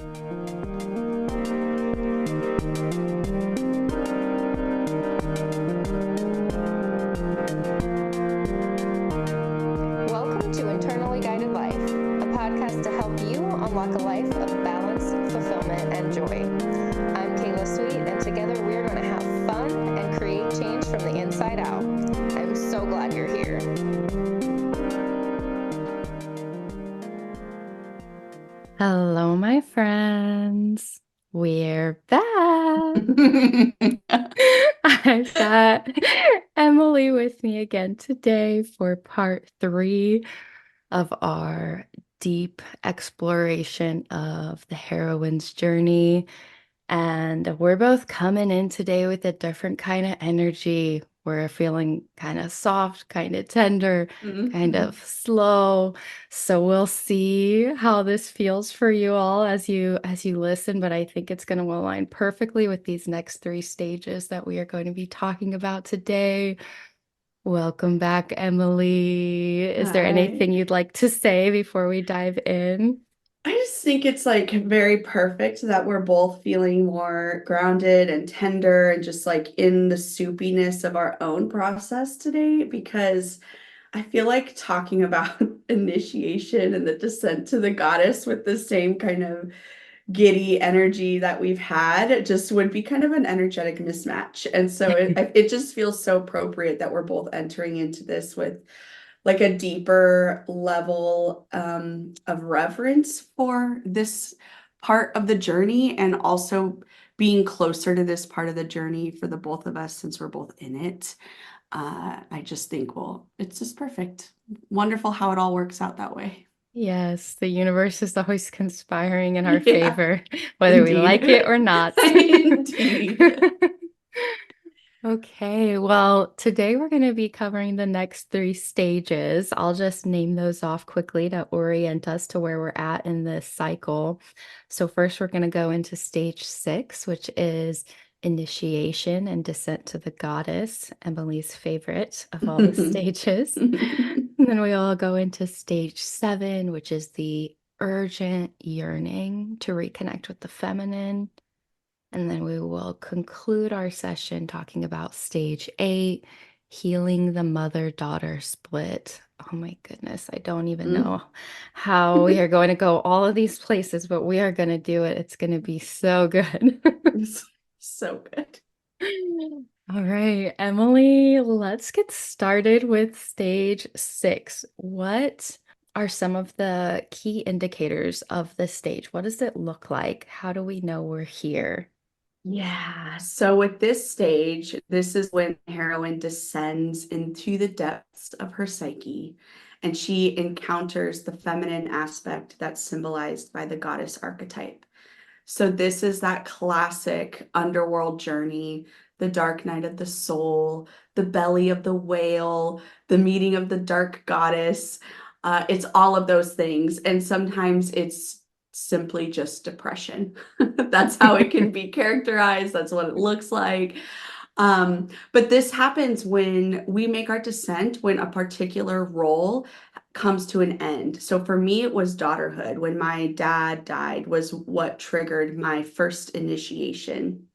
Welcome to Internally Guided Life, a podcast to help you unlock a life of balance, fulfillment, and joy. I'm Kayla Sweet, and together we're going to have fun and create change from the inside out. I'm so glad you're here. Hello, my friends. We're back. I've got Emily with me again today for part 3 of our deep exploration of the heroine's journey. And we're both coming in today with a different kind of energy. We're feeling kind of soft, kind of tender, kind of slow. So we'll see how this feels for you all as you listen, but I think it's going to align perfectly with these next 3 stages that we are going to be talking about today. Welcome back, Emily. Is there anything you'd like to say before we dive in? I just think it's like very perfect that we're both feeling more grounded and tender and just like in the soupiness of our own process today, because I feel like talking about initiation and the descent to the goddess with the same kind of giddy energy that we've had just would be kind of an energetic mismatch. And so it just feels so appropriate that we're both entering into this with like a deeper level of reverence for this part of the journey, and also being closer to this part of the journey for the both of us since we're both in it. I just think, well, it's just perfect. Wonderful how it all works out that way. Yes, the universe is always conspiring in our Yeah, favor, whether we like it indeed. or not. Indeed. Okay, well, today we're going to be covering the next 3 stages. I'll just name those off quickly to orient us to where we're at in this cycle. So first we're going to go into stage 6, which is initiation and descent to the goddess, Emily's favorite of all the stages. And then we all go into stage 7, which is the urgent yearning to reconnect with the feminine. And then we will conclude our session talking about stage 8, healing the mother-daughter split. Oh my goodness, I don't even know how we are going to go all of these places, but we are going to do it. It's going to be so good. So good. All right, Emily, let's get started with stage 6. What are some of the key indicators of this stage? What does it look like? How do we know we're here? Yeah. So with this stage, this is when the heroine descends into the depths of her psyche and she encounters the feminine aspect that's symbolized by the goddess archetype. So this is that classic underworld journey, the dark night of the soul, the belly of the whale, the meeting of the dark goddess. It's all of those things. And sometimes it's simply just depression. That's how it can be characterized. That's what it looks like. But this happens when we make our descent, when a particular role comes to an end. So for me, it was daughterhood. When my dad died was what triggered my first initiation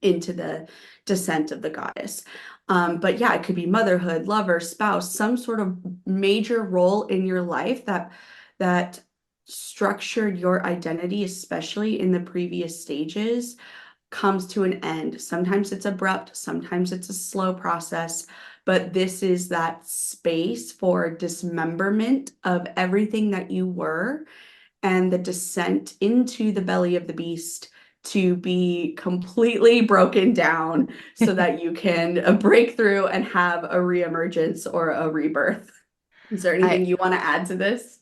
into the descent of the goddess. But yeah, it could be motherhood, lover, spouse, some sort of major role in your life that structured your identity, especially in the previous stages, comes to an end. Sometimes it's abrupt, sometimes it's a slow process, but this is that space for dismemberment of everything that you were and the descent into the belly of the beast to be completely broken down so that you can break through and have a reemergence or a rebirth. Is there I anything you want to add to this?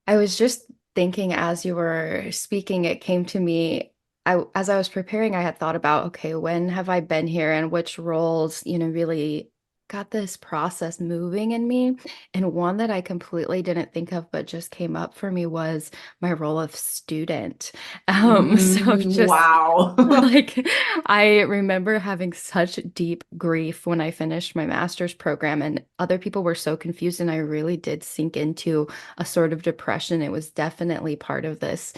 I was just thinking as you were speaking, it came to me. As I was preparing, I had thought about, okay, when have I been here and which roles, really got this process moving in me. And one that I completely didn't think of, but just came up for me was my role of student. So just Wow. like, I remember having such deep grief when I finished my master's program, and other people were so confused, and I really did sink into a sort of depression. It was definitely part of this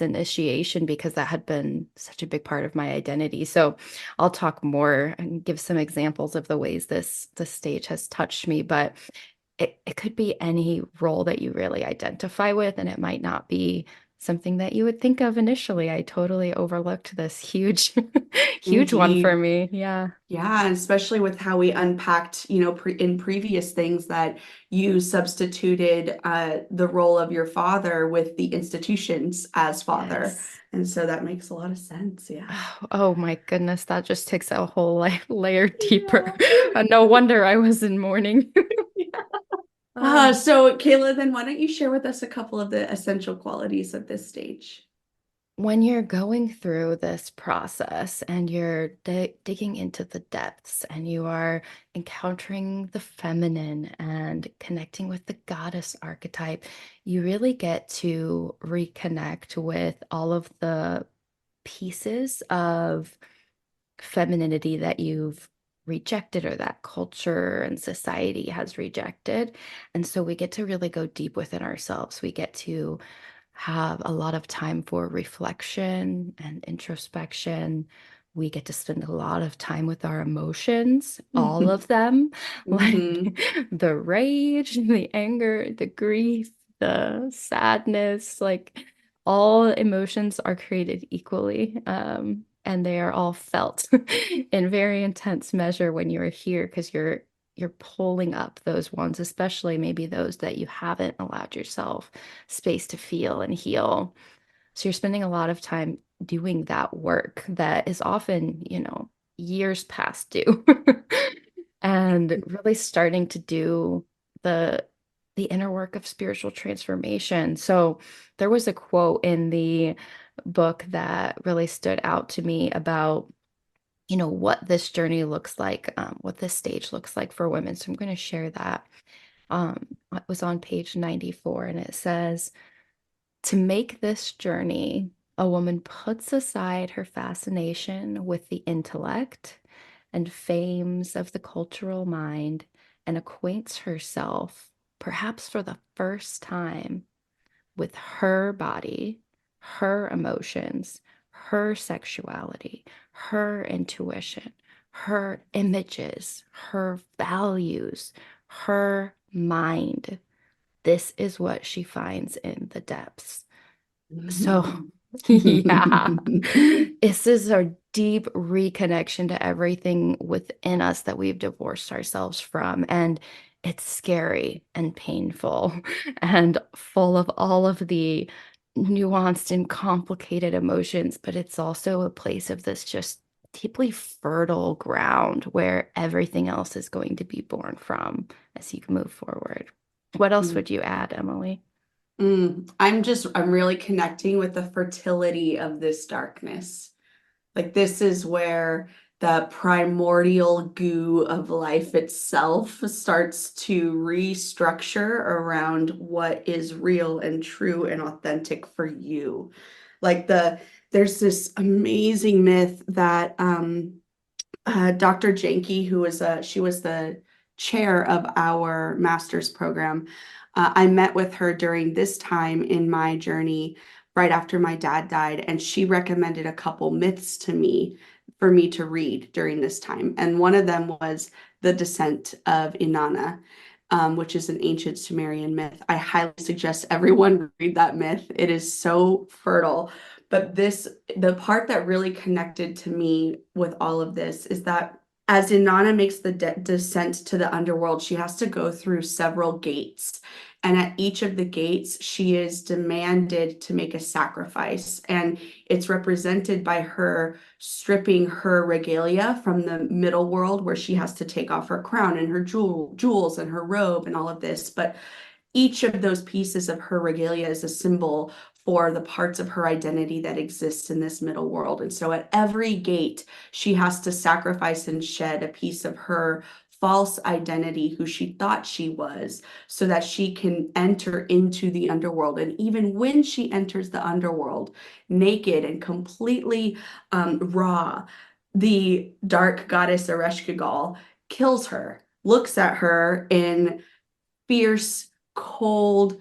initiation because that had been such a big part of my identity. So I'll talk more and give some examples of the ways this stage has touched me, but it could be any role that you really identify with, and it might not be something that you would think of initially. I totally overlooked this huge, huge one for Indeed. me. Yeah. Yeah, and especially with how we unpacked, in previous things that you substituted the role of your father with the institutions as father. Yes. And so that makes a lot of sense. Yeah. Oh my goodness, that just takes a whole layer deeper. Yeah. No wonder I was in mourning. Oh. So Kayla, then why don't you share with us a couple of the essential qualities of this stage? When you're going through this process and you're digging into the depths and you are encountering the feminine and connecting with the goddess archetype, you really get to reconnect with all of the pieces of femininity that you've rejected or that culture and society has rejected. And so we get to really go deep within ourselves. We get to have a lot of time for reflection and introspection. We get to spend a lot of time with our emotions, all of them, like Hmm. the rage, the anger, the grief, the sadness, like all emotions are created equally. And they are all felt in very intense measure when you're here because you're pulling up those ones, especially maybe those that you haven't allowed yourself space to feel and heal. So you're spending a lot of time doing that work that is often, years past due. And really starting to do the the inner work of spiritual transformation. So there was a quote in the book that really stood out to me about what this journey looks like, what this stage looks like for women. So I'm going to share that. It was on page 94, and it says, to make this journey, a woman puts aside her fascination with the intellect and fames of the cultural mind and acquaints herself, perhaps for the first time, with her body, her emotions, her sexuality, her intuition, her images, her values, her mind. This is what she finds in the depths. So, yeah, this is a deep reconnection to everything within us that we've divorced ourselves from. And it's scary and painful and full of all of the nuanced and complicated emotions. But it's also a place of this just deeply fertile ground where everything else is going to be born from as you move forward. What else would you add, Emily? I'm really connecting with the fertility of this darkness. Like this is where the primordial goo of life itself starts to restructure around what is real and true and authentic for you. Like there's this amazing myth that Dr. Janke, she was the chair of our master's program. I met with her during this time in my journey, right after my dad died, and she recommended a couple myths to me for me to read during this time. And one of them was The Descent of Inanna, which is an ancient Sumerian myth. I highly suggest everyone read that myth. It is so fertile. But the part that really connected to me with all of this is that as Inanna makes the descent to the underworld, she has to go through several gates. And at each of the gates, she is demanded to make a sacrifice. And it's represented by her stripping her regalia from the middle world, where she has to take off her crown and her jewels and her robe and all of this. But each of those pieces of her regalia is a symbol for the parts of her identity that exists in this middle world. And so at every gate, she has to sacrifice and shed a piece of her false identity, who she thought she was, so that she can enter into the underworld. And even when she enters the underworld, naked and completely raw, the dark goddess Ereshkigal kills her, looks at her in fierce, cold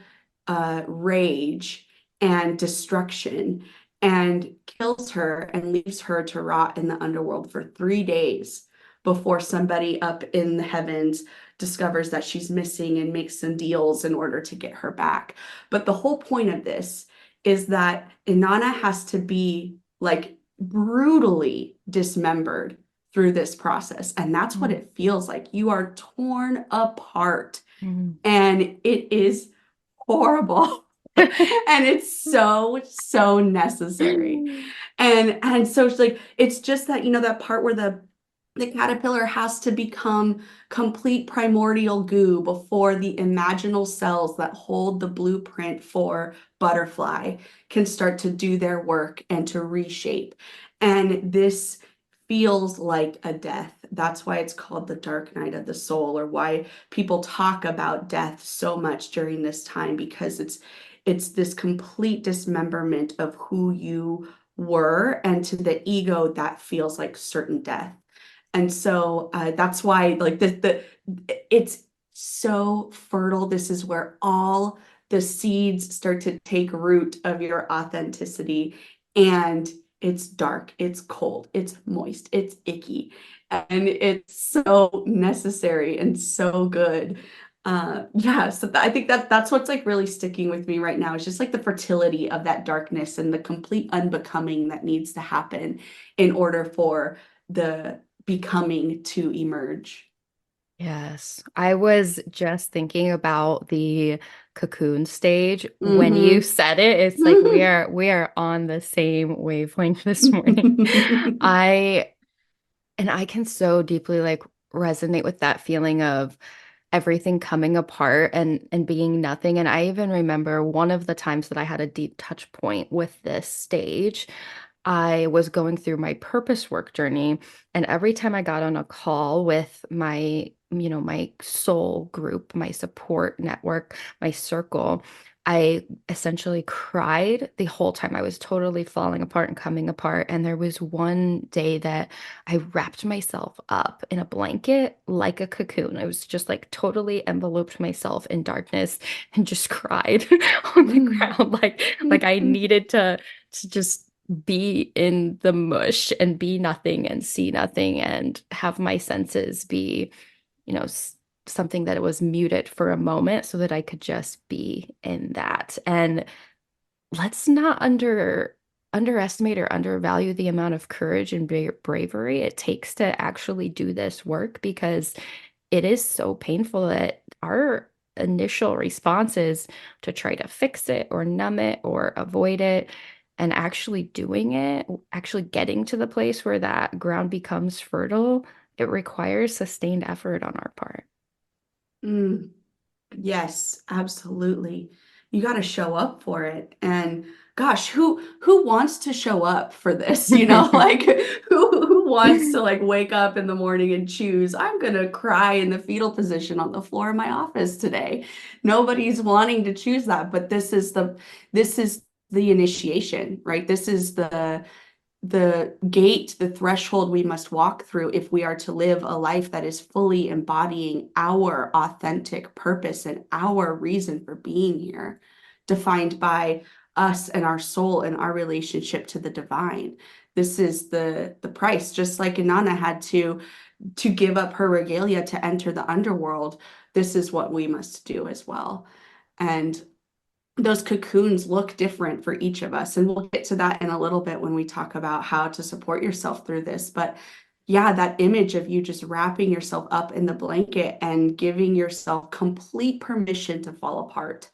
rage and destruction, and kills her and leaves her to rot in the underworld for 3 days before somebody up in the heavens discovers that she's missing and makes some deals in order to get her back. But the whole point of this is that Inanna has to be like brutally dismembered through this process. And that's what it feels like. You are torn apart, Mm. and it is horrible. And it's so necessary. And so it's like, it's just that, that part where the caterpillar has to become complete primordial goo before the imaginal cells that hold the blueprint for butterfly can start to do their work and to reshape. And this feels like a death. That's why it's called the dark night of the soul, or why people talk about death so much during this time, because it's this complete dismemberment of who you were, and to the ego that feels like certain death. And so that's why, like, it's so fertile. This is where all the seeds start to take root of your authenticity. And it's dark, it's cold, it's moist, it's icky, and it's so necessary and so good. Yeah, so I think that's what's like really sticking with me right now. It's just like the fertility of that darkness and the complete unbecoming that needs to happen in order for the becoming to emerge. Yes, I was just thinking about the cocoon stage when you Mm-hmm. said it. It's like we are on the same wavelength this morning. I and I can so deeply like resonate with that feeling of everything coming apart and being nothing. And I even remember one of the times that I had a deep touch point with this stage. I was going through my purpose work journey, and every time I got on a call with my soul group, my support network, my circle, I essentially cried the whole time. I was totally falling apart and coming apart. And there was one day that I wrapped myself up in a blanket like a cocoon. I was just like totally enveloped myself in darkness and just cried on the ground, like I needed to just be in the mush and be nothing and see nothing and have my senses be, you know, something that was muted for a moment so that I could just be in that. And let's not underestimate or undervalue the amount of courage and bravery it takes to actually do this work, because it is so painful that our initial response is to try to fix it or numb it or avoid it. And actually doing it, actually getting to the place where that ground becomes fertile, it requires sustained effort on our part. Mm. Yes, absolutely. You got to show up for it. And gosh, who wants to show up for this? Like who wants to like wake up in the morning and choose, I'm gonna cry in the fetal position on the floor of my office today. Nobody's wanting to choose that, but this is the initiation, right? This is the gate, the threshold we must walk through if we are to live a life that is fully embodying our authentic purpose and our reason for being here, defined by us and our soul and our relationship to the divine. This is the price, just like Inanna had to give up her regalia to enter the underworld. This is what we must do as well. And those cocoons look different for each of us. And we'll get to that in a little bit when we talk about how to support yourself through this. But yeah, that image of you just wrapping yourself up in the blanket and giving yourself complete permission to fall apart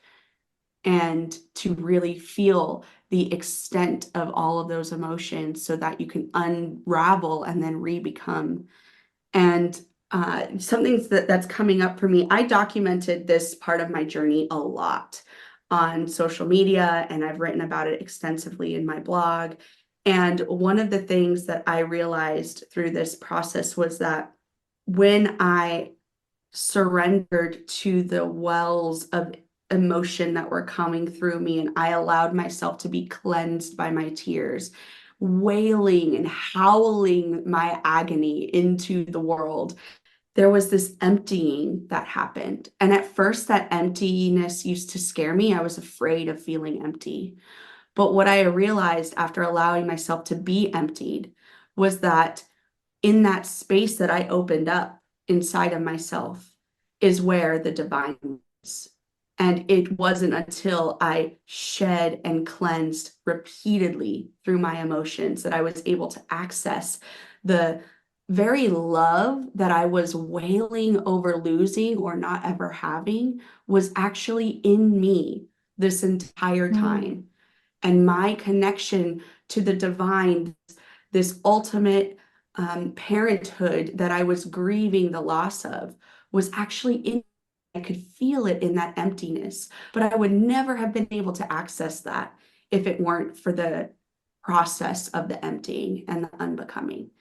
and to really feel the extent of all of those emotions so that you can unravel and then re-become. And something that's coming up for me, I documented this part of my journey a lot on social media, and I've written about it extensively in my blog. And one of the things that I realized through this process was that when I surrendered to the wells of emotion that were coming through me, and I allowed myself to be cleansed by my tears, wailing and howling my agony into the world, there was this emptying that happened. And at first, that emptiness used to scare me. I was afraid of feeling empty. But what I realized after allowing myself to be emptied was that in that space that I opened up inside of myself is where the divine is. And it wasn't until I shed and cleansed repeatedly through my emotions that I was able to access the very love that I was wailing over losing or not ever having was actually in me this entire Mm. time. And my connection to the divine, this ultimate parenthood that I was grieving the loss of, was actually in. I could feel it in that emptiness, but I would never have been able to access that if it weren't for the process of the emptying and the unbecoming.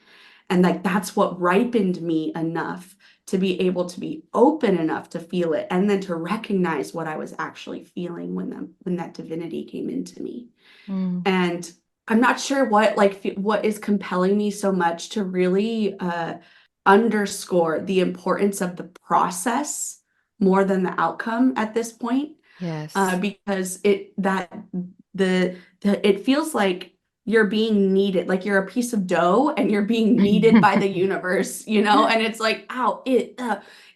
And like that's what ripened me enough to be able to be open enough to feel it and then to recognize what I was actually feeling when that divinity came into me. Mm. And I'm not sure what is compelling me so much to really underscore the importance of the process more than the outcome at this point, Yes. because it feels like you're being kneaded, like you're a piece of dough and you're being kneaded by the universe, and it's like, ow,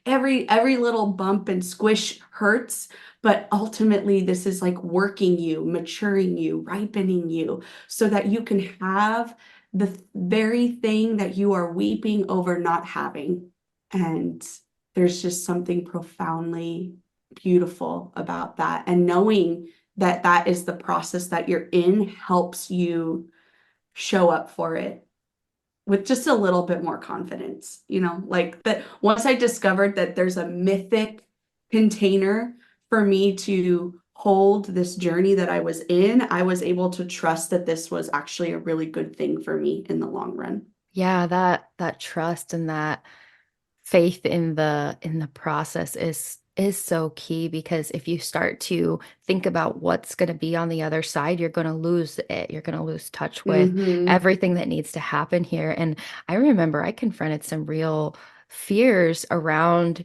every little bump and squish hurts, but ultimately this is like working you, maturing you, ripening you so that you can have the very thing that you are weeping over not having. And there's just something profoundly beautiful about that. And knowing that that is the process that you're in helps you show up for it with just a little bit more confidence, like that. Once I discovered that there's a mythic container for me to hold this journey that I was in, I was able to trust that this was actually a really good thing for me in the long run. Yeah, that trust and that faith in the process is so key because if you start to think about what's going to be on the other side, you're going to lose it. You're going to lose touch with Mm-hmm. everything that needs to happen here. And I remember I confronted some real fears around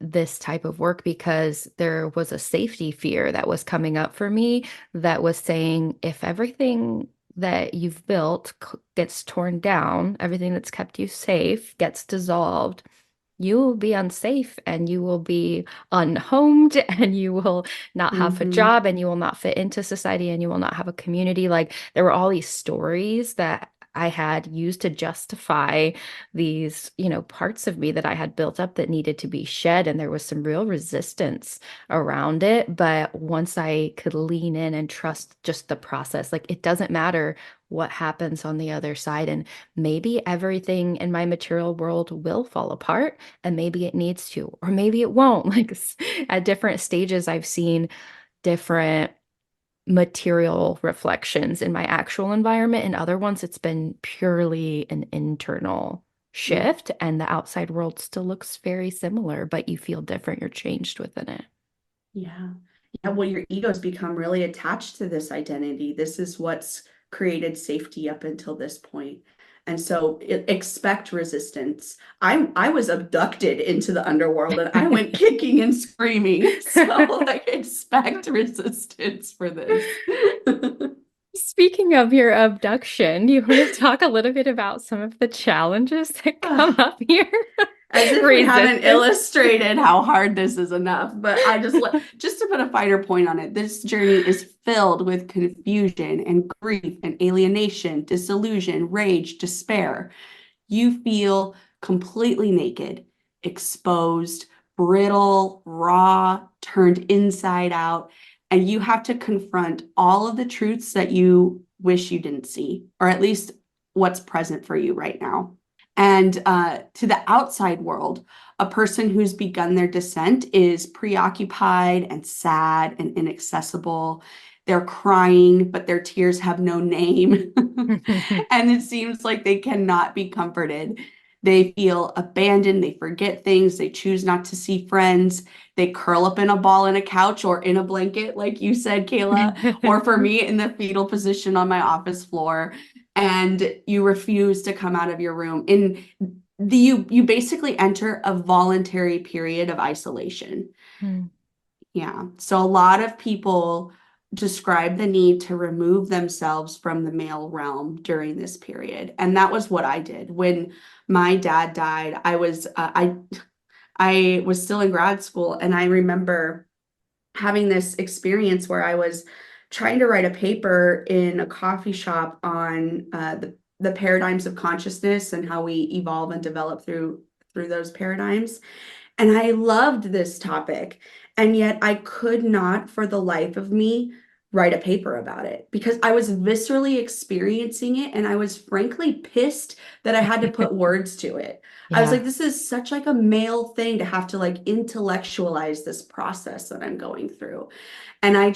this type of work because there was a safety fear that was coming up for me that was saying if everything that you've built gets torn down, everything that's kept you safe gets dissolved, you will be unsafe and you will be unhomed and you will not have a Mm-hmm. job and you will not fit into society and you will not have a community. Like there were all these stories that I had used to justify these, parts of me that I had built up that needed to be shed. And there was some real resistance around it. But once I could lean in and trust just the process, like it doesn't matter what happens on the other side. And maybe everything in my material world will fall apart and maybe it needs to, or maybe it won't. Like at different stages, I've seen different material reflections in my actual environment. In other ones, it's been purely an internal shift, and the outside world still looks very similar, but you feel different. You're changed within it. Yeah. Yeah. Well, your ego's become really attached to this identity. This is what's created safety up until this point. And so expect resistance. I was abducted into the underworld and I went kicking and screaming. So like expect resistance for this. Speaking of your abduction, you want to talk a little bit about some of the challenges that come Ah, up here? as if we haven't Resistance. illustrated how hard this is enough, but I just to put a finer point on it, this journey is filled with confusion and grief and alienation, disillusion, rage, despair. You feel completely naked, exposed, brittle, raw, turned inside out, and you have to confront all of the truths that you wish you didn't see, or at least what's present for you right now. And to the outside world, a person who's begun their descent is preoccupied and sad and inaccessible. They're crying, but their tears have no name. And it seems like they cannot be comforted. They feel abandoned, they forget things, they choose not to see friends, they curl up in a ball in a couch or in a blanket, like you said, Kayla, or for me, in the fetal position on my office floor, and you refuse to come out of your room. And you basically enter a voluntary period of isolation. Mm. Yeah. So a lot of people describe the need to remove themselves from the male realm during this period. And that was what I did. When my dad died, I was still in grad school, and I remember having this experience where I was trying to write a paper in a coffee shop on the paradigms of consciousness and how we evolve and develop through those paradigms. And I loved this topic. And yet I could not, for the life of me, write a paper about it because I was viscerally experiencing it. And I was frankly pissed that I had to put words to it. I was Yeah. like, this is such like a male thing to have to like intellectualize this process that I'm going through. And I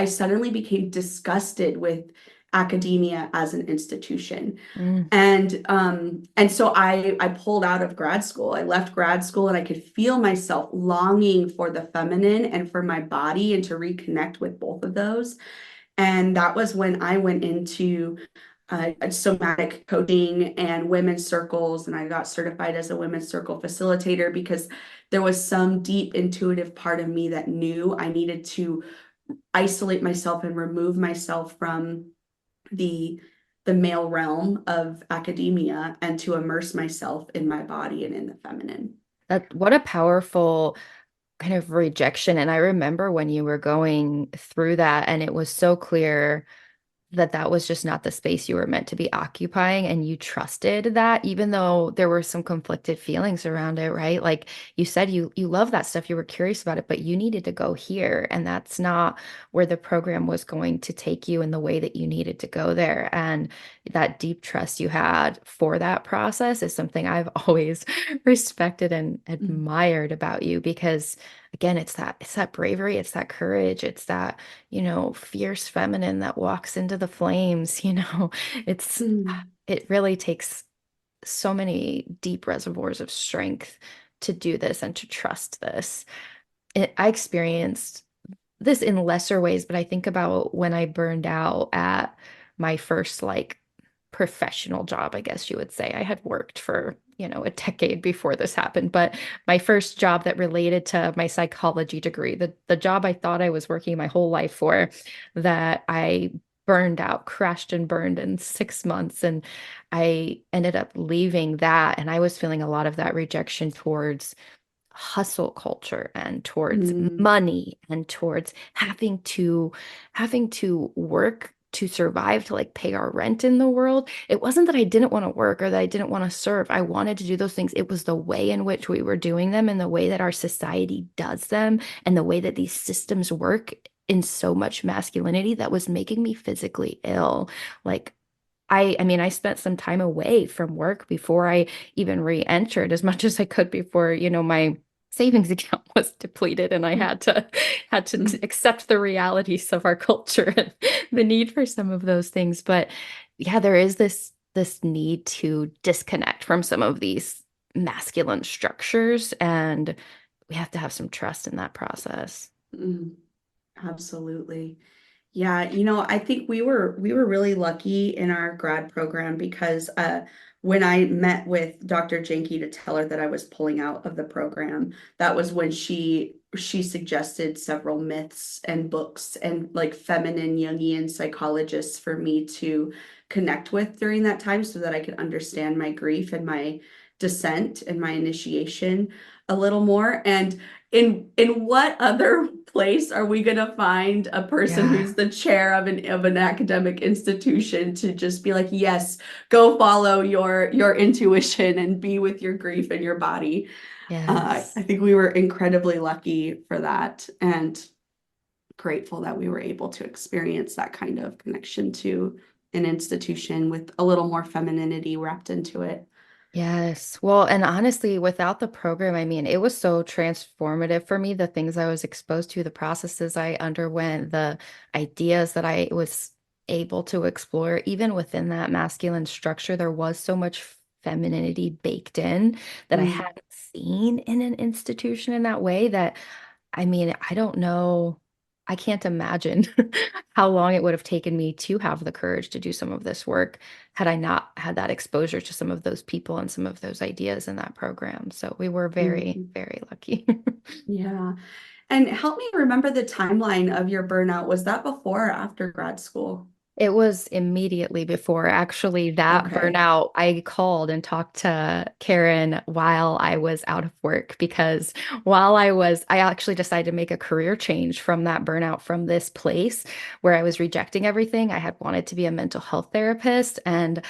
suddenly became disgusted with academia as an institution. Mm. And so I pulled out of grad school. I left grad school, and I could feel myself longing for the feminine and for my body and to reconnect with both of those. And that was when I went into somatic coaching and women's circles, and I got certified as a women's circle facilitator because there was some deep intuitive part of me that knew I needed to isolate myself and remove myself from the the male realm of academia and to immerse myself in my body and in the feminine. That what a powerful kind of rejection. And I remember when you were going through that, and it was so clear that that was just not the space you were meant to be occupying, and you trusted that even though there were some conflicted feelings around it, right? Like you said, you love that stuff, you were curious about it, but you needed to go here, and that's not where the program was going to take you in the way that you needed to go there. And that deep trust you had for that process is something I've always respected and Mm, admired about you, because again, it's that bravery, it's that courage, it's that, fierce feminine that walks into the flames, it's, mm, it really takes so many deep reservoirs of strength to do this and to trust this. I experienced this in lesser ways, but I think about when I burned out at my first like professional job, I guess you would say. I had worked for, a decade before this happened, but my first job that related to my psychology degree, the job I thought I was working my whole life for, that I burned out, crashed and burned in 6 months. And I ended up leaving that. And I was feeling a lot of that rejection towards hustle culture and towards mm, money and towards having to work to survive, to like pay our rent in the world. It wasn't that I didn't want to work or that I didn't want to serve. I wanted to do those things. It was the way in which we were doing them and the way that our society does them and the way that these systems work in so much masculinity that was making me physically ill. Like I mean, I spent some time away from work before I even re-entered as much as I could before, my savings account was depleted, and I mm, had to mm, accept the realities of our culture and the need for some of those things. But yeah, there is this need to disconnect from some of these masculine structures, and we have to have some trust in that process. mm. Absolutely. Yeah, I think we were really lucky in our grad program because when I met with Dr. Jenke to tell her that I was pulling out of the program, that was when she suggested several myths and books and like feminine Jungian psychologists for me to connect with during that time so that I could understand my grief and my descent and my initiation a little more. And in what other place are we going to find a person Yeah. who's the chair of an academic institution to just be like, yes, go follow your intuition and be with your grief and your body. I Yes. think we were incredibly lucky for that, and grateful that we were able to experience that kind of connection to an institution with a little more femininity wrapped into it. Yes. Well, and honestly, without the program, I mean, it was so transformative for me. The things I was exposed to, the processes I underwent, the ideas that I was able to explore, even within that masculine structure, there was so much femininity baked in that I Mm, hadn't seen in an institution in that way. That, I mean, I don't know. I can't imagine how long it would have taken me to have the courage to do some of this work had I not had that exposure to some of those people and some of those ideas in that program. So we were very, mhm. very lucky. Yeah. And help me remember the timeline of your burnout. Was that before or after grad school? It was immediately before. Actually, that Okay. burnout, I called and talked to Karen while I was out of work because I actually decided to make a career change from that burnout from this place where I was rejecting everything. I had wanted to be a mental health therapist. And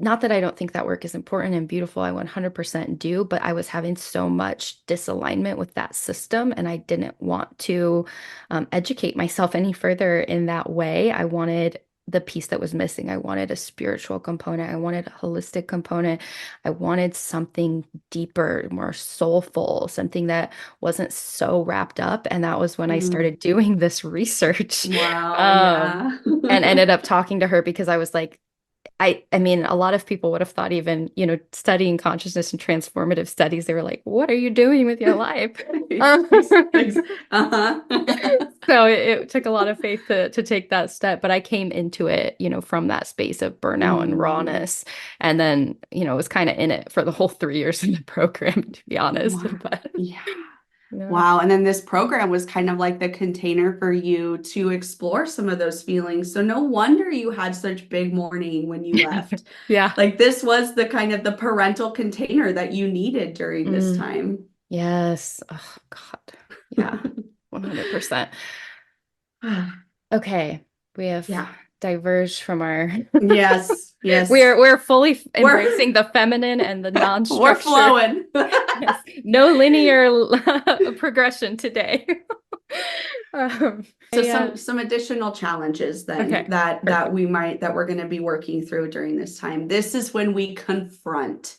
not that I don't think that work is important and beautiful, I 100% do, but I was having so much disalignment with that system. And I didn't want to educate myself any further in that way. I wanted the piece that was missing. I wanted a spiritual component. I wanted a holistic component. I wanted something deeper, more soulful, something that wasn't so wrapped up. And that was when I Mm. started doing this research. Wow, Um, yeah. and ended up talking to her because I was like, I mean, a lot of people would have thought even, studying consciousness and transformative studies, they were like, what are you doing with your life? Uh-huh. So it took a lot of faith to take that step, but I came into it, from that space of burnout and Mm. rawness, and then, was kind of in it for the whole 3 years in the program, to be honest. Wow. But Yeah. yeah, Wow. And then this program was kind of like the container for you to explore some of those feelings. So no wonder you had such big mourning when you left. yeah, Like this was the kind of the parental container that you needed during this mm, time. yes, oh God, yeah, 100%. Okay, we have Yeah. diverged from our Yes. Yes. we're fully We're embracing the feminine and the we're non-structured. flowing. Yes, no linear progression today. So some additional challenges then Okay, that perfect. we're going to be working through during this time. This is when we confront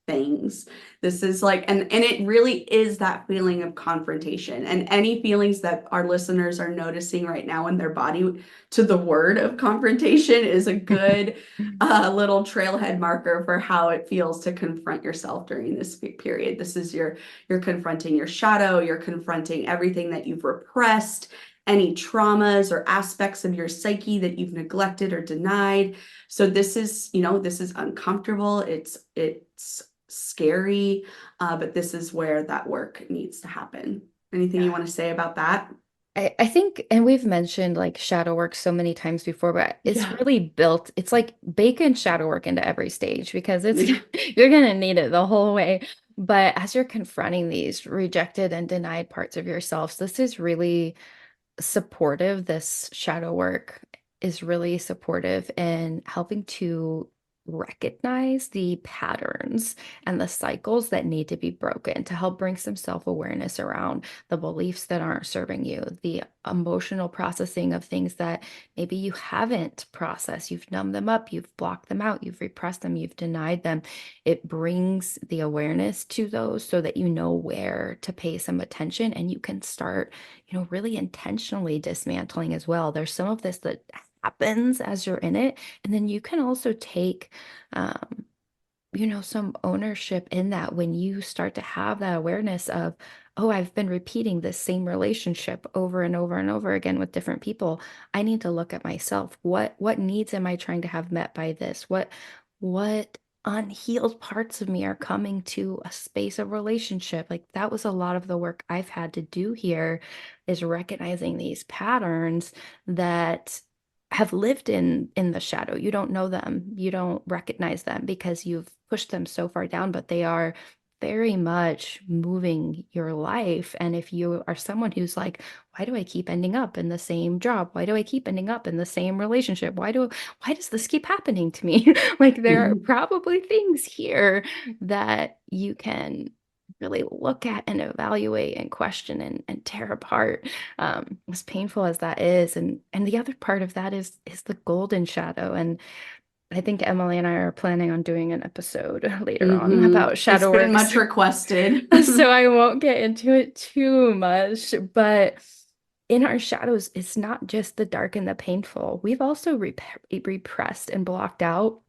things. This is like and it really is that feeling of confrontation. And any feelings that our listeners are noticing right now in their body to the word of confrontation is a good little trailhead marker for how it feels to confront yourself during this period. This is you're confronting your shadow, you're confronting everything that you've repressed, any traumas or aspects of your psyche that you've neglected or denied. So this is uncomfortable. It's scary, but this is where that work needs to happen. Anything you Yeah. want to say about that? I think, and we've mentioned like shadow work so many times before, but it's Yeah. really built, it's like bacon shadow work into every stage because it's you're gonna need it the whole way. But as you're confronting these rejected and denied parts of yourselves, this is really supportive. This shadow work is really supportive in helping to recognize the patterns and the cycles that need to be broken to help bring some self-awareness around the beliefs that aren't serving you, the emotional processing of things that maybe you haven't processed. You've numbed them up, you've blocked them out, you've repressed them, you've denied them. It brings the awareness to those so that you know where to pay some attention and you can start really intentionally dismantling as well. There's some of this that happens as you're in it, and then you can also take, um, some ownership in that when you start to have that awareness of, oh, I've been repeating this same relationship over and over and over again with different people. I need to look at myself. What needs am I trying to have met by this? What unhealed parts of me are coming to a space of relationship? Like that was a lot of the work I've had to do here is recognizing these patterns that have lived in the shadow. You don't know them. You don't recognize them because you've pushed them so far down, but they are very much moving your life. And if you are someone who's like, why do I keep ending up in the same job? Why do I keep ending up in the same relationship? Why does this keep happening to me? Like there are probably things here that you can really look at and evaluate and question and tear apart, as painful as that is. And the other part of that is the golden shadow. And I think Emily and I are planning on doing an episode later on about It's shadow been works. much requested. So I won't get into it too much, but in our shadows, it's not just the dark and the painful. We've also repressed and blocked out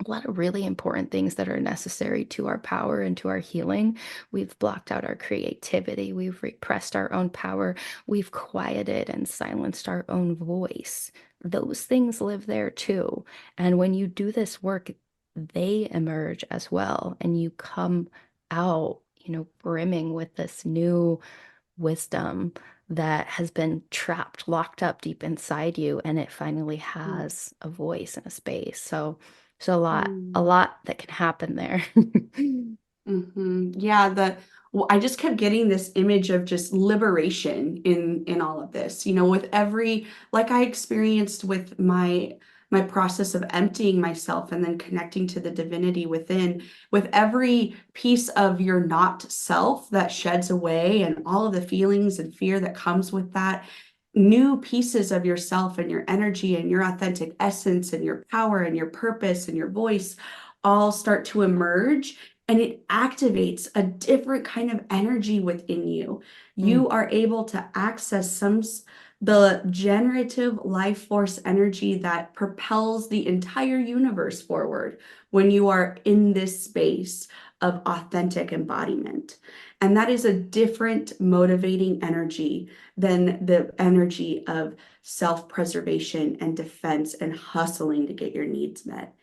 a lot of really important things that are necessary to our power and to our healing. We've blocked out our creativity. We've repressed our own power. We've quieted and silenced our own voice. Those things live there too. And when you do this work, they emerge as well. And you come out, brimming with this new wisdom that has been trapped, locked up deep inside you, and it finally has a voice and a space. So a Mm. lot that can happen there. Yeah, I just kept getting this image of just liberation in all of this. With every like I experienced with my process of emptying myself and then connecting to the divinity within, with every piece of your not self that sheds away and all of the feelings and fear that comes with that, new pieces of yourself and your energy and your authentic essence and your power and your purpose and your voice all start to emerge, and it activates a different kind of energy within you. Mm, You are able to access the generative life force energy that propels the entire universe forward when you are in this space of authentic embodiment. And that is a different motivating energy than the energy of self-preservation and defense and hustling to get your needs met.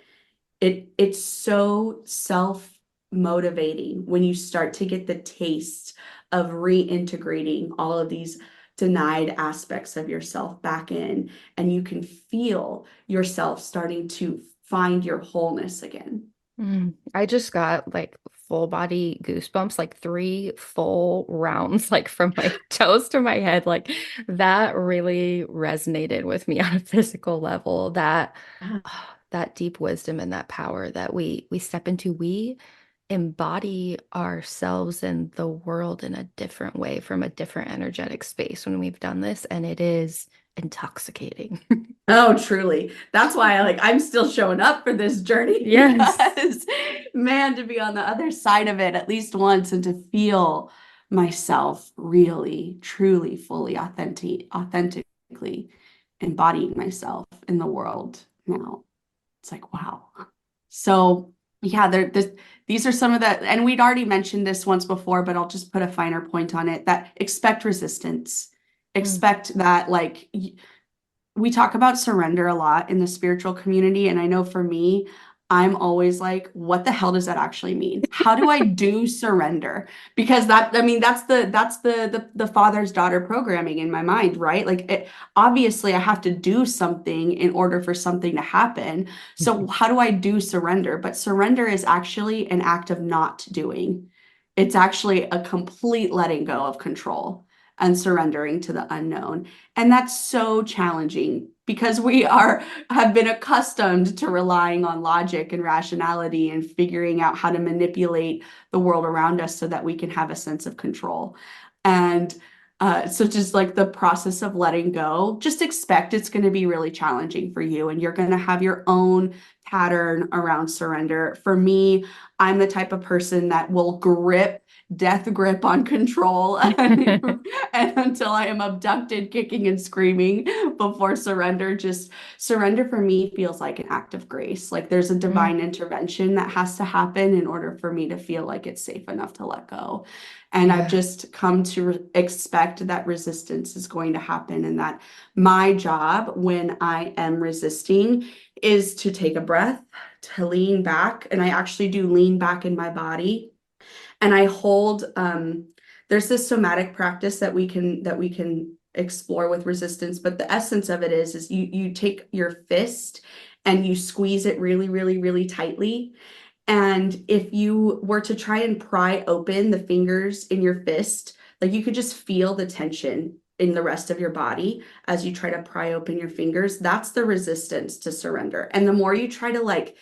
It's so self-motivating when you start to get the taste of reintegrating all of these denied aspects of yourself back in, and you can feel yourself starting to find your wholeness again. I just got like full body goosebumps, like three full rounds, like from my toes to my head. Like that really resonated with me on a physical level. That deep wisdom and that power that we step into, we embody ourselves in the world in a different way from a different energetic space when we've done this, and it is intoxicating. Oh, truly. That's why I'm still showing up for this journey Yes. because, man, to be on the other side of it at least once and to feel myself really, truly, fully authentically embodying myself in the world now. It's like, wow. So yeah, these are some of that, and we'd already mentioned this once before, but I'll just put a finer point on it, that expect resistance. Mm. Expect that we talk about surrender a lot in the spiritual community. And I know for me, I'm always like, what the hell does that actually mean? How do I do surrender? Because that's the father's daughter programming in my mind, right? Obviously I have to do something in order for something to happen. So how do I do surrender? But surrender is actually an act of not doing. It's actually a complete letting go of control and surrendering to the unknown. And that's so challenging because have been accustomed to relying on logic and rationality and figuring out how to manipulate the world around us so that we can have a sense of control. And so just like the process of letting go, just expect it's going to be really challenging for you, and you're going to have your own pattern around surrender. For me, I'm the type of person that will death grip on control and until I am abducted, kicking and screaming before surrender. Just surrender for me feels like an act of grace. Like there's a Mm. divine intervention that has to happen in order for me to feel like it's safe enough to let go. And I've Yeah. just come to expect that resistance is going to happen, and that my job when I am resisting is to take a breath, to lean back. And I actually do lean back in my body, and I hold there's this somatic practice that we can explore with resistance, but the essence of it is you take your fist and you squeeze it really, really, really tightly. And if you were to try and pry open the fingers in your fist, like you could just feel the tension in the rest of your body as you try to pry open your fingers. That's the resistance to surrender. And the more you try to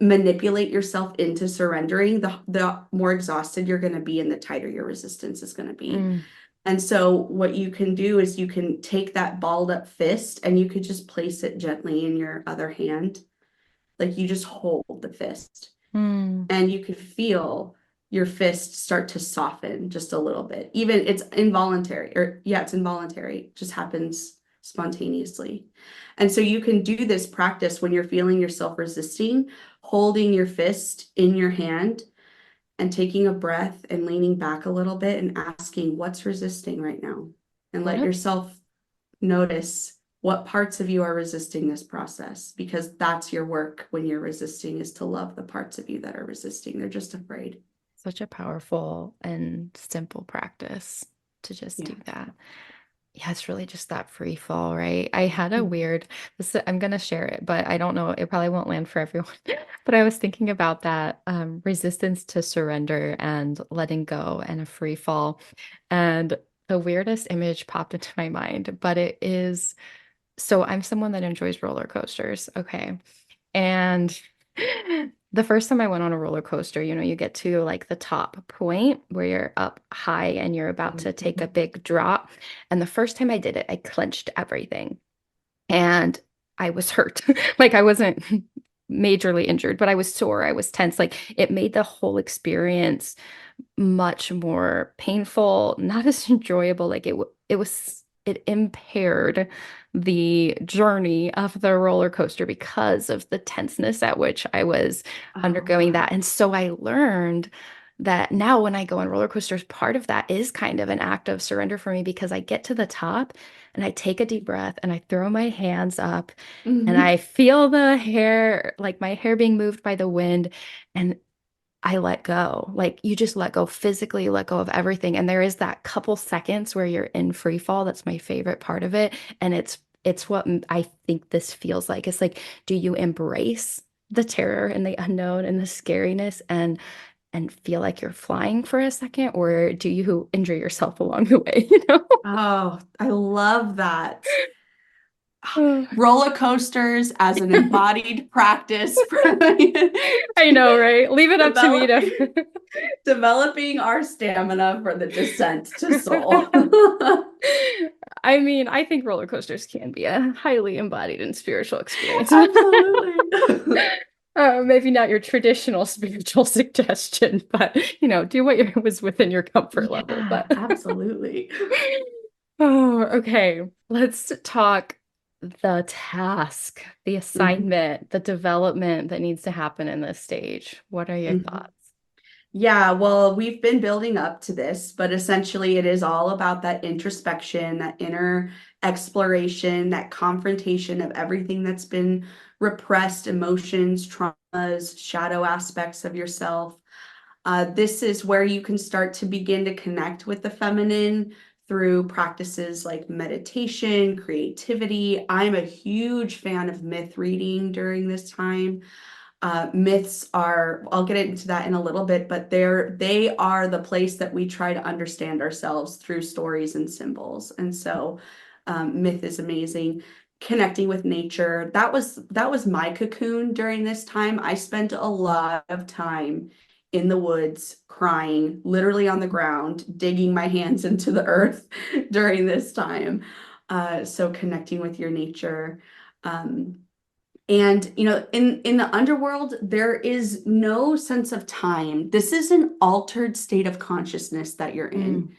manipulate yourself into surrendering, the more exhausted you're going to be and the tighter your resistance is going to be. Mm. And so what you can do is you can take that balled up fist and you could just place it gently in your other hand. Like you just hold the fist Mm. and you could feel your fist start to soften just a little bit. Even it's involuntary, or yeah, it's involuntary. It just happens spontaneously. And so you can do this practice when you're feeling yourself resisting, holding your fist in your hand and taking a breath and leaning back a little bit and asking, what's resisting right now? And What let a yourself notice what parts of you are resisting this process, because that's your work when you're resisting, is to love the parts of you that are resisting. They're just afraid. such a powerful and simple practice to just do Yeah. that. Yeah, it's really just that free fall, right? I had a weird, I'm gonna share it, but I don't know, it probably won't land for everyone. But I was thinking about that resistance to surrender and letting go and a free fall. And the weirdest image popped into my mind, but it is, so I'm someone that enjoys roller coasters, okay? And the first time I went on a roller coaster, you get to like the top point where you're up high and you're about to take a big drop. And the first time I did it, I clenched everything and I was hurt. Like I wasn't majorly injured, but I was sore. I was tense. Like it made the whole experience much more painful, not as enjoyable. Like it impaired the journey of the roller coaster because of the tenseness at which I was Oh, undergoing wow. that. And so I learned that now when I go on roller coasters, part of that is kind of an act of surrender for me because I get to the top and I take a deep breath and I throw my hands up and I Mhm. feel the hair, like my hair being moved by the wind. And I let go. Like you just let go physically, let go of everything. And there is that couple seconds where you're in free fall. That's my favorite part of it. And it's what I think this feels like. It's like, do you embrace the terror and the unknown and the scariness and feel like you're flying for a second, or do you injure yourself along the way, you know? Oh, I love that. Roller coasters as an embodied practice for I know, right? Leave it up to me to developing developing our stamina for the descent to soul. I mean, I think roller coasters can be a highly embodied and spiritual experience. Absolutely. Maybe not your traditional spiritual suggestion, but do what was within your comfort level. Yeah, But absolutely. oh, okay. Let's talk the task, the Mhm, assignment, the development that needs to happen in this stage. What are your mhm. thoughts? Yeah, well, we've been building up to this, but essentially it is all about that introspection, that inner exploration, that confrontation of everything that's been repressed, emotions, traumas, shadow aspects of yourself. This is where you can start to begin to connect with the feminine through practices like meditation, creativity. I'm a huge fan of myth reading during this time. Myths are, I'll get into that in a little bit, but they are the place that we try to understand ourselves through stories and symbols. And so myth is amazing. Connecting with nature. That was my cocoon during this time. I spent a lot of time in the woods crying, literally on the ground, digging my hands into the earth during this time. So connecting with your nature. Um, and in the underworld, there is no sense of time. This is an altered state of consciousness that you're in. Mm,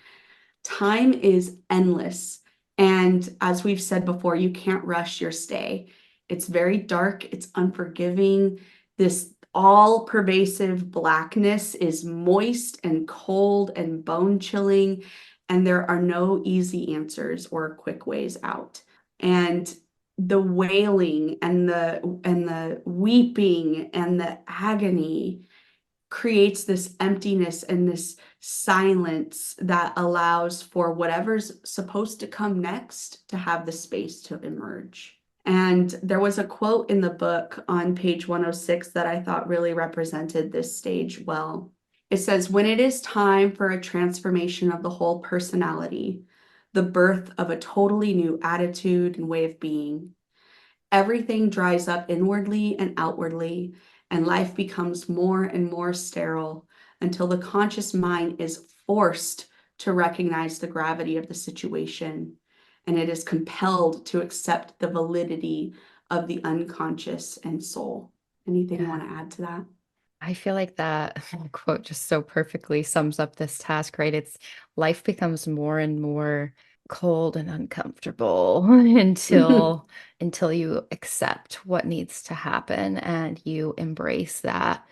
Time is endless. And as we've said before, you can't rush your stay. It's very dark, it's unforgiving. This all pervasive blackness is moist and cold and bone chilling, and there are no easy answers or quick ways out. And the wailing and the weeping and the agony creates this emptiness and this silence that allows for whatever's supposed to come next to have the space to emerge. And there was a quote in the book on page 106 that I thought really represented this stage well. It says, when it is time for a transformation of the whole personality, the birth of a totally new attitude and way of being, everything dries up inwardly and outwardly, and life becomes more and more sterile until the conscious mind is forced to recognize the gravity of the situation, and it is compelled to accept the validity of the unconscious and soul. Anything you yeah. want to add to that? I feel like that quote just so perfectly sums up this task, right? It's life becomes more and more. cold and uncomfortable until you accept what needs to happen and you embrace that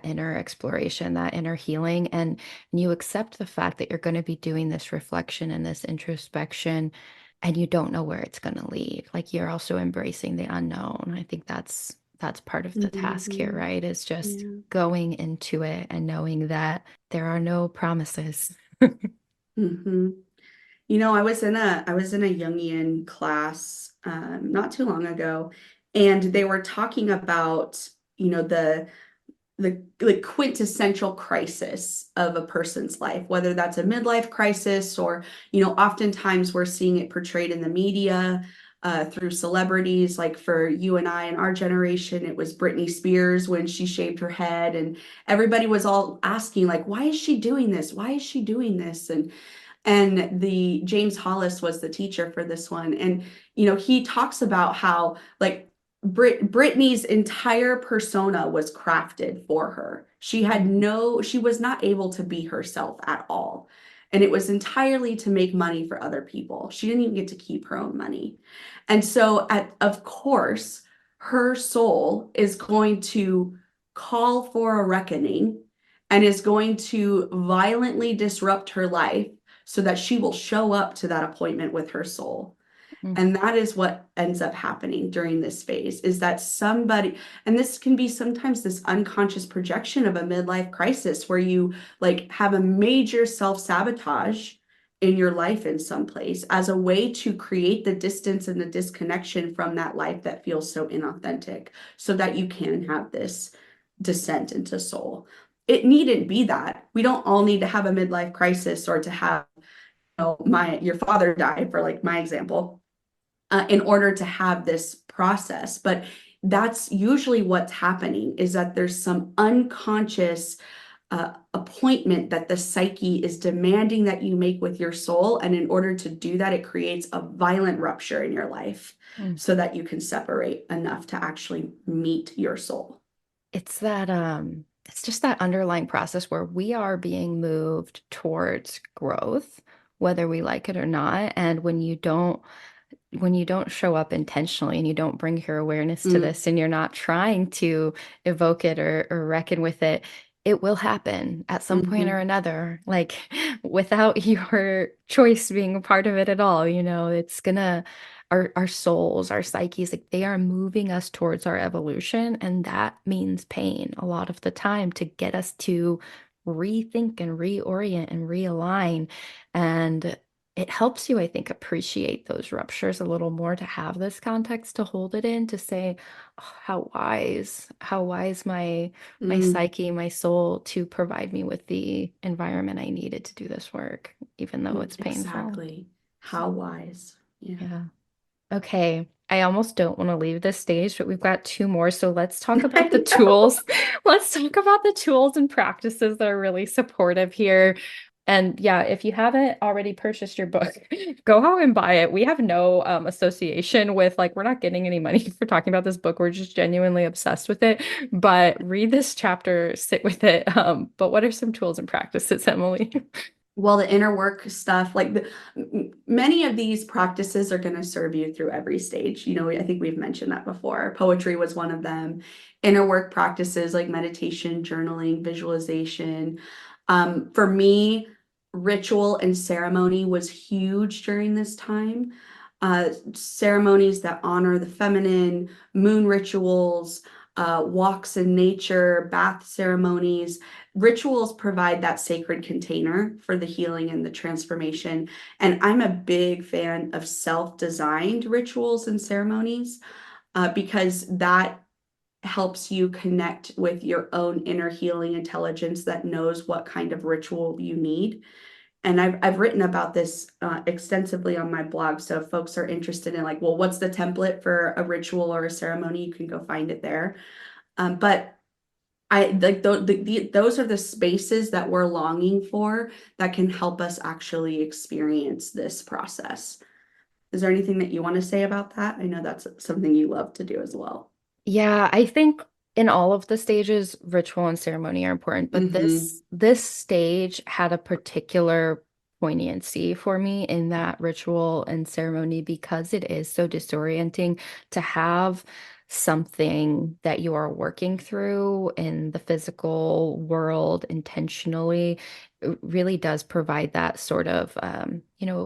inner exploration, that inner healing, and you accept the fact that you're going to be doing this reflection and this introspection and you don't know where it's going to lead. Like you're also embracing the unknown. I think that's part of the task here, Mhm. right? Is just Yeah. going into it and knowing that there are no promises. Hmm. I was in a Jungian class not too long ago, and they were talking about, the quintessential crisis of a person's life, whether that's a midlife crisis or, oftentimes we're seeing it portrayed in the media through celebrities. Like for you and I in our generation, it was Britney Spears when she shaved her head, and everybody was all asking, like, why is she doing this? Why is she doing this? And the James Hollis was the teacher for this one. And, he talks about how like Britney's entire persona was crafted for her. She was not able to be herself at all. And it was entirely to make money for other people. She didn't even get to keep her own money. And so of course, her soul is going to call for a reckoning and is going to violently disrupt her life so that she will show up to that appointment with her soul. And that is what ends up happening during this phase is that somebody, and this can be sometimes this unconscious projection of a midlife crisis where you like have a major self-sabotage in your life in some place as a way to create the distance and the disconnection from that life that feels so inauthentic so that you can have this descent into soul. It needn't be that. We don't all need to have a midlife crisis or to have, my your father die, for like my example, in order to have this process. But that's usually what's happening is that there's some unconscious appointment that the psyche is demanding that you make with your soul. And in order to do that, it creates a violent rupture in your life Mm. so that you can separate enough to actually meet your soul. It's just that underlying process where we are being moved towards growth, whether we like it or not. And when you don't show up intentionally and you don't bring your awareness to Mm, this and you're not trying to evoke it or reckon with it, it will happen at some point or mhm, another, like without your choice being a part of it at all. It's gonna, our souls, our psyches, like they are moving us towards our evolution, and that means pain a lot of the time to get us to rethink and reorient and realign. And it helps you, I think, appreciate those ruptures a little more to have this context to hold it in, to say, "Oh, how wise my mm, psyche, my soul to provide me with the environment I needed to do this work, even though it's painful." exactly. So, How wise. Yeah. yeah. Okay. I almost don't want to leave this stage, but we've got two more. So let's talk I about the know. tools. Let's talk about the tools and practices that are really supportive here. And yeah, if you haven't already purchased your book, go out and buy it. We have no association with, like, we're not getting any money for talking about this book. We're just genuinely obsessed with it. But read this chapter, sit with it. But what are some tools and practices, Emily? Well, the inner work stuff, like many of these practices are going to serve you through every stage. I think we've mentioned that before. Poetry was one of them. Inner work practices like meditation, journaling, visualization. For me, ritual and ceremony was huge during this time. Ceremonies that honor the feminine, moon rituals, walks in nature, bath ceremonies. Rituals provide that sacred container for the healing and the transformation. And I'm a big fan of self-designed rituals and ceremonies because that helps you connect with your own inner healing intelligence that knows what kind of ritual you need. And I've written about this extensively on my blog. So if folks are interested in like, well, what's the template for a ritual or a ceremony, you can go find it there. But I like those are the spaces that we're longing for that can help us actually experience this process. Is there anything that you want to say about that? I know that's something you love to do as well. Yeah, I think in all of the stages, ritual and ceremony are important, but Mm-hmm. this stage had a particular poignancy for me in that ritual and ceremony because it is so disorienting to have something that you are working through in the physical world intentionally. It really does provide that sort of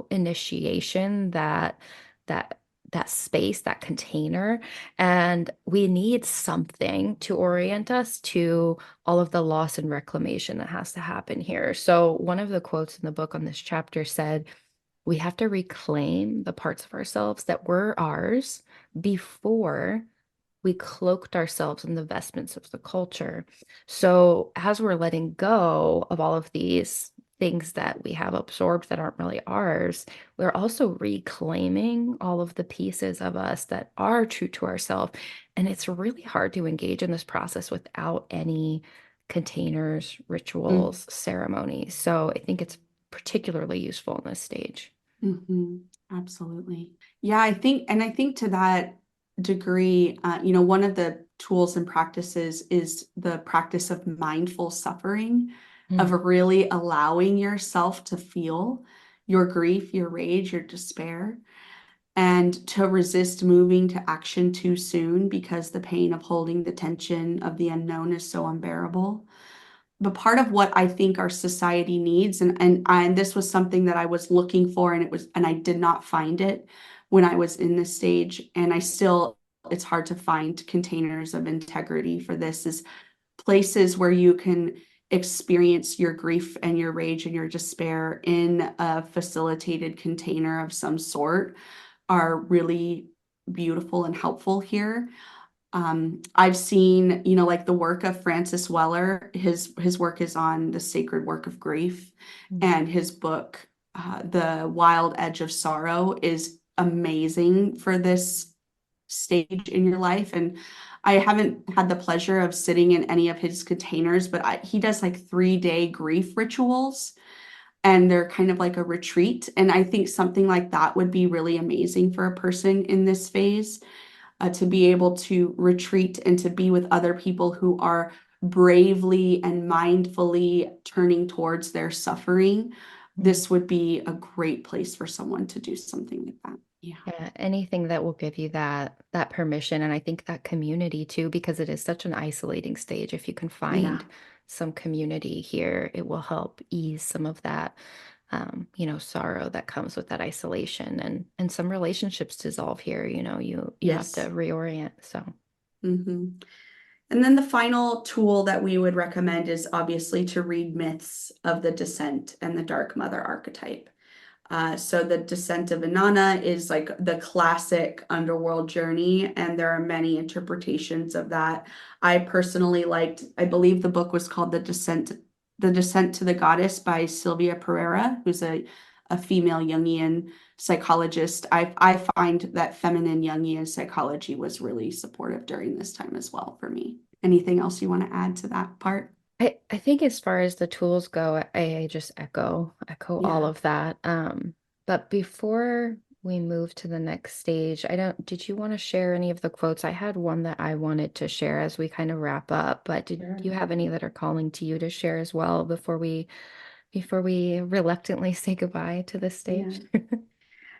initiation, that that space, that container. And we need something to orient us to all of the loss and reclamation that has to happen here. So, one of the quotes in the book on this chapter said, we have to reclaim the parts of ourselves that were ours before we cloaked ourselves in the vestments of the culture. So, as we're letting go of all of these things that we have absorbed that aren't really ours, we're also reclaiming all of the pieces of us that are true to ourselves. And it's really hard to engage in this process without any containers, rituals, ceremonies. So, I think it's particularly useful in this stage. Mm-hmm. Absolutely. Yeah, I think to that degree, one of the tools and practices is the practice of mindful suffering, of Mm, really allowing yourself to feel your grief, your rage, your despair, and to resist moving to action too soon because the pain of holding the tension of the unknown is so unbearable. But part of what I think our society needs, and this was something that I was looking for, and I did not find it when I was in this stage, and I still, it's hard to find containers of integrity for this, is places where you can experience your grief and your rage and your despair in a facilitated container of some sort are really beautiful and helpful here. I've seen, like the work of Francis Weller, his work is on the sacred work of grief, mm, and his book, The Wild Edge of Sorrow, is amazing for this stage in your life. And I haven't had the pleasure of sitting in any of his containers, but he does like 3-day grief rituals, and they're kind of like a retreat. And I think something like that would be really amazing for a person in this phase, to be able to retreat and to be with other people who are bravely and mindfully turning towards their suffering. mm. This would be a great place for someone to do something like that. Yeah. Yeah, anything that will give you that permission, and I think that community too, because it is such an isolating stage. If you can Yeah. find some community here, it will help ease some of that, sorrow that comes with that isolation, and some relationships dissolve here. You have to Yes. reorient. So, hmm And then the final tool that we would recommend is obviously to read myths of the descent and the dark mother archetype. So the descent of Inanna is like the classic underworld journey, and there are many interpretations of that. I personally liked, I believe the book was called The Descent to the Goddess by Sylvia Pereira, who's a female Jungian psychologist. I find that feminine Jungian psychology was really supportive during this time as well for me. Anything else you want to add to that part? I think as far as the tools go, I just echo all Yeah, of that. But before we move to the next stage, I don't, did you want to share any of the quotes? I had one that I wanted to share as we kind of wrap up, but did sure. you have any that are calling to you to share as well before we reluctantly say goodbye to this Yeah. stage?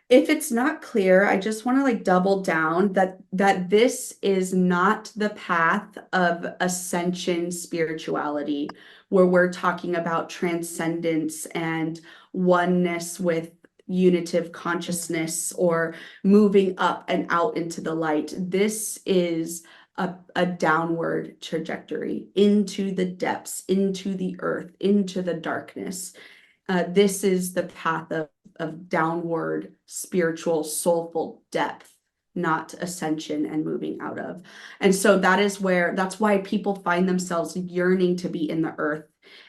If it's not clear, I just want to like double down that this is not the path of ascension spirituality, where we're talking about transcendence and oneness with unitive consciousness or moving up and out into the light. This is a downward trajectory into the depths, into the earth, into the darkness. This is the path of downward spiritual soulful depth, not ascension and moving out of. And so that's why people find themselves yearning to be in the earth.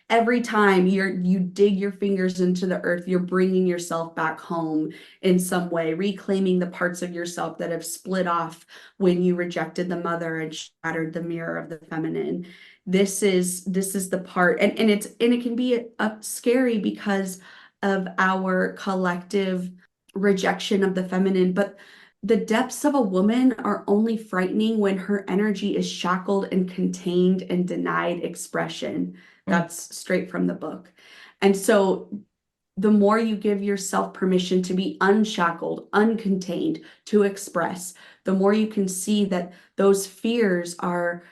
Every time you dig your fingers into the earth, you're bringing yourself back home in some way, reclaiming the parts of yourself that have split off when you rejected the mother and shattered the mirror of the feminine. This is the part, and it can be scary because of our collective rejection of the feminine. But the depths of a woman are only frightening when her energy is shackled and contained and denied expression. Mm, That's straight from the book. And so the more you give yourself permission to be unshackled, uncontained, to express, the more you can see that those fears are,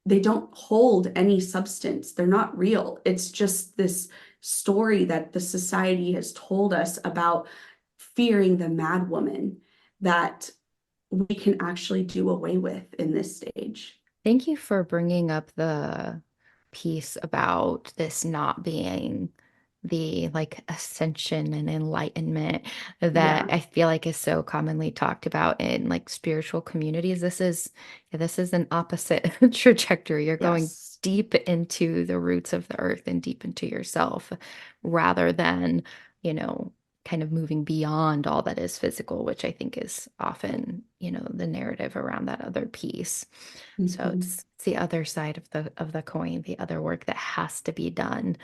they don't hold any substance. They're not real. It's just this story that the society has told us about fearing the mad woman that we can actually do away with in this stage. Thank you for bringing up the piece about this not being the like ascension and enlightenment that Yeah. I feel like is so commonly talked about in like spiritual communities. This is an opposite trajectory. You're going Yes. deep into the roots of the earth and deep into yourself rather than, you know, kind of moving beyond all that is physical, which I think is often, the narrative around that other piece. So Mhm. it's the other side of the coin, the other work that has to be done.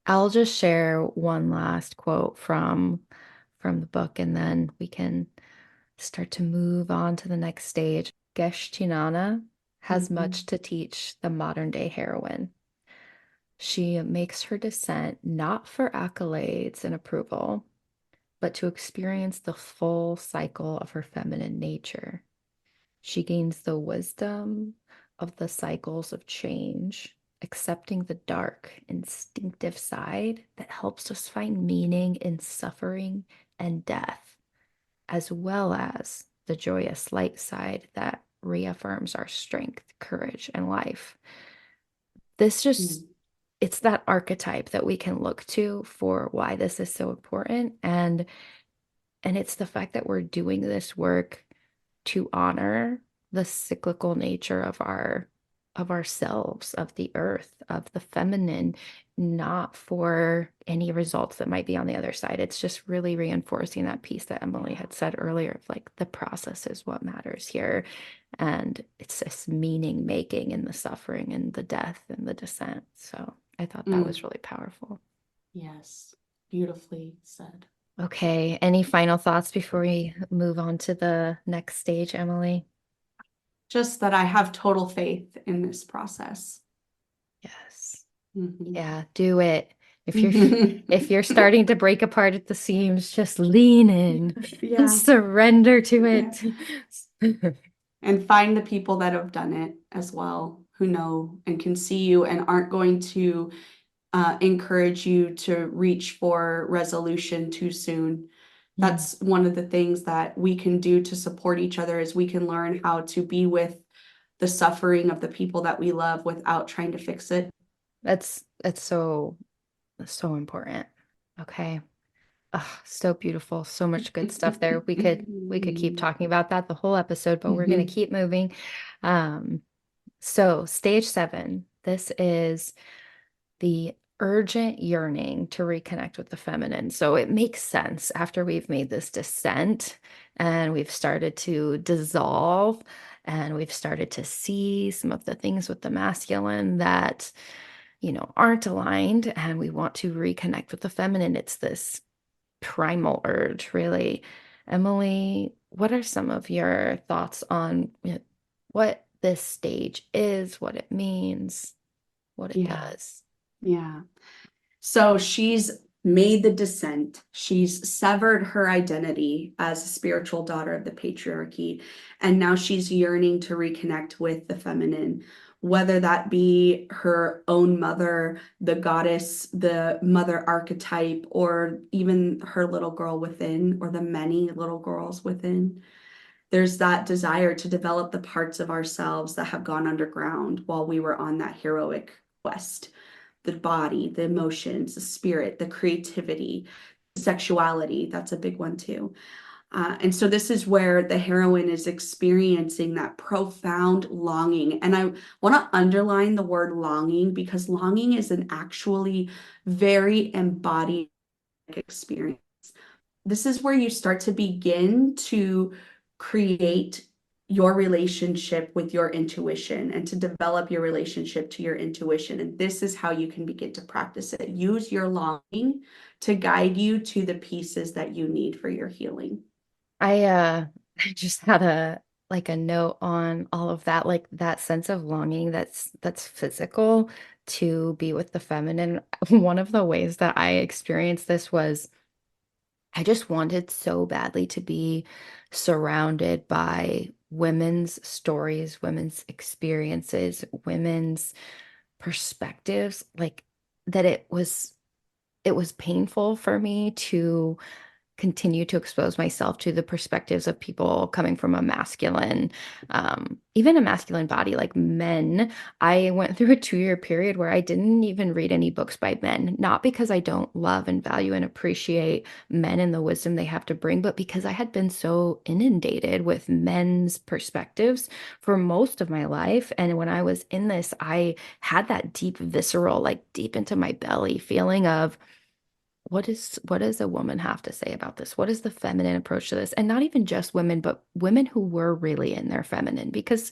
I'll just share one last quote from the book, and then we can start to move on to the next stage. Geshtinana has much Mhm. to teach the modern day heroine. She makes her descent not for accolades and approval, but to experience the full cycle of her feminine nature. She gains the wisdom of the cycles of change, accepting the dark, instinctive side that helps us find meaning in suffering and death, as well as the joyous light side that reaffirms our strength, courage, and life. This just Mm. it's that archetype that we can look to for why this is so important, and it's the fact that we're doing this work to honor the cyclical nature of ourselves, of the earth, of the feminine, not for any results that might be on the other side. It's just really reinforcing that piece that Emily Yeah. had said earlier of like the process is what matters here. And it's this meaning making in the suffering and the death and the descent. So I thought that was Mm. really powerful. Yes. Beautifully said. Okay, any final thoughts before we move on to the next stage, Emily? Just that I have total faith in this process. Yes. Mhm. Yeah, do it. If you're starting to break apart at the seams, just lean in and Yeah. surrender to Yeah. it. And find the people that have done it as well, who know and can see you and aren't going to encourage you to reach for resolution too soon. Mm, That's one of the things that we can do to support each other is we can learn how to be with the suffering of the people that we love without trying to fix it. that's so important. Okay. Oh, so beautiful. So much good stuff there. We could keep talking about that the whole episode, but we're gonna keep moving. Um, so stage 7, this is the urgent yearning to reconnect with the feminine. So it makes sense after we've made this descent and we've started to dissolve and we've started to see some of the things with the masculine that, aren't aligned, and we want to reconnect with the feminine. It's this primal urge, really. Emily, what are some of your thoughts on what this stage is, what it means, what it Yeah, does? yeah. So she's made the descent. She's severed her identity as a spiritual daughter of the patriarchy. And now she's yearning to reconnect with the feminine, whether that be her own mother, the goddess, the mother archetype, or even her little girl within, or the many little girls within. There's that desire to develop the parts of ourselves that have gone underground while we were on that heroic quest, the body, the emotions, the spirit, the creativity, sexuality. That's a big one too. And so this is where the heroine is experiencing that profound longing. And I want to underline the word longing because longing is an actually very embodied experience. This is where you start to begin to create your relationship with your intuition and to develop your relationship to your intuition. And this is how you can begin to practice it. Use your longing to guide you to the pieces that you need for your healing. I just had a note on all of that, like that sense of longing that's physical to be with the feminine. One of the ways that I experienced this was I just wanted so badly to be surrounded by women's stories, women's experiences, women's perspectives, like that it was painful for me to continue to expose myself to the perspectives of people coming from a masculine, even a masculine body, like men. I went through a 2-year period where I didn't even read any books by men, not because I don't love and value and appreciate men and the wisdom they have to bring, but because I had been so inundated with men's perspectives for most of my life. And when I was in this, I had that deep, visceral, like deep into my belly feeling of, what does a woman have to say about this? What is the feminine approach to this? And not even just women, but women who were really in their feminine, because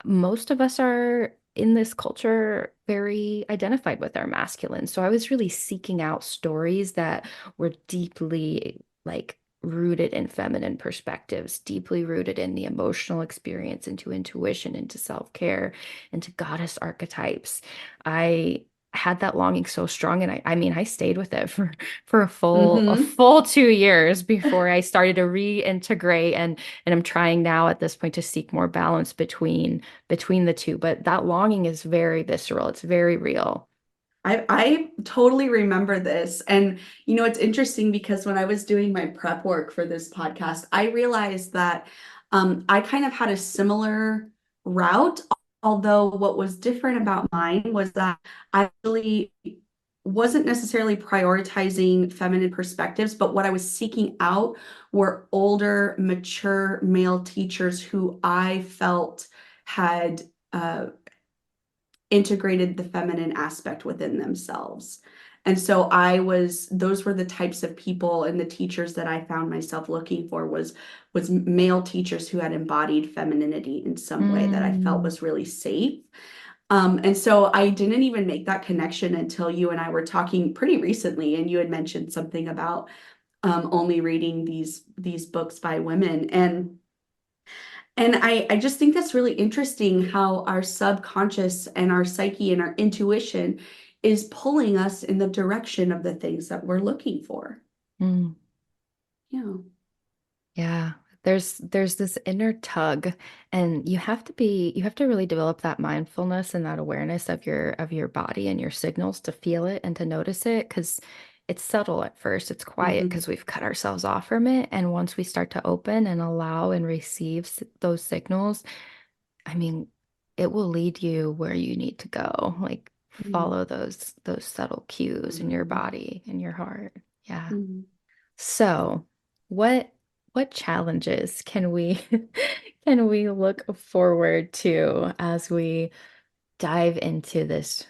most of us are in this culture very identified with our masculine. So I was really seeking out stories that were deeply like rooted in feminine perspectives, deeply rooted in the emotional experience, into intuition, into self-care, into goddess archetypes. I had that longing so strong, and I mean I stayed with it for a Mm-hmm. full 2 years before I started to reintegrate, and I'm trying now at this point to seek more balance between the two. But that longing is very visceral. It's very real. I totally remember this. And it's interesting because when I was doing my prep work for this podcast, I realized that I kind of had a similar route, although what was different about mine was that I really wasn't necessarily prioritizing feminine perspectives, but what I was seeking out were older, mature male teachers who I felt had integrated the feminine aspect within themselves. And so those were the types of people and the teachers that I found myself looking for was male teachers who had embodied femininity in some way that I felt Mm, was really safe. And so I didn't even make that connection until you and I were talking pretty recently, and you had mentioned something about only reading these books by women. And I just think that's really interesting how our subconscious and our psyche and our intuition is pulling us in the direction of the things that we're looking for. mm. Yeah. Yeah, there's this inner tug, and you have to really develop that mindfulness and that awareness of your body and your signals to feel it and to notice it, because it's subtle at first. It's quiet Hmm. because we've cut ourselves off from it. And once we start to open and allow and receive those signals, I mean, it will lead you where you need to go. Like follow those subtle cues in your Hmm. body and your heart. Yeah. Hmm. So, what what challenges can we can we look forward to as we dive into this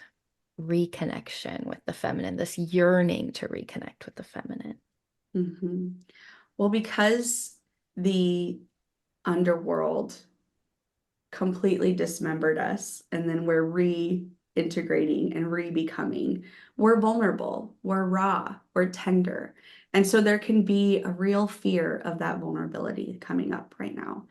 reconnection with the feminine, this yearning to reconnect with the feminine? Hmm. Well, because the underworld completely dismembered us and then we're reintegrating and re-becoming, we're vulnerable, we're raw, we're tender. And so there can be a real fear of that vulnerability coming up right now.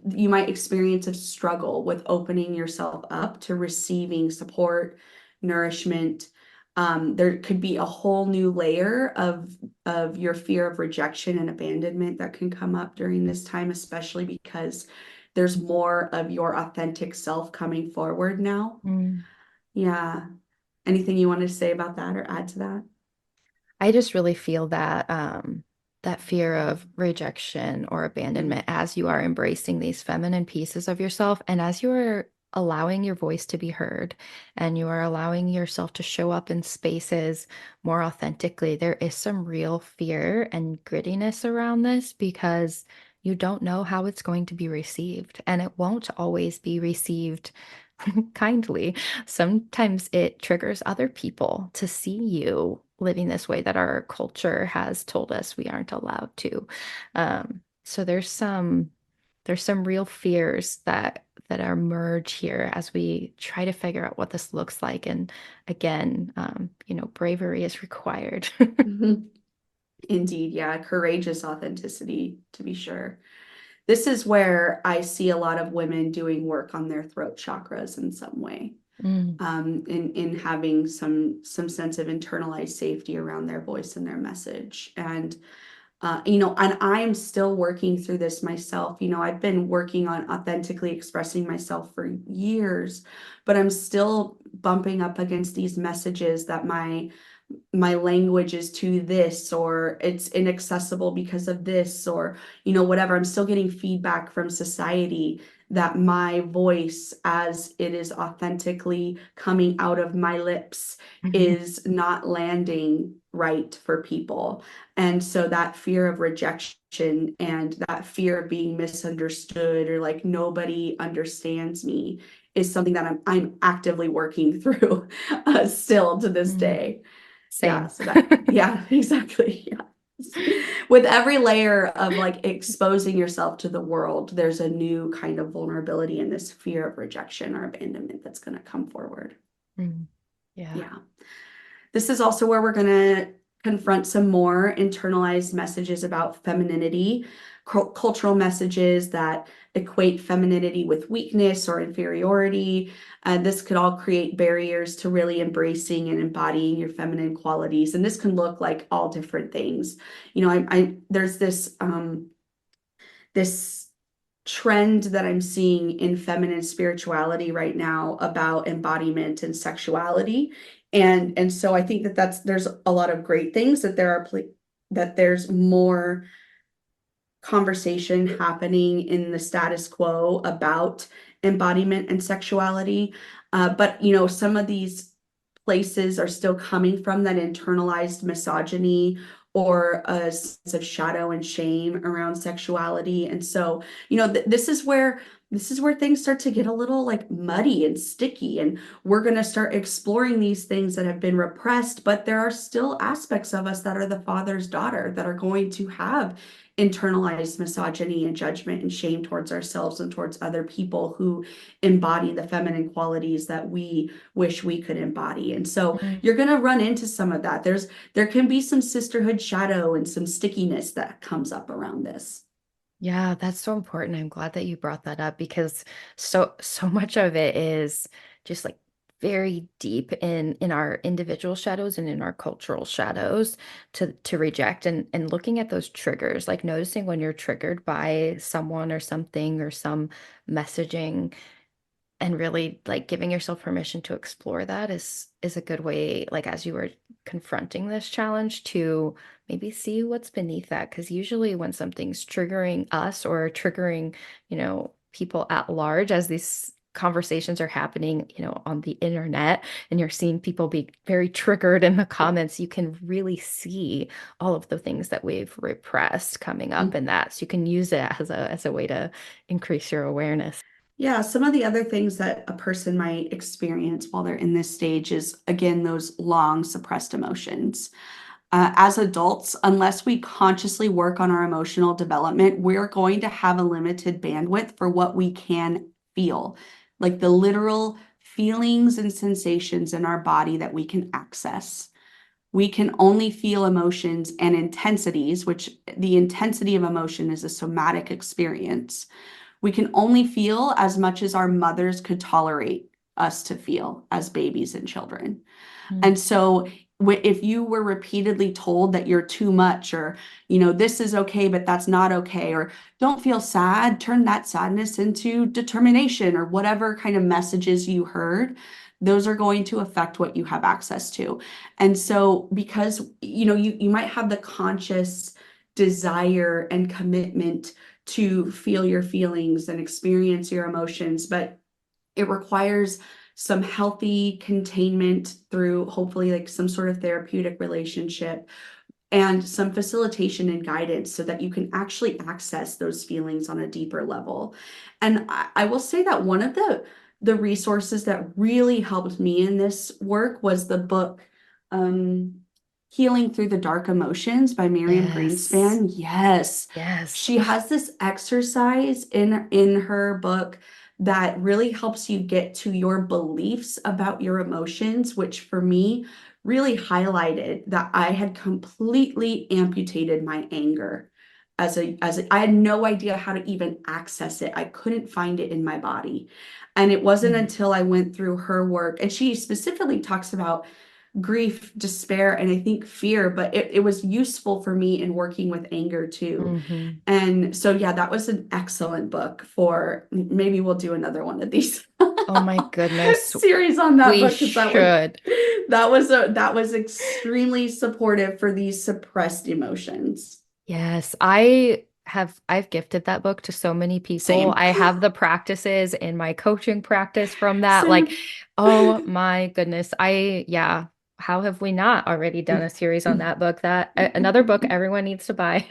You might experience a struggle with opening yourself up to receiving support, nourishment. There could be a whole new layer of your fear of rejection and abandonment that can come up during this time, especially because there's more of your authentic self coming forward now. Mm. Yeah. Anything you want to say about that or add to that? I just really feel that that fear of rejection or Mm-hmm. abandonment as you are embracing these feminine pieces of yourself, and as you are allowing your voice to be heard, and you are allowing yourself to show up in spaces more authentically. There is some real fear and grittiness around this because you don't know how it's going to be received, and it won't always be received kindly. Sometimes it triggers other people to see you living this way that our culture has told us we aren't allowed to. So there's some real fears that are merge here as we try to figure out what this looks like. And again, bravery is required. Mm-hmm. Indeed, yeah, courageous authenticity to be sure. This is where I see a lot of women doing work on their throat chakras in some way. Mm. in having some sense of internalized safety around their voice and their message. And and I'm still working through this myself. I've been working on authentically expressing myself for years, but I'm still bumping up against these messages that my language is too this, or it's inaccessible because of this, or whatever. I'm still getting feedback from society that my voice, as it is authentically coming out of my lips, is not landing right for people. And so that fear of rejection and that fear of being misunderstood, or like nobody understands me, is something that I'm actively working through still to this Mm. day. Yeah, Same. so yeah, exactly. Yeah. With every layer of like exposing yourself to the world, there's a new kind of vulnerability and this fear of rejection or abandonment that's going to come forward. Mm. Yeah. Yeah. This is also where we're going to confront some more internalized messages about femininity, cultural messages that equate femininity with weakness or inferiority. This could all create barriers to really embracing and embodying your feminine qualities. And this can look like all different things. There's this trend that I'm seeing in feminine spirituality right now about embodiment and sexuality. And so I think there's a lot of great things that there's more conversation happening in the status quo about embodiment and sexuality. But some of these places are still coming from that internalized misogyny or a sense of shadow and shame around sexuality. And so, this is where things start to get a little like muddy and sticky, and we're going to start exploring these things that have been repressed, but there are still aspects of us that are the father's daughter that are going to have internalized misogyny and judgment and shame towards ourselves and towards other people who embody the feminine qualities that we wish we could embody. And so Mm. you're going to run into some of that. There can be some sisterhood shadow and some stickiness that comes up around this. Yeah, that's so important. I'm glad that you brought that up because so much of it is just like very deep in our individual shadows and in our cultural shadows to reject and looking at those triggers, like noticing when you're triggered by someone or something or some messaging and really like giving yourself permission to explore that is a good way, like as you were confronting this challenge, to maybe see what's beneath that. Because usually when something's triggering us or triggering, people at large, as these conversations are happening, on the internet, and you're seeing people be very triggered in the comments, you can really see all of the things that we've repressed coming up in that. So you can use it as a way to increase your awareness. Yeah, some of the other things that a person might experience while they're in this stage is, again, those long suppressed emotions. As adults, unless we consciously work on our emotional development, we're going to have a limited bandwidth for what we can feel, like the literal feelings and sensations in our body that we can access. We can only feel emotions and intensities, which the intensity of emotion is a somatic experience. We can only feel as much as our mothers could tolerate us to feel as babies and children. Mm. And so if you were repeatedly told that you're too much, or, this is okay, but that's not okay, or don't feel sad, turn that sadness into determination, or whatever kind of messages you heard, those are going to affect what you have access to. And so because, you might have the conscious desire and commitment to feel your feelings and experience your emotions, but it requires some healthy containment through hopefully like some sort of therapeutic relationship and some facilitation and guidance so that you can actually access those feelings on a deeper level. And I will say that one of the resources that really helped me in this work was the book um, Healing Through the Dark Emotions by Miriam Yes. Greenspan. Yes. Yes. She has this exercise in her book that really helps you get to your beliefs about your emotions, which for me really highlighted that I had completely amputated my anger I had no idea how to even access it. I couldn't find it in my body. And it wasn't Mm. until I went through her work, and she specifically talks about grief, despair, and I think fear, but it was useful for me in working with anger too. Mhm. And so, yeah, that was an excellent book for maybe we'll do another one of these Oh my goodness. series on that We book because should. that was extremely supportive for these suppressed emotions. Yes, I've gifted that book to so many people. Same. I have the practices in my coaching practice from that. Like, Same. oh my goodness. Yeah, how have we not already done a series on that book? Another book everyone needs to buy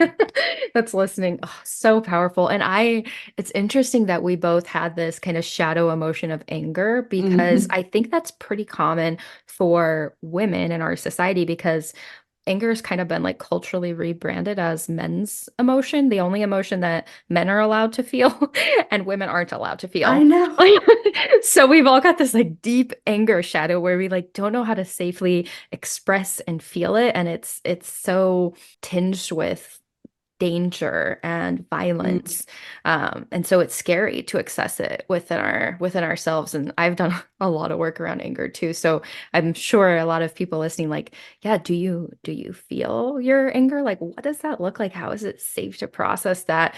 that's listening. Oh, so powerful. And it's interesting that we both had this kind of shadow emotion of anger because Mhm. I think that's pretty common for women in our society because anger has kind of been like culturally rebranded as men's emotion, the only emotion that men are allowed to feel and women aren't allowed to I feel. know. Like, so we've all got this like deep anger shadow where we like don't know how to safely express and feel it, and it's so tinged with danger and Mm. violence. And so it's scary to access it within ourselves. And I've done a lot of work around anger too. So I'm sure a lot of people listening, like, yeah, do you feel your anger? Like, what does that look like? How is it safe to process that?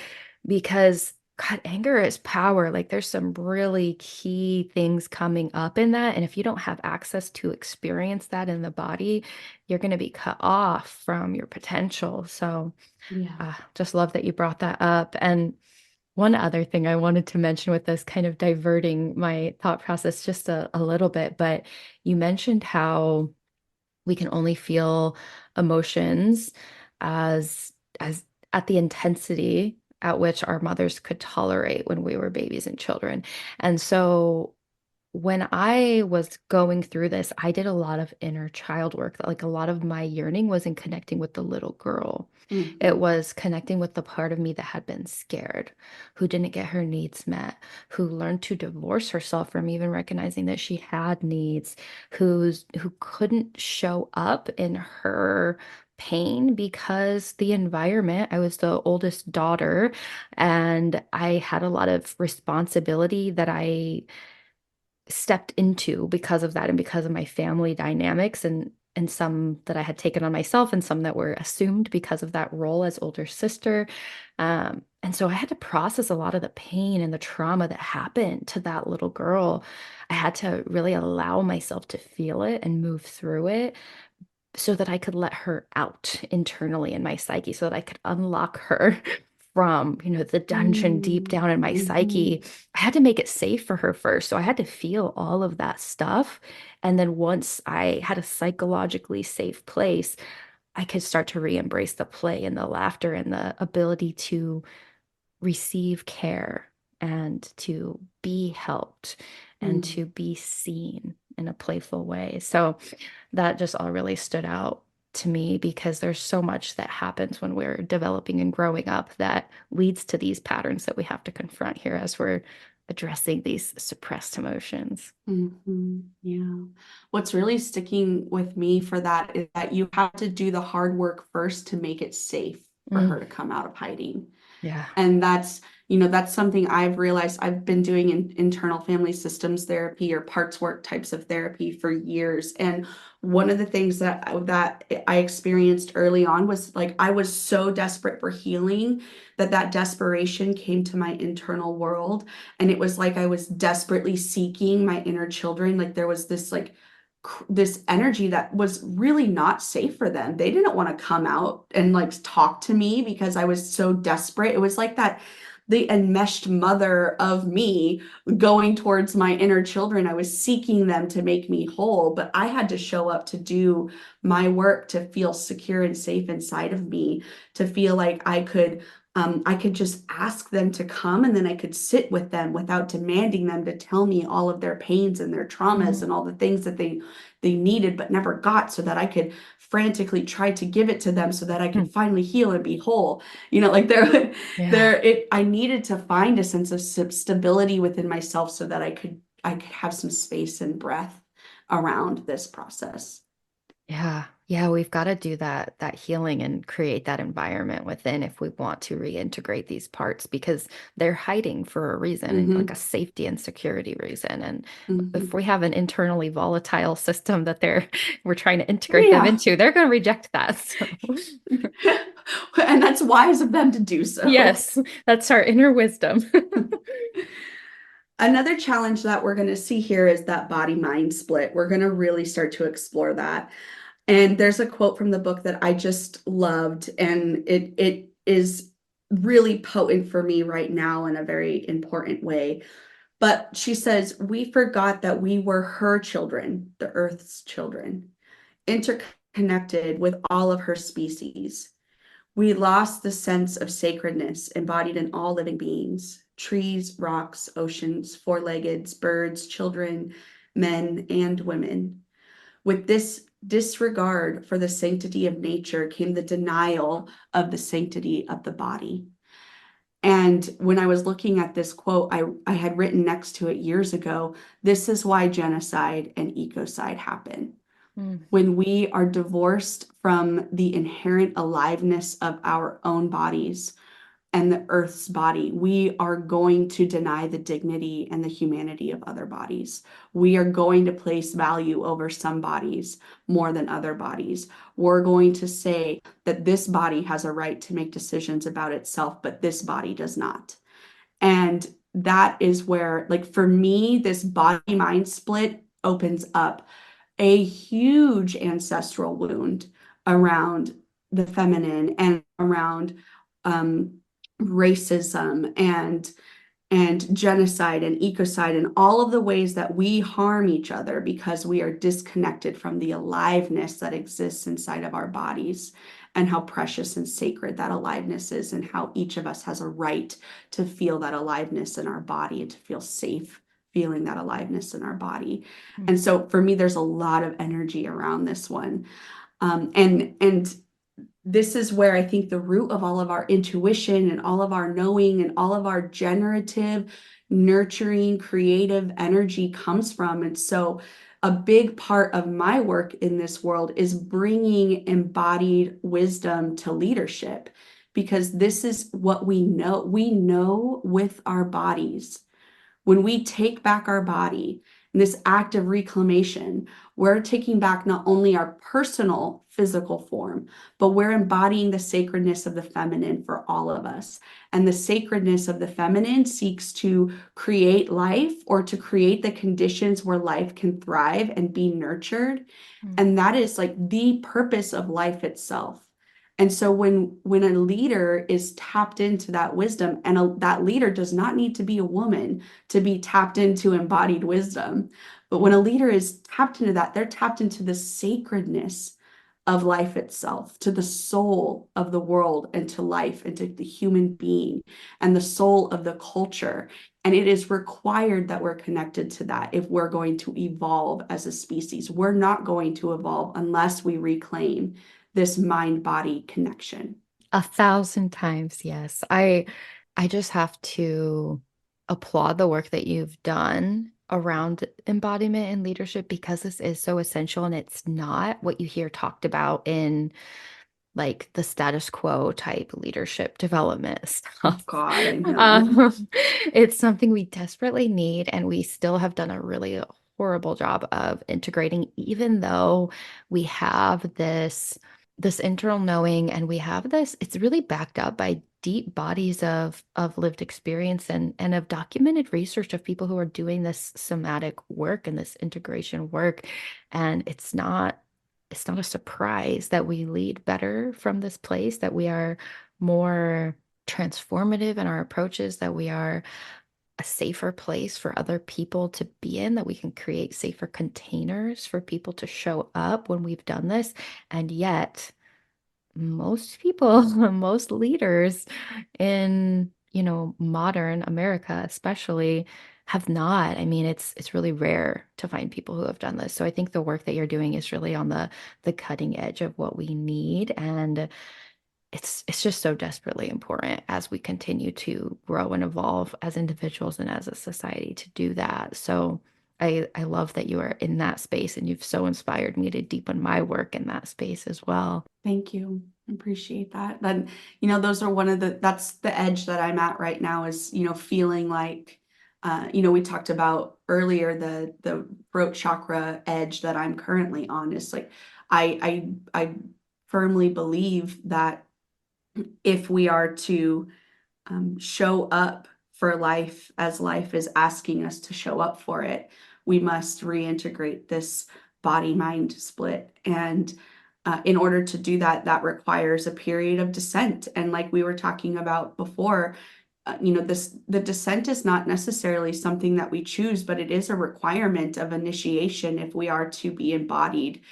Because God, anger is power. Like there's some really key things coming up in that. And if you don't have access to experience that in the body, you're going to be cut off from your potential. So Yeah. just love that you brought that up. And one other thing I wanted to mention with this, kind of diverting my thought process just a little bit, but you mentioned how we can only feel emotions as as at the intensity at which our mothers could tolerate when we were babies and children. And so when I was going through this, I did a lot of inner child work. Like a lot of my yearning was in connecting with the little girl. It Mhm. was connecting with the part of me that had been scared, who didn't get her needs met, who learned to divorce herself from even recognizing that she had needs, who couldn't show up in her pain because the environment, I was the oldest daughter, and I had a lot of responsibility that I stepped into because of that and because of my family dynamics and some that I had taken on myself and some that were assumed because of that role as older sister. And so I had to process a lot of the pain and the trauma that happened to that little girl. I had to really allow myself to feel it and move through it so that I could let her out internally in my psyche, so that I could unlock her from, the dungeon deep Mm. down in my Mhm. psyche. I had to make it safe for her first. So I had to feel all of that stuff. And then once I had a psychologically safe place, I could start to re-embrace the play and the laughter and the ability to receive care and to be helped and Mm. to be seen in a playful way. So that just all really stood out to me because there's so much that happens when we're developing and growing up that leads to these patterns that we have to confront here as we're addressing these suppressed emotions. Mhm. Yeah. What's really sticking with me for that is that you have to do the hard work first to make it safe for Mm, her to come out of hiding. yeah. And that's something I've realized I've been doing in internal family systems therapy or parts work types of therapy for years. And one of the things that I experienced early on was like I was so desperate for healing that desperation came to my internal world. And it was like I was desperately seeking my inner children. Like there was this like this energy that was really not safe for them. They didn't want to come out and like talk to me because I was so desperate. It was like that the enmeshed mother of me going towards my inner children. I was seeking them to make me whole, but I had to show up to do my work to feel secure and safe inside of me, to feel like I could just ask them to come and then I could sit with them without demanding them to tell me all of their pains and their traumas Mm, and all the things that they needed but never got, so that I could frantically try to give it to them so that I could mm, finally heal and be whole. Like yeah. I needed to find a sense of stability within myself so that I could have some space and breath around this process. Yeah. Yeah, we've got to do that healing and create that environment within if we want to reintegrate these parts because they're hiding for a reason, like a Hmm. safety and security reason. And if Hmm. we have an internally volatile system that we're trying to integrate them Yeah. into, they're going to reject that. So And that's wise of them to do so. yes, that's our inner wisdom. Another challenge that we're going to see here is that body mind split. We're going to really start to explore that. And there's a quote from the book that I just loved, and it is really potent for me right now in a very important way. But she says, "We forgot that we were her children, the earth's children, interconnected with all of her species. We lost the sense of sacredness embodied in all living beings, trees, rocks, oceans, four-leggeds, birds, children, men, and women. With this disregard for the sanctity of nature came the denial of the sanctity of the body." And when I was looking at this quote, I had written next to it years ago, this is why genocide and ecocide happen. Mm, When we are divorced from the inherent aliveness of our own bodies, and the earth's body, we are going to deny the dignity and the humanity of other bodies. We are going to place value over some bodies more than other bodies. We're going to say that this body has a right to make decisions about itself, but this body does not. And that is where, like, for me, this body mind split opens up a huge ancestral wound around the feminine and around um, racism and genocide and ecocide and all of the ways that we harm each other because we are disconnected from the aliveness that exists inside of our bodies and how precious and sacred that aliveness is and how each of us has a right to feel that aliveness in our body and to feel safe feeling that aliveness in our body. mm. And so for me, there's a lot of energy around this one. And this is where I think the root of all of our intuition and all of our knowing and all of our generative, nurturing, creative energy comes from. And so, a big part of my work in this world is bringing embodied wisdom to leadership because this is what we know. We know with our bodies when we take back our body in this act of reclamation, we're taking back not only our personal physical form, but we're embodying the sacredness of the feminine for all of us. And the sacredness of the feminine seeks to create life or to create the conditions where life can thrive and be nurtured. Mm. And that is like the purpose of life itself. And so when a leader is tapped into that wisdom, and that leader does not need to be a woman to be tapped into embodied wisdom. But when a leader is tapped into that, they're tapped into the sacredness of life itself, to the soul of the world and to life and to the human being and the soul of the culture. And it is required that we're connected to that if we're going to evolve as a species. We're not going to evolve unless we reclaim this mind-body connection. 1,000 times, yes. I just have to applaud the work that you've done around embodiment and leadership because this is so essential and it's not what you hear talked about in like the status quo type leadership development Oh stuff. God, I know. Um, it's something we desperately need, and we still have done a really horrible job of integrating, even though we have this internal knowing and we have this, it's really backed up by deep bodies of lived experience and of documented research of people who are doing this somatic work and this integration work. And it's not a surprise that we lead better from this place, that we are more transformative in our approaches, that we are a safer place for other people to be in, that we can create safer containers for people to show up when we've done this. And yet, most people, most leaders in, modern America especially have not. I mean, it's really rare to find people who have done this. So I think the work that you're doing is really on the cutting edge of what we need, and it's just so desperately important as we continue to grow and evolve as individuals and as a society to do that. So I love that you are in that space and you've so inspired me to deepen my work in that space as well. Thank you. I appreciate that. Then, those are that's the edge that I'm at right now is, feeling like, we talked about earlier the throat chakra edge that I'm currently on is like, I firmly believe that if we are to show up for life as life is asking us to show up for it, we must reintegrate this body mind split. And in order to do that, that requires a period of descent. And like we were talking about before, the descent is not necessarily something that we choose, but it is a requirement of initiation if we are to be embodied,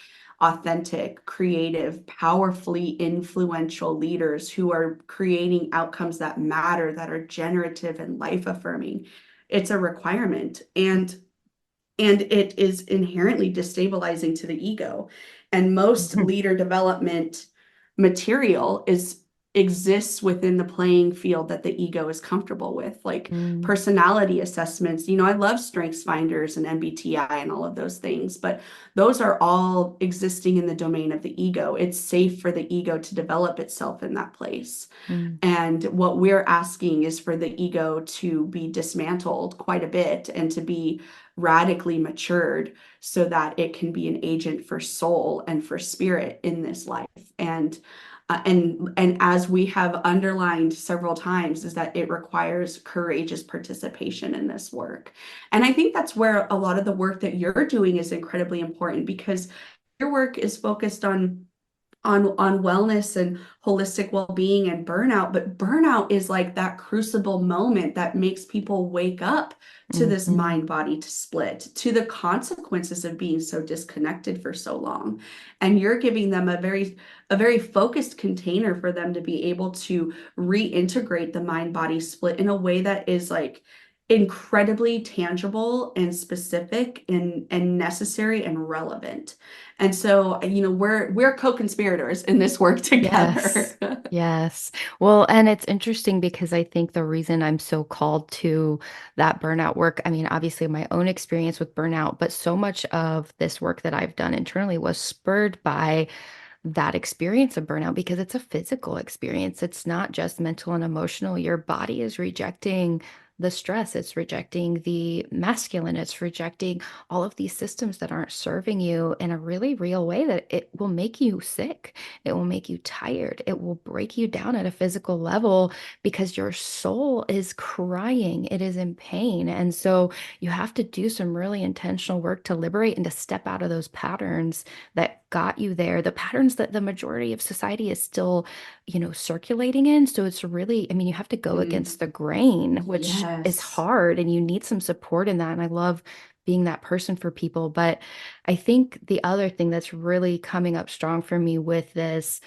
authentic, creative, powerfully influential leaders who are creating outcomes that matter, that are generative and life affirming. It's a requirement. And it is inherently destabilizing to the ego. And most leader development material exists within the playing field that the ego is comfortable with, like Mm, personality assessments. I love strengths finders and MBTI and all of those things, but those are all existing in the domain of the ego. It's safe for the ego to develop itself in that place. mm, And what we're asking is for the ego to be dismantled quite a bit and to be radically matured so that it can be an agent for soul and for spirit in this life. And as we have underlined several times, is that it requires courageous participation in this work. And I think that's where a lot of the work that you're doing is incredibly important, because your work is focused on wellness and holistic well-being and burnout, but burnout is like that crucible moment that makes people wake up to this mhm. mind body to split, to the consequences of being so disconnected for so long. And you're giving them a very focused container for them to be able to reintegrate the mind body split in a way that is like incredibly tangible and specific and necessary and relevant. And so, we're co-conspirators in this work Yes. together. Yes. Well, and it's interesting because I think the reason I'm so called to that burnout work, I mean, obviously my own experience with burnout, but so much of this work that I've done internally was spurred by that experience of burnout because it's a physical experience. It's not just mental and emotional. Your body is rejecting the stress, it's rejecting the masculine, it's rejecting all of these systems that aren't serving you in a really real way that it will make you sick. It will make you tired. It will break you down at a physical level because your soul is crying. It is in pain. And so you have to do some really intentional work to liberate and to step out of those patterns that got you there, the patterns that the majority of society is still, circulating in. So it's really, I mean, you have to go Mm, against the grain, which is yes. hard, and you need some support in that. And I love being that person for people. But I think the other thing that's really coming up strong for me with this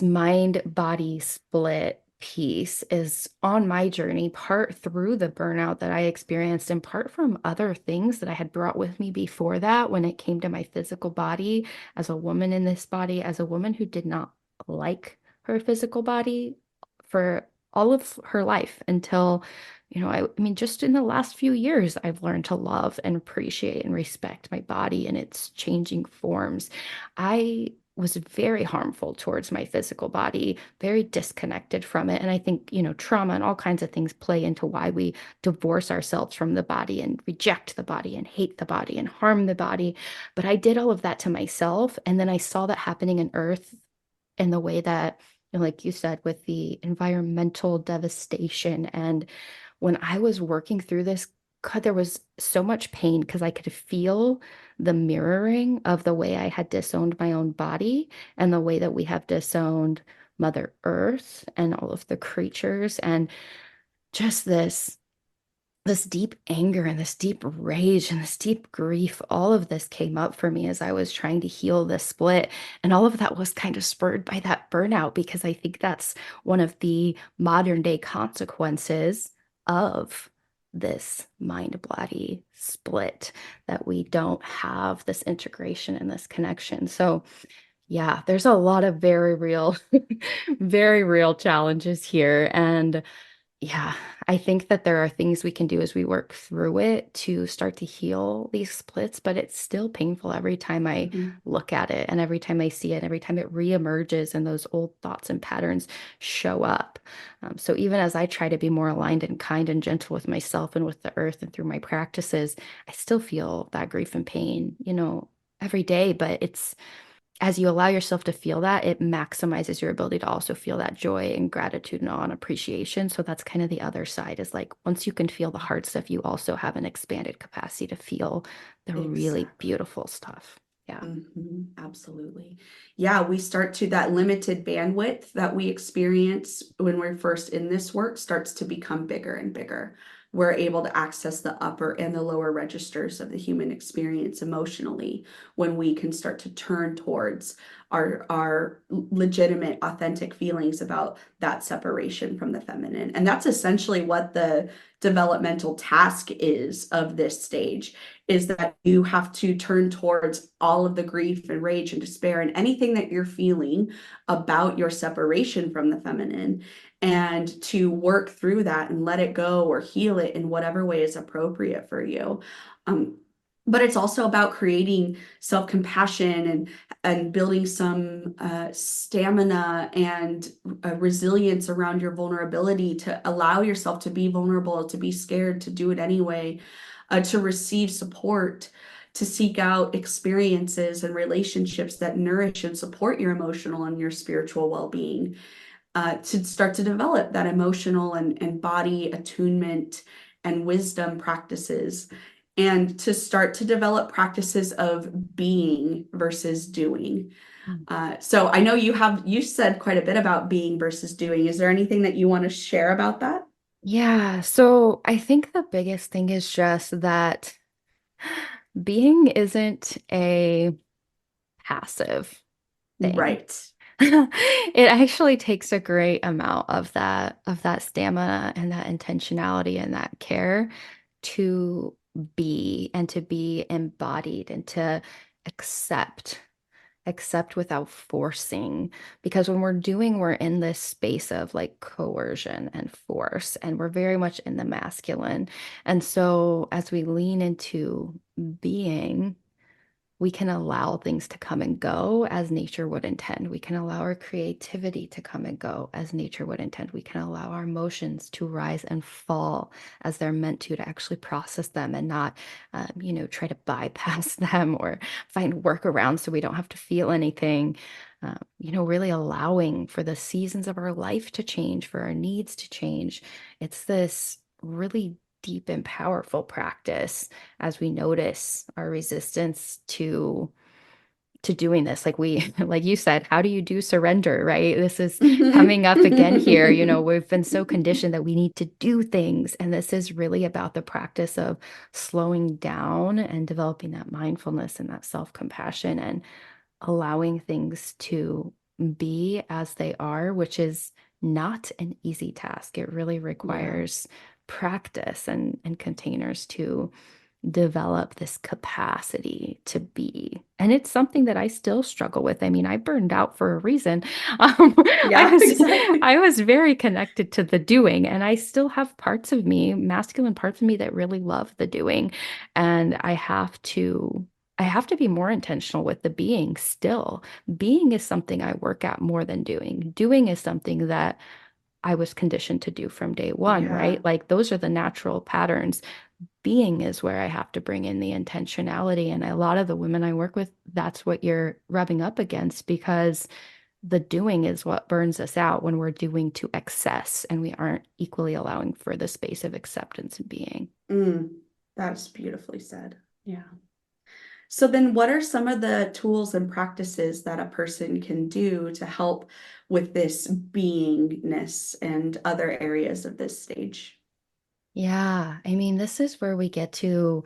mind body split piece is on my journey, part through the burnout that I experienced, and part from other things that I had brought with me before that when it came to my physical body as a woman in this body, as a woman who did not like her physical body for all of her life until. I mean, just in the last few years, I've learned to love and appreciate and respect my body and its changing forms. I was very harmful towards my physical body, very disconnected from it. And I think, trauma and all kinds of things play into why we divorce ourselves from the body and reject the body and hate the body and harm the body. But I did all of that to myself. And then I saw that happening in Earth in the way that, like you said, with the environmental devastation. And when I was working through this, God, there was so much pain because I could feel the mirroring of the way I had disowned my own body and the way that we have disowned Mother Earth and all of the creatures, and just this deep anger and this deep rage and this deep grief. All of this came up for me as I was trying to heal this split. And all of that was kind of spurred by that burnout because I think that's one of the modern day consequences of this mind body split, that we don't have this integration and this connection. So, yeah, there's a lot of very real, very real challenges here. And Yeah, I think that there are things we can do as we work through it to start to heal these splits, but it's still painful every time I Mhm. look at it and every time I see it, every time it reemerges and those old thoughts and patterns show up. So even as I try to be more aligned and kind and gentle with myself and with the earth and through my practices, I still feel that grief and pain, every day, but it's as you allow yourself to feel that, it maximizes your ability to also feel that joy and gratitude and awe and appreciation. So that's kind of the other side is like once you can feel the hard stuff, you also have an expanded capacity to feel the really Exactly. beautiful stuff. Yeah. Absolutely. Yeah, we start to that limited bandwidth that we experience when we're first in this work starts to become bigger and bigger. We're able to access the upper and the lower registers of the human experience emotionally when we can start to turn towards our legitimate, authentic feelings about that separation from the feminine. And that's essentially what the developmental task is of this stage is that you have to turn towards all of the grief and rage and despair and anything that you're feeling about your separation from the feminine and to work through that and let it go or heal it in whatever way is appropriate for you. Um, but it's also about creating self-compassion and building some stamina and resilience around your vulnerability to allow yourself to be vulnerable, to be scared, to do it anyway, to receive support, to seek out experiences and relationships that nourish and support your emotional and your spiritual well-being, to start to develop that emotional and body attunement and wisdom practices, and to start to develop practices of being versus doing. So I know you said quite a bit about being versus doing. Is there anything that you want to share about that? Yeah. So I think the biggest thing is just that being isn't a passive thing. Right. It actually takes a great amount of that stamina and that intentionality and that care to be and to be embodied and to accept accept without forcing because when we're doing we're in this space of like coercion and force and we're very much in the masculine, and so as we lean into being, we can allow things to come and go as nature would intend. We can allow our creativity to come and go as nature would intend. We can allow our emotions to rise and fall as they're meant to actually process them and not, try to bypass them or find workarounds so we don't have to feel anything. Really allowing for the seasons of our life to change, for our needs to change. It's this really deep and powerful practice as we notice our resistance to doing this like we like you said, how do you do surrender, right? This is coming up again here. We've been so conditioned that we need to do things, and this is really about the practice of slowing down and developing that mindfulness and that self-compassion and allowing things to be as they are, which is not an easy task. It really Yeah. requires practice and containers to develop this capacity to be. And it's something that I still struggle with. I mean, I burned out for a reason. I Yeah, was exactly. I was very connected to the doing, and I still have parts of me, masculine parts of me that really love the doing. And I have to be more intentional with the being still. Being is something I work at more than doing. Doing is something that I was conditioned to do from day one, Yeah. right? Like those are the natural patterns. Being is where I have to bring in the intentionality. And a lot of the women I work with, that's what you're rubbing up against because the doing is what burns us out when we're doing to excess and we aren't equally allowing for the space of acceptance and being. Mm, that's beautifully said. Yeah. So then what are some of the tools and practices that a person can do to help with this beingness and other areas of this stage? Yeah, I mean, this is where we get to,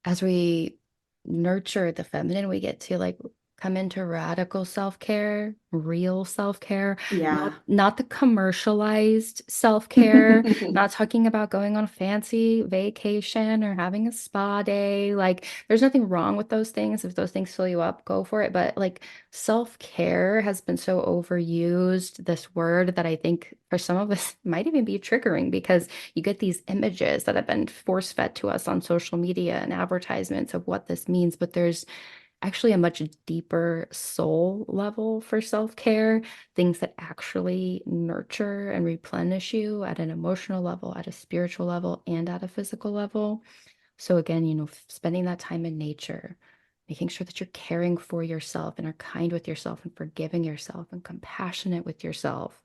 as we nurture the feminine, we get to like come into radical self-care, real self-care, not Yeah. not the commercialized self-care, not talking about going on a fancy vacation or having a spa day. Like, there's nothing wrong with those things. If those things fill you up, go for it. But like, self-care has been so overused, this word, that I think for some of us might even be triggering because you get these images that have been force-fed to us on social media and advertisements of what this means, but there's actually a much deeper soul level for self-care, things that actually nurture and replenish you at an emotional level, at a spiritual level, and at a physical level. So again, spending that time in nature, making sure that you're caring for yourself and are kind with yourself and forgiving yourself and compassionate with yourself,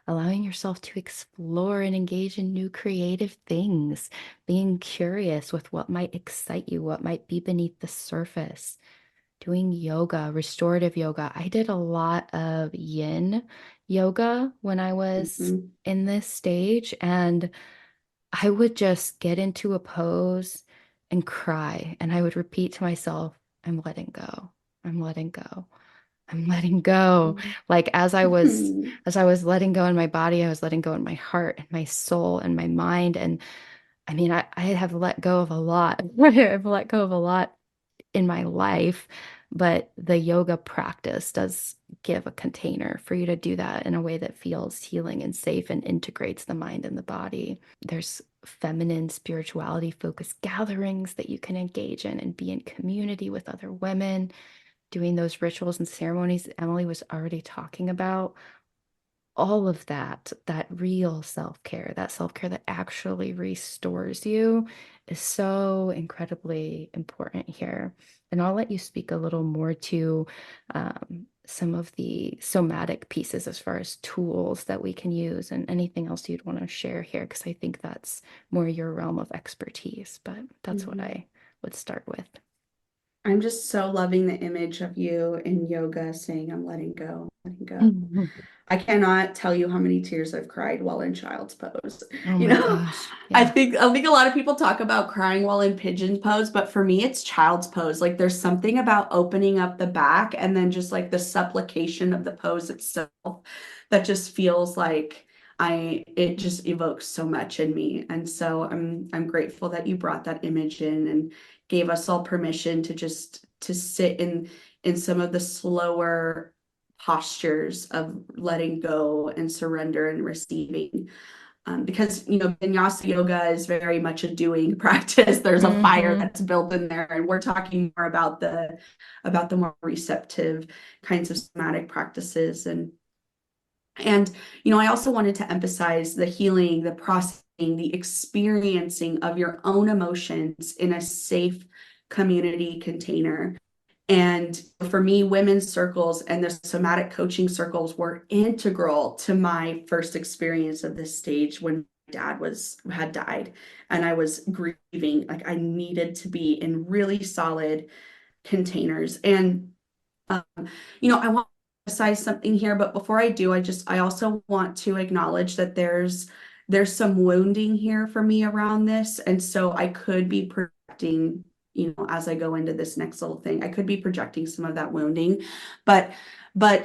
allowing yourself to explore and engage in new creative things, being curious with what might excite you, what might be beneath the surface, doing yoga, restorative yoga. I did a lot of yin yoga when I was Mhm. in this stage, and I would just get into a pose and cry. And I would repeat to myself, I'm letting go. I'm letting go. I'm letting go. Like as I was letting go in my body, I was letting go in my heart and my soul and my mind. And I mean, I have let go of a lot. I've let go of a lot in my life, but the yoga practice does give a container for you to do that in a way that feels healing and safe and integrates the mind and the body. There's feminine spirituality focused gatherings that you can engage in and be in community with other women, doing those rituals and ceremonies Emily was already talking about. All of that, that real self-care, that self-care that actually restores you, is so incredibly important here. And I'll let you speak a little more to some of the somatic pieces as far as tools that we can use and anything else you'd want to share here, because I think that's more your realm of expertise, but that's what Mhm. I would start with. I'm just so loving the image of you in yoga saying, I'm letting go, letting go. Mhm. I cannot tell you how many tears I've cried while in child's pose. Oh You my know, gosh. I Yeah. think I think a lot of people talk about crying while in pigeon pose, but for me it's child's pose. Like there's something about opening up the back and then just like the supplication of the pose itself that just feels like it just evokes so much in me. And so I'm grateful that you brought that image in and gave us all permission to just to sit in some of the slower postures of letting go and surrender and receiving. Because vinyasa yoga is very much a doing practice. There's a fire Hmm. that's built in there, and we're talking more about the more receptive kinds of somatic practices. And I also wanted to emphasize the healing, the processing, the experiencing of your own emotions in a safe community container. And for me, women's circles and the somatic coaching circles were integral to my first experience of this stage when my dad had died and I was grieving. Like I needed to be in really solid containers. And um, I want to emphasize something here, but before I do, I also want to acknowledge that there's some wounding here for me around this. And so I could be projecting, as I go into this next little thing, I could be projecting some of that wounding, but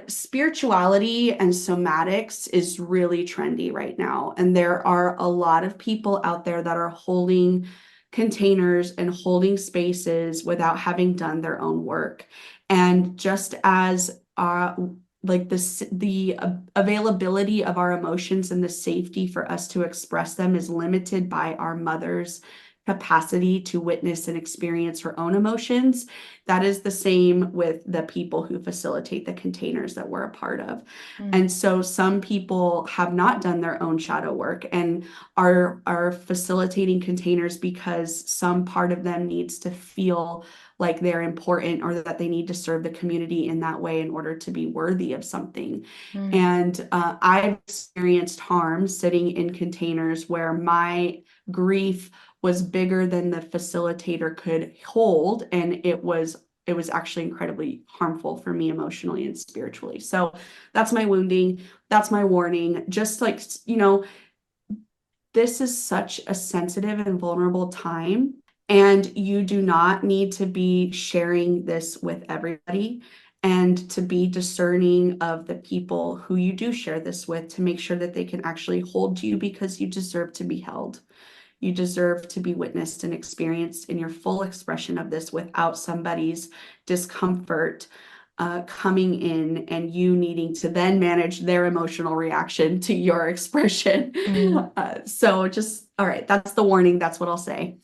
spirituality and somatics is really trendy right now. And there are a lot of people out there that are holding containers and holding spaces without having done their own work. And just as like the availability of our emotions and the safety for us to express them is limited by our mother's capacity to witness and experience her own emotions, that is the same with the people who facilitate the containers that we're a part of. Mm. And so some people have not done their own shadow work and are facilitating containers because some part of them needs to feel like they're important or that they need to serve the community in that way in order to be worthy of something. Mm. And I've experienced harm sitting in containers where my grief was bigger than the facilitator could hold, and it was actually incredibly harmful for me emotionally and spiritually. So that's my wounding. That's my warning. Just like, this is such a sensitive and vulnerable time, and you do not need to be sharing this with everybody. and to be discerning of the people who you do share this with to make sure that they can actually hold you because you deserve to be held. You deserve to be witnessed and experienced in your full expression of this without somebody's discomfort coming in and you needing to then manage their emotional reaction to your expression. Mm. So just, all right, that's the warning. That's what I'll say.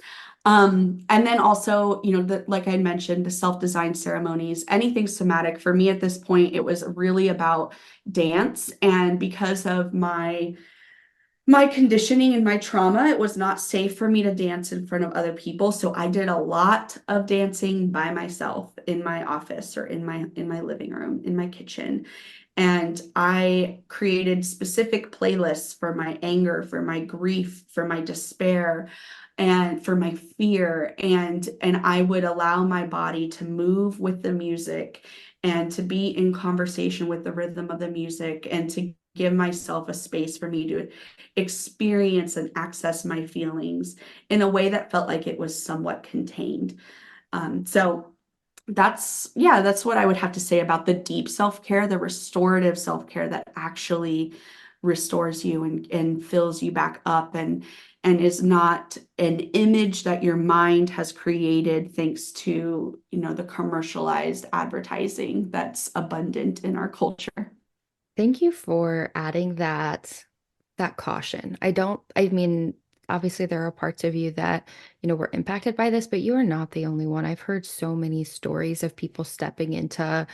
And then also, like I mentioned, the self-designed ceremonies, anything somatic. For me at this point, it was really about dance. And because of my conditioning and my trauma, it was not safe for me to dance in front of other people. So I did a lot of dancing by myself in my office or in my living room, in my kitchen. And I created specific playlists for my anger, for my grief, for my despair, and for my fear. And I would allow my body to move with the music and to be in conversation with the rhythm of the music and to give myself a space for me to experience and access my feelings in a way that felt like it was somewhat contained. So that's what I would have to say about the deep self-care, the restorative self-care that actually restores you and fills you back up and is not an image that your mind has created thanks to, the commercialized advertising that's abundant in our culture. Thank you for adding that caution. I mean, obviously there are parts of you that, were impacted by this, but you are not the only one. I've heard so many stories of people stepping Yeah,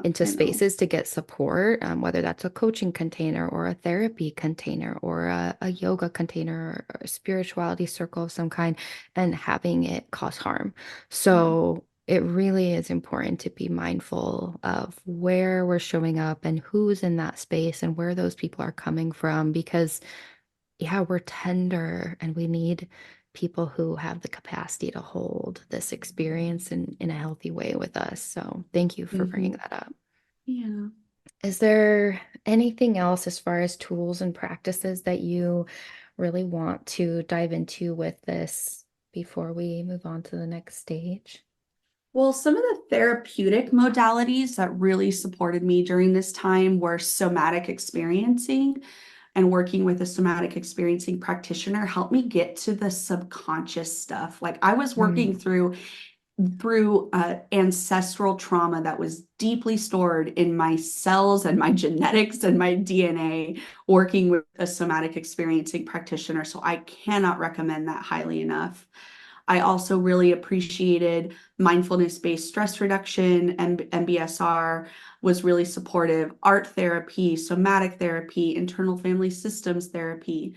into I know. spaces to get support, whether that's a coaching container or a therapy container or a yoga container or a spirituality circle of some kind, and having it cause harm. Yeah. So it really is important to be mindful of where we're showing up and who's in that space and where those people are coming from because, yeah, we're tender and we need people who have the capacity to hold this experience in a healthy way with us. So thank you for bringing Mhm. that up. Yeah. Is there anything else as far as tools and practices that you really want to dive into with this before we move on to the next stage? Well, some of the therapeutic modalities that really supported me during this time were somatic experiencing, and working with a somatic experiencing practitioner helped me get to the subconscious stuff. Like I was Mm. working through ancestral trauma that was deeply stored in my cells and my genetics and my DNA, working with a somatic experiencing practitioner. So I cannot recommend that highly enough. I also really appreciated mindfulness-based stress reduction, and MBSR was really supportive. Art therapy, somatic therapy, internal family systems therapy.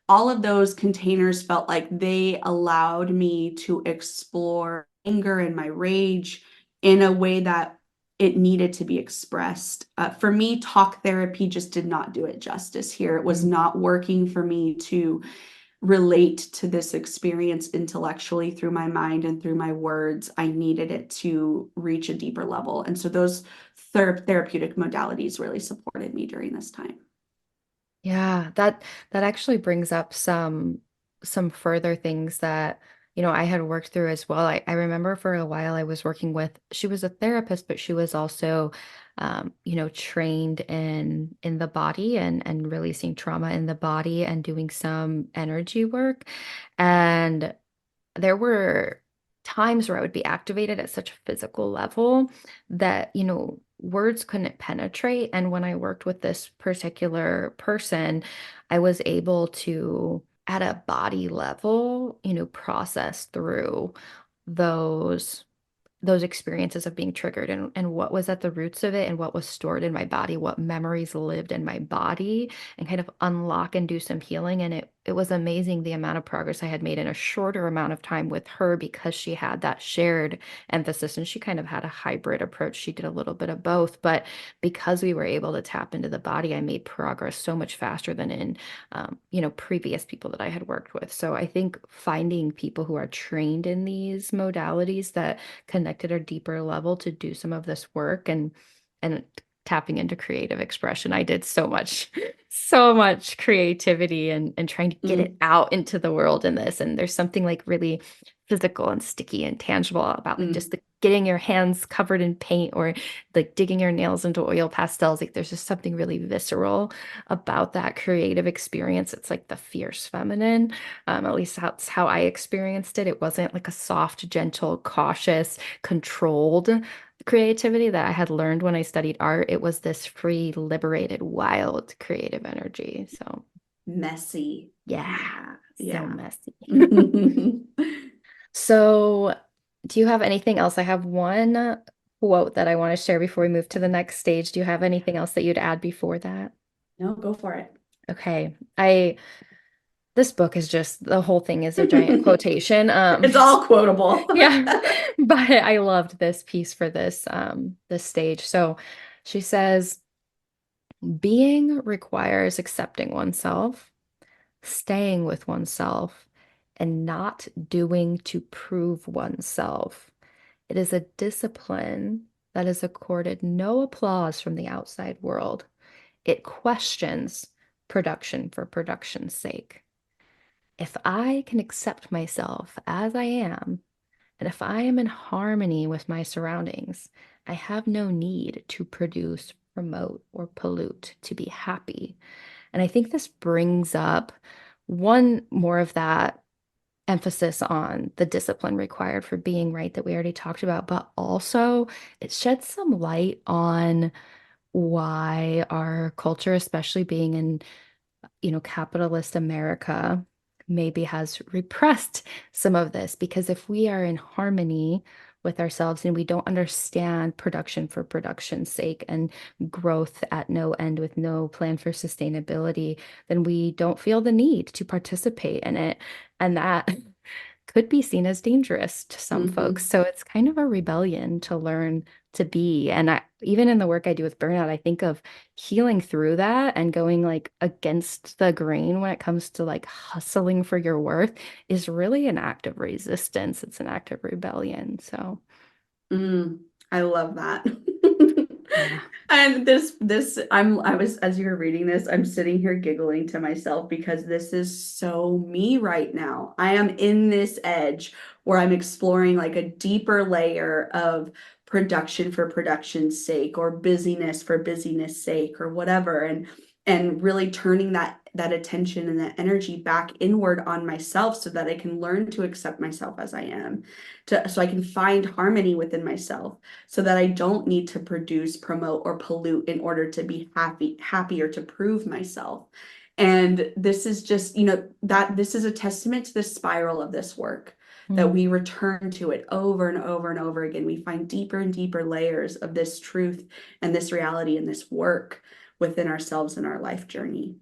All of those containers felt like they allowed me to explore anger and my rage in a way that it needed to be expressed. For me, talk therapy just did not do it justice here. It was Mm. not working for me to relate to this experience intellectually through my mind and through my words. I needed it to reach a deeper level. And so those therapeutic modalities really supported me during this time. Yeah, that actually brings up some further things that, I had worked through as well. I remember for a while I was working with, she was a therapist, but she was also trained in the body and releasing trauma in the body and doing some energy work. And there were times where I would be activated at such a physical level that, words couldn't penetrate. And when I worked with this particular person, I was able to, at a body level, process through those those experiences of being triggered and what was at the roots of it and what was stored in my body, what memories lived in my body, and kind of unlock and do some healing. And it was amazing the amount of progress I had made in a shorter amount of time with her because she had that shared emphasis and she kind of had a hybrid approach. She did a little bit of both, but because we were able to tap into the body, I made progress so much faster than in previous people that I had worked with. So I think finding people who are trained in these modalities that connected or deeper level to do some of this work and tapping into creative expression. I did so much, so much creativity and trying to get it Mm, out into the world in this. And there's something like really physical and sticky and tangible about like just mm. the getting your hands covered in paint or like digging your nails into oil pastels. Like there's just something really visceral about that creative experience. It's like the fierce feminine. At least that's how I experienced it. It wasn't like a soft, gentle, cautious, controlled creativity that I had learned when I studied art. It was this free, liberated, wild creative energy. So, Messy. yeah, Yeah, so yeah. messy. So, do you have anything else? I have one quote that I want to share before we move to the next stage. Do you have anything else that you'd add before that? No, go for it. Okay. This book is just the whole thing is a giant quotation. It's all quotable. Yeah, but I loved this piece for this stage. So she says, being requires accepting oneself, staying with oneself, and not doing to prove oneself. It is a discipline that is accorded no applause from the outside world. It questions production for production's sake. If I can accept myself as I am, and if I am in harmony with my surroundings, I have no need to produce, promote, or pollute to be happy. And I think this brings up one more of that emphasis on the discipline required for being right that we already talked about, but also it sheds some light on why our culture, especially being in capitalist America maybe has repressed some of this because if we are in harmony with ourselves and we don't understand production for production's sake and growth at no end with no plan for sustainability, then we don't feel the need to participate in it. And that could be seen as dangerous to some folks. Hmm. So it's kind of a rebellion to learn to be. And even in the work I do with burnout, I think of healing through that and going like against the grain when it comes to like hustling for your worth is really an act of resistance. It's an act of rebellion. So, Mm, I love that. yeah. And I was, as you were reading this, I'm sitting here giggling to myself because this is so me right now. I am in this edge where I'm exploring like a deeper layer of production for production's sake or busyness for busyness sake or whatever. And really turning that attention and that energy back inward on myself so that I can learn to accept myself as I am, so I can find harmony within myself so that I don't need to produce, promote, or pollute in order to be happy or to prove myself. And this is just, that this is a testament to the spiral of this work that Mm. we return to it over and over and over again. We find deeper and deeper layers of this truth and this reality and this work within ourselves and our life journey.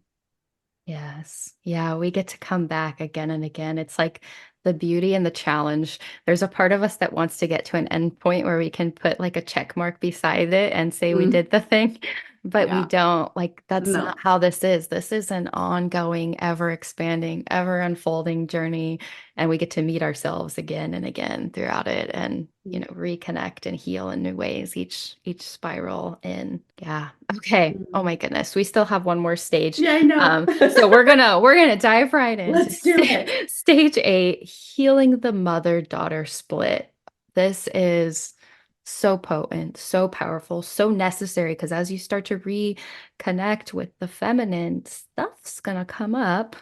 Yes. Yeah, we get to come back again and again. It's like the beauty and the challenge. There's a part of us that wants to get to an end point where we can put like a check mark beside it and say we Mm, did the thing, but we yeah, don't. Like, that's not no. how this is. This is an ongoing, ever expanding, ever unfolding journey. And we get to meet ourselves again and again throughout it and, reconnect and heal in new ways, each spiral in. Yeah. Okay. Oh Mm. my goodness. We still have one more stage. Yeah, I know. So we're gonna dive right into Let's do it. stage 8, healing the mother-daughter split. This is so potent, so powerful, so necessary because as you start to reconnect with the feminine, stuff's gonna come up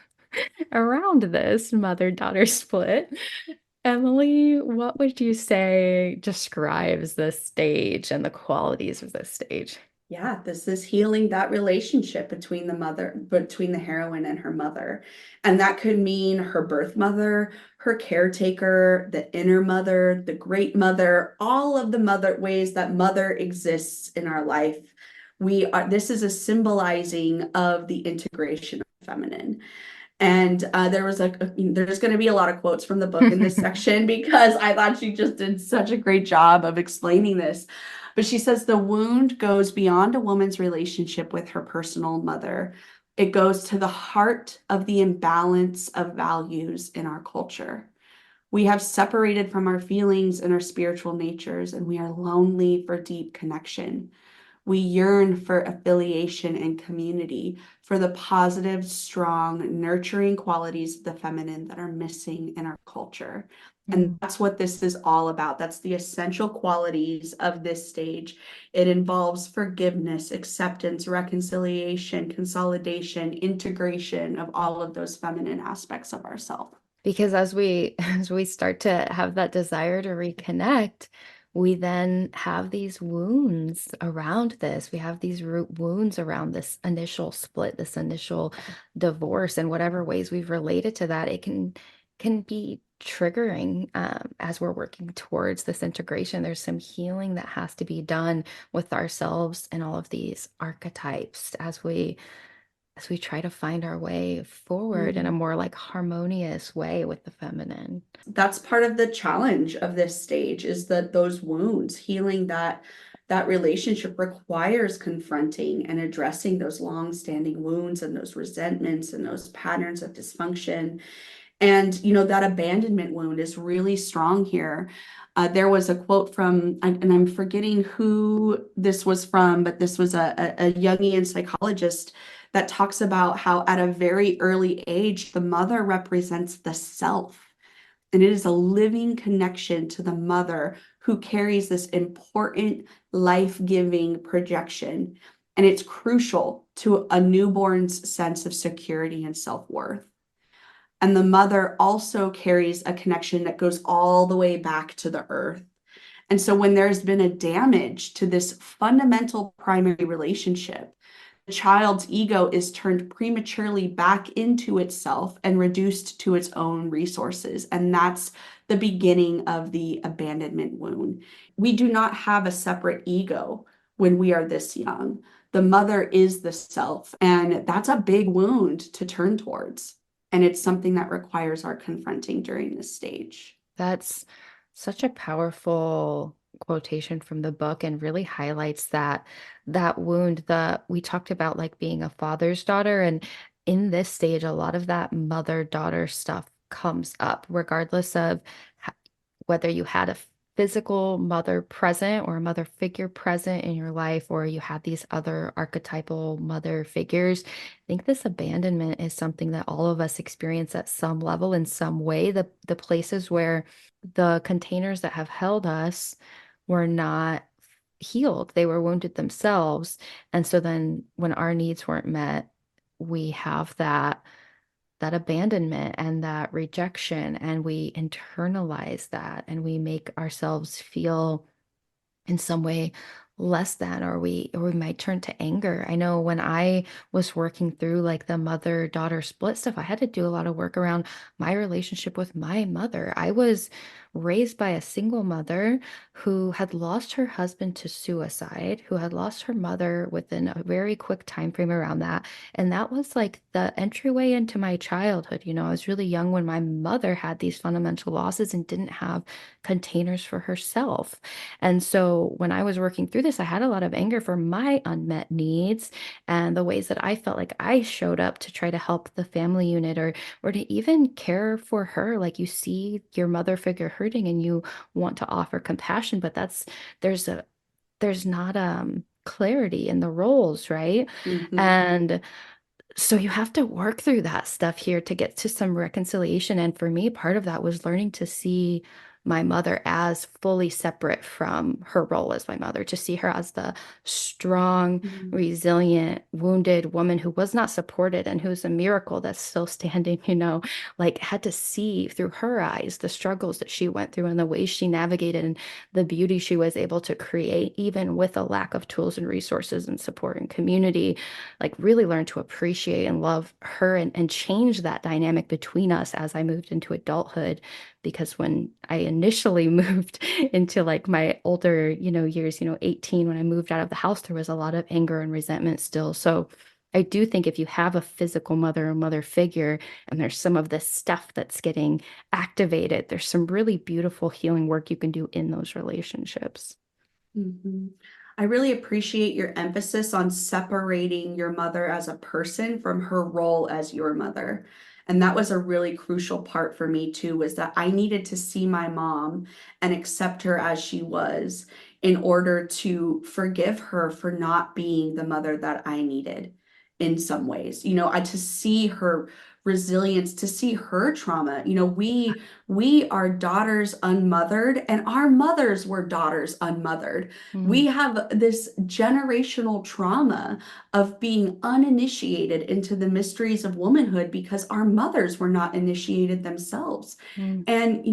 around this mother-daughter split. Emily, what would you say describes this stage and the qualities of this stage? Yeah, this is healing that relationship between the heroine and her mother. And that could mean her birth mother, her caretaker, the inner mother, the great mother, all of the mother ways that mother exists in our life. This is a symbolizing of the integration of feminine. And there's going to be a lot of quotes from the book in this section because I thought she just did such a great job of explaining this. But she says the wound goes beyond a woman's relationship with her personal mother. It goes to the heart of the imbalance of values in our culture. We have separated from our feelings and our spiritual natures, and we are lonely for deep connection. We yearn for affiliation and community, for the positive, strong, nurturing qualities of the feminine that are missing in our culture. And Mm. that's what this is all about. That's the essential qualities of this stage. It involves forgiveness, acceptance, reconciliation, consolidation, integration of all of those feminine aspects of ourselves. Because as we as we start to have that desire to reconnect, we then have these wounds around this. We have these root wounds around this initial split, this initial divorce, and whatever ways we've related to that, it can be triggering as we're working towards this integration. There's some healing that has to be done with ourselves and all of these archetypes as we try to find our way forward in a Mm. more like harmonious way with the feminine. That's part of the challenge of this stage is that those wounds, healing that relationship requires confronting and addressing those long-standing wounds and those resentments and those patterns of dysfunction. And, that abandonment wound is really strong here. There was a quote from, and I'm forgetting who this was from, but this was a Jungian psychologist that talks about how at a very early age, the mother represents the self. And it is a living connection to the mother who carries this important life-giving projection. And it's crucial to a newborn's sense of security and self-worth. And the mother also carries a connection that goes all the way back to the earth. And so when there's been a damage to this fundamental primary relationship, the child's ego is turned prematurely back into itself and reduced to its own resources. And that's the beginning of the abandonment wound. We do not have a separate ego when we are this young. The mother is the self, and that's a big wound to turn towards. And it's something that requires our confronting during this stage. That's such a powerful quotation from the book and really highlights that wound that we talked about like being a father's daughter, and in this stage a lot of that mother-daughter stuff comes up regardless of h- whether you had a physical mother present or a mother figure present in your life or you had these other archetypal mother figures. I think this abandonment is something that all of us experience at some level in some way. The places where the containers that have held us were not healed. They were wounded themselves. And so then when our needs weren't met, we have that abandonment and that rejection, and we internalize that and we make ourselves feel in some way less than, or we might turn to anger. I know when I was working through like the mother daughter split stuff, I had to do a lot of work around my relationship with my mother. I was raised by a single mother who had lost her husband to suicide, who had lost her mother within a very quick time frame around that. And that was like the entryway into my childhood. I was really young when my mother had these fundamental losses and didn't have containers for herself. And so when I was working through this, I had a lot of anger for my unmet needs and the ways that I felt like I showed up to try to help the family unit, or to even care for her. Like you see your mother figure hurting and you want to offer compassion, but there's a there's not clarity in the roles, right? Mhm. And so you have to work through that stuff here to get to some reconciliation. And for me, part of that was learning to see my mother as fully separate from her role as my mother, to see her as the strong, Mhm. resilient, wounded woman who was not supported and who's a miracle that's still standing, like had to see through her eyes the struggles that she went through and the ways she navigated and the beauty she was able to create, even with a lack of tools and resources and support and community. Like really learn to appreciate and love her, and change that dynamic between us as I moved into adulthood. Because when I initially moved into like my older, years, 18, when I moved out of the house, there was a lot of anger and resentment still. So I do think if you have a physical mother or mother figure and there's some of this stuff that's getting activated, there's some really beautiful healing work you can do in those relationships. Mhm. I really appreciate your emphasis on separating your mother as a person from her role as your mother. And that was a really crucial part for me too, was that I needed to see my mom and accept her as she was in order to forgive her for not being the mother that I needed in some ways. To see her resilience, to see her trauma. We are daughters unmothered, and our mothers were daughters unmothered. Mm, We have this generational trauma of being uninitiated into the mysteries of womanhood because our mothers were not initiated themselves. mm, And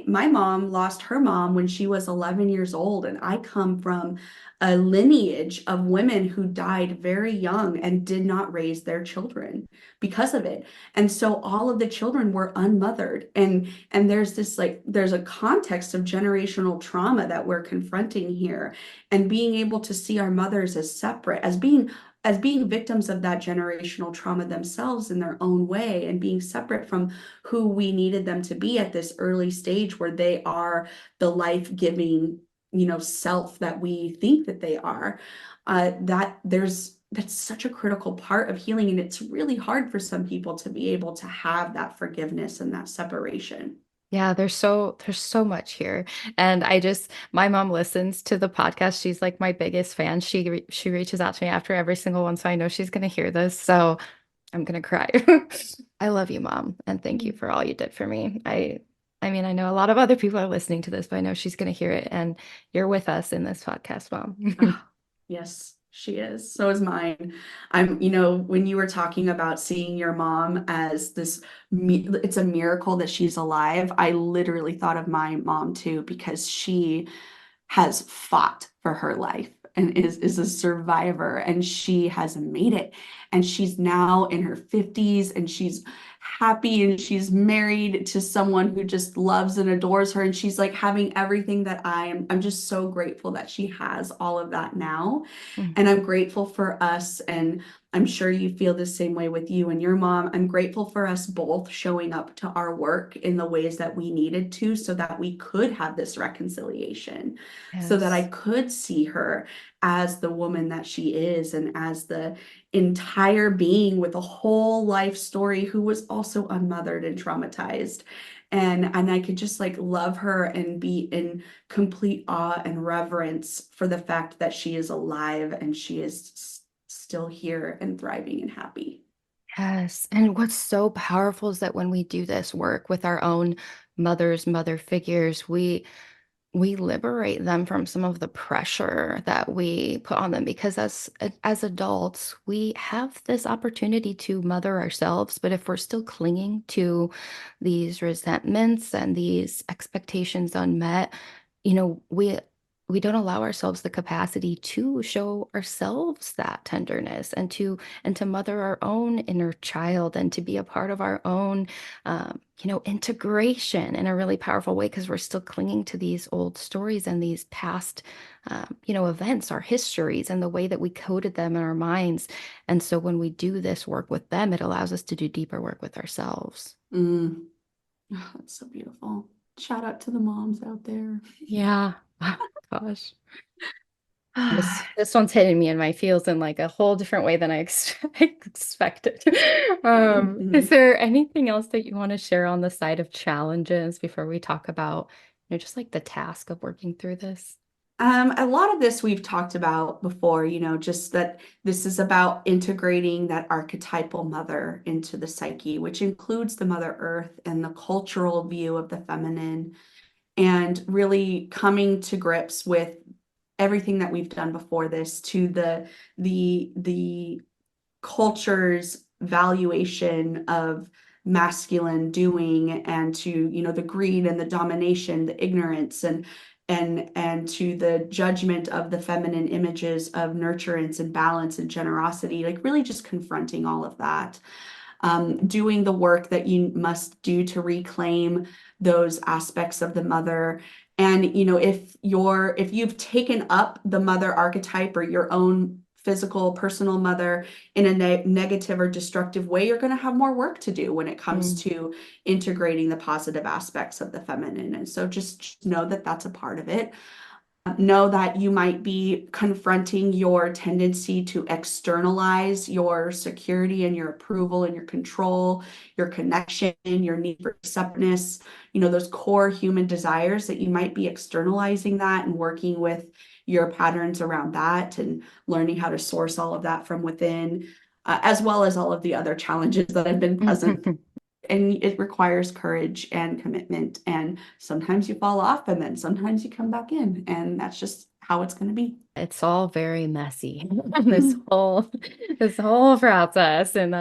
my mom lost her mom when she was 11 years old, and I come from a lineage of women who died very young and did not raise their children because of it. And so all of the children were unmothered. And there's a context of generational trauma that we're confronting here, and being able to see our mothers as separate, as being victims of that generational trauma themselves in their own way, and being separate from who we needed them to be at this early stage where they are the life-giving, self that we think that they are. That's such a critical part of healing, and it's really hard for some people to be able to have that forgiveness and that separation. yeah, there's so much here. And my mom listens to the podcast. She's like my biggest fan. She reaches out to me after every single one, so I know she's gonna hear this. So I'm gonna cry. I love you, Mom, and thank you for all you did for me. I mean, I know a lot of other people are listening to this, but I know she's gonna hear it, and you're with us in this podcast, Mom. Oh, yes, she is. So is mine. When you were talking about seeing your mom as it's a miracle that she's alive. I literally thought of my mom too, because she has fought for her life and is a survivor, and she has made it, and she's now in her 50s, and she's happy, and she's married to someone who just loves and adores her, and she's like having everything that I'm just so grateful that she has all of that now. Mm, And I'm grateful for us, and I'm sure you feel the same way with you and your mom. I'm grateful for us both showing up to our work in the ways that we needed to, so that we could have this reconciliation, so that I yes. could see her as the woman that she is, and as the entire being with a whole life story who was also unmothered and traumatized. And I could just like love her and be in complete awe and reverence for the fact that she is alive, and she is still here and thriving and happy. Yes. And what's so powerful is that when we do this work with our own mother figures, we liberate them from some of the pressure that we put on them, because as adults we have this opportunity to mother ourselves, but if we're still clinging to these resentments and these expectations unmet, we don't allow ourselves the capacity to show ourselves that tenderness, and to mother our own inner child, and to be a part of our own integration in a really powerful way, because we're still clinging to these old stories and these past, events, our histories, and the way that we coded them in our minds. And so when we do this work with them, it allows us to do deeper work with ourselves. Mm. Oh, that's so beautiful. Shout out to the moms out there. Yeah. Gosh. This one's hitting me in my feels in like a whole different way than I expected. Is Mhm. there anything else that you want to share on the side of challenges before we talk about, just like the task of working through this? A lot of this we've talked about before, just that this is about integrating that archetypal mother into the psyche, which includes the Mother Earth and the cultural view of the feminine, and really coming to grips with everything that we've done before this, to the culture's valuation of masculine doing, and to the greed and the domination, the ignorance, and to the judgment of the feminine images of nurturance and balance and generosity, like really just confronting all of that, doing the work that you must do to reclaim those aspects of the mother. And if you've taken up the mother archetype, or your own physical personal mother, in a negative or destructive way, you're going to have more work to do when it comes Mm. to integrating the positive aspects of the feminine. And so just know that that's a part of it. Know that you might be confronting your tendency to externalize your security and your approval and your control, your connection, your need for acceptance, those core human desires, that you might be externalizing that and working with your patterns around that and learning how to source all of that from within, as well as all of the other challenges that have been present. And it requires courage and commitment. And sometimes you fall off and then sometimes you come back in. And that's just how it's going to be. It's all very messy, this whole this whole process. And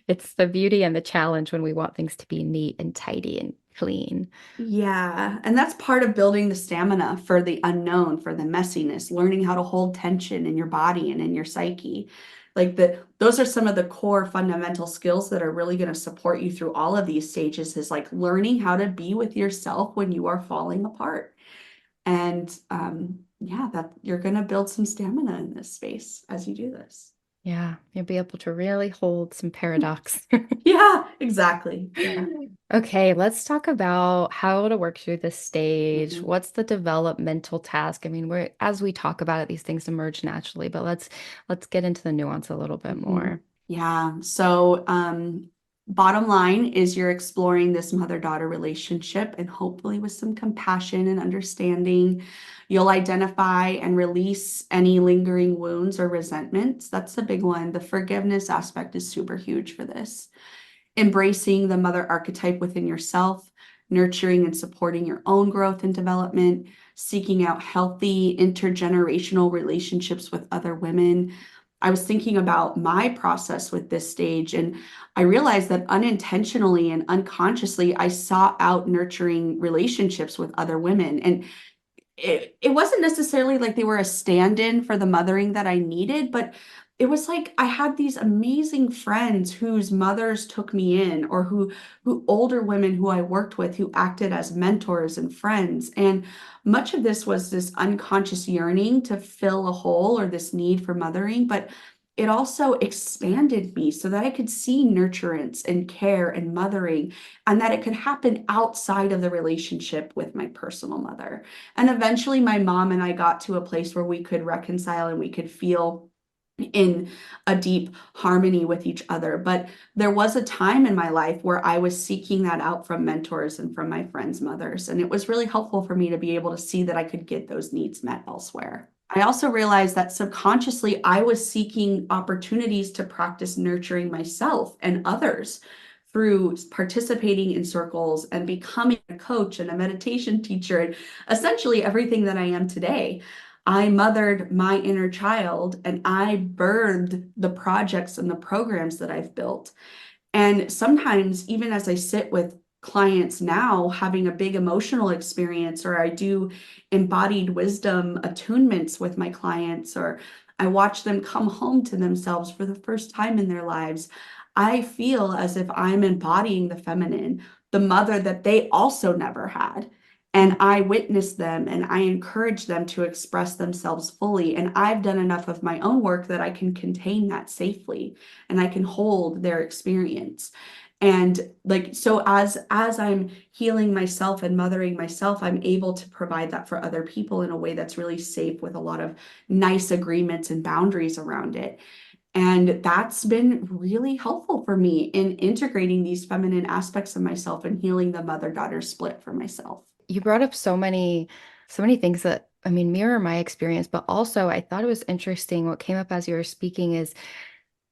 it's the beauty and the challenge when we want things to be neat and tidy and clean. Yeah, and that's part of building the stamina for the unknown, for the messiness, learning how to hold tension in your body and in your psyche. Like those are some of the core fundamental skills that are really going to support you through all of these stages is like learning how to be with yourself when you are falling apart. And yeah, that you're going to build some stamina in this space as you do this. Yeah, you'll be able to really hold some paradox. Yeah, exactly. Yeah. Okay, let's talk about how to work through this stage. Mhm. What's the developmental task? I mean, we're as we talk about it, these things emerge naturally, but let's get into the nuance a little bit Mhm. more. Yeah. So, bottom line is you're exploring this mother-daughter relationship and hopefully with some compassion and understanding, you'll identify and release any lingering wounds or resentments. That's the big one. The forgiveness aspect is super huge for this. Embracing the mother archetype within yourself, nurturing and supporting your own growth and development, seeking out healthy intergenerational relationships with other women. I was thinking about my process with this stage, and I realized that unintentionally and unconsciously, I sought out nurturing relationships with other women. And it wasn't necessarily like they were a stand-in for the mothering that I needed, but it was like I had these amazing friends whose mothers took me in, or who older women who I worked with who acted as mentors and friends. And much of this was this unconscious yearning to fill a hole or this need for mothering, but it also expanded me so that I could see nurturance and care and mothering, and that it could happen outside of the relationship with my personal mother. And eventually, my mom and I got to a place where we could reconcile and we could feel in a deep harmony with each other. But there was a time in my life where I was seeking that out from mentors and from my friends' mothers. And it was really helpful for me to be able to see that I could get those needs met elsewhere. I also realized that subconsciously I was seeking opportunities to practice nurturing myself and others through participating in circles and becoming a coach and a meditation teacher and essentially everything that I am today. I mothered my inner child and I birthed the projects and the programs that I've built. And sometimes, even as I sit with clients now, having a big emotional experience, or I do embodied wisdom attunements with my clients, or I watch them come home to themselves for the first time in their lives, I feel as if I'm embodying the feminine, the mother that they also never had. And I witness them and I encourage them to express themselves fully. And I've done enough of my own work that I can contain that safely and I can hold their experience. And like so as I'm healing myself and mothering myself, I'm able to provide that for other people in a way that's really safe with a lot of nice agreements and boundaries around it. And that's been really helpful for me in integrating these feminine aspects of myself and healing the mother-daughter split for myself. You brought up so many things that I mean mirror my experience, but also I thought it was interesting what came up as you were speaking is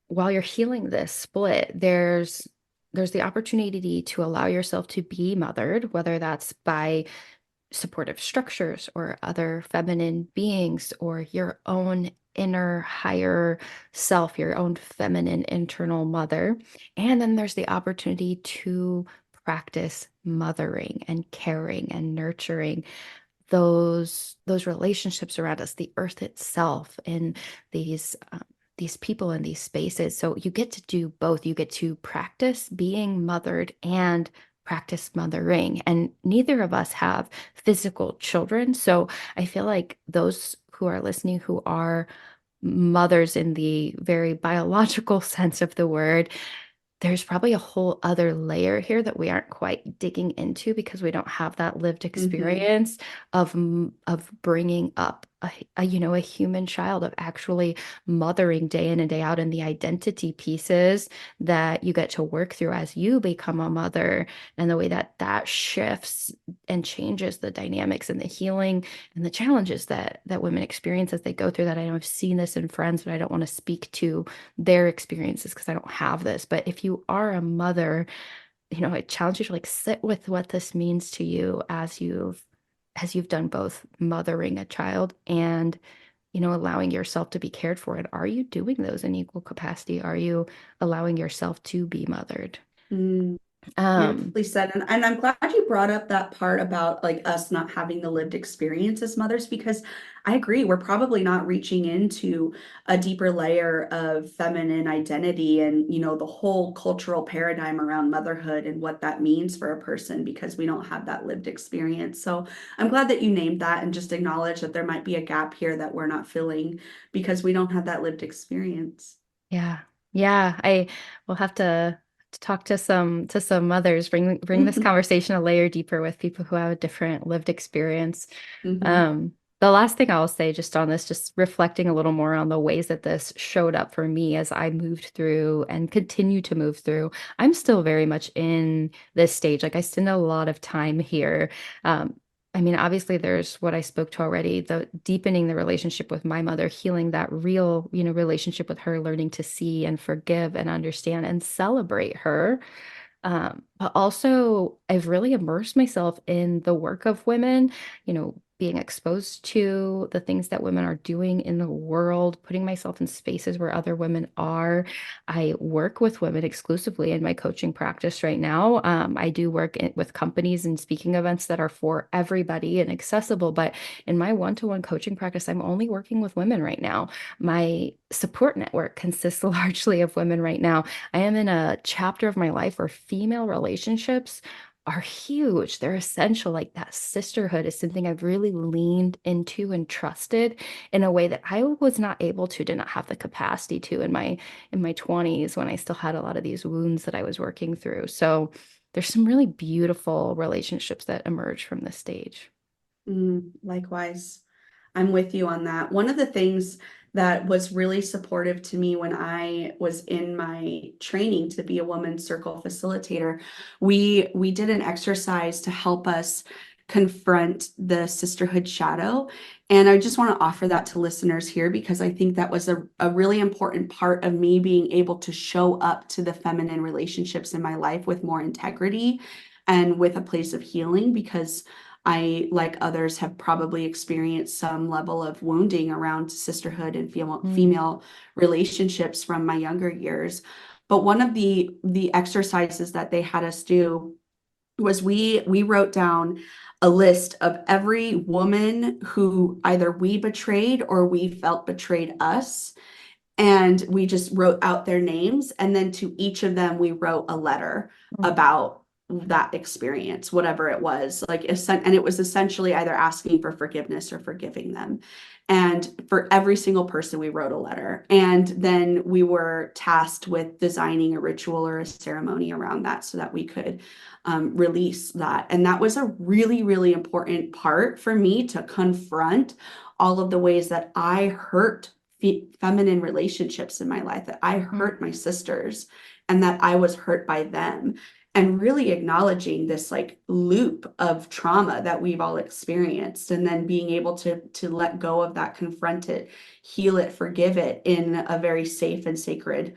while you're healing this split, there's the opportunity to allow yourself to be mothered, whether that's by supportive structures or other feminine beings or your own inner higher self, your own feminine internal mother. And then there's the opportunity to practice mothering and caring and nurturing those relationships around us, the earth itself, and these people in these spaces. So you get to do both. You get to practice being mothered and practice mothering. And neither of us have physical children. So I feel like those who are listening who are mothers in the very biological sense of the word, there's probably a whole other layer here that we aren't quite digging into because we don't have that lived Mhm. experience of bringing up a human child, of actually mothering day in and day out, and the identity pieces that you get to work through as you become a mother, and the way that that shifts and changes the dynamics and the healing and the challenges that women experience as they go through that. I know I've seen this in friends, but I don't want to speak to their experiences because I don't have this. But if you are a mother, I challenge you to like sit with what this means to you as you've done both mothering a child and allowing yourself to be cared for. And are you doing those in equal capacity? Are you allowing yourself to be mothered? Mm. Um, Beautifully said. And I'm glad you brought up that part about like us not having the lived experience as mothers, because I agree, we're probably not reaching into a deeper layer of feminine identity and, the whole cultural paradigm around motherhood and what that means for a person because we don't have that lived experience. So I'm glad that you named that and just acknowledge that there might be a gap here that we're not filling because we don't have that lived experience. yeah. Yeah, I will have to talk to some mothers, bring this conversation a layer deeper with people who have a different lived experience. Mhm. Um, the last thing I'll say just on this, just reflecting a little more on the ways that this showed up for me as I moved through and continue to move through. I'm still very much in this stage. Like I spend a lot of time here. Um, I mean, obviously there's what I spoke to already, the deepening the relationship with my mother, healing that real, relationship with her, learning to see and forgive and understand and celebrate her. But also, I've really immersed myself in the work of women, being exposed to the things that women are doing in the world, putting myself in spaces where other women are. I work with women exclusively in my coaching practice right now. I do work with companies and speaking events that are for everybody and accessible, but in my one-to-one coaching practice, I'm only working with women right now. My support network consists largely of women right now. I am in a chapter of my life where female relationships are huge. They're essential. Like that sisterhood is something I've really leaned into and trusted in a way that I was not able to, did not have the capacity to in my 20s when I still had a lot of these wounds that I was working through. So there's some really beautiful relationships that emerge from this stage. Likewise. I'm with you on that. One of the things that was really supportive to me when I was in my training to be a woman's circle facilitator, we did an exercise to help us confront the sisterhood shadow. And I just want to offer that to listeners here because I think that was a really important part of me being able to show up to the feminine relationships in my life with more integrity and with a place of healing because I, like others, have probably experienced some level of wounding around sisterhood and Mm, female relationships from my younger years. But one of the exercises that they had us do was we wrote down a list of every woman who either we betrayed or we felt betrayed us, and we just wrote out their names, and then to each of them we wrote a letter mm, about that experience, whatever it was, like and it was essentially either asking for forgiveness or forgiving them. And for every single person we wrote a letter, and then we were tasked with designing a ritual or a ceremony around that so that we could release that. And that was a really, really important part for me to confront all of the ways that I hurt feminine relationships in my life, that I mm, hurt my sisters and that I was hurt by them. And really acknowledging this like loop of trauma that we've all experienced, and then being able to let go of that, confront it, heal it, forgive it in a very safe and sacred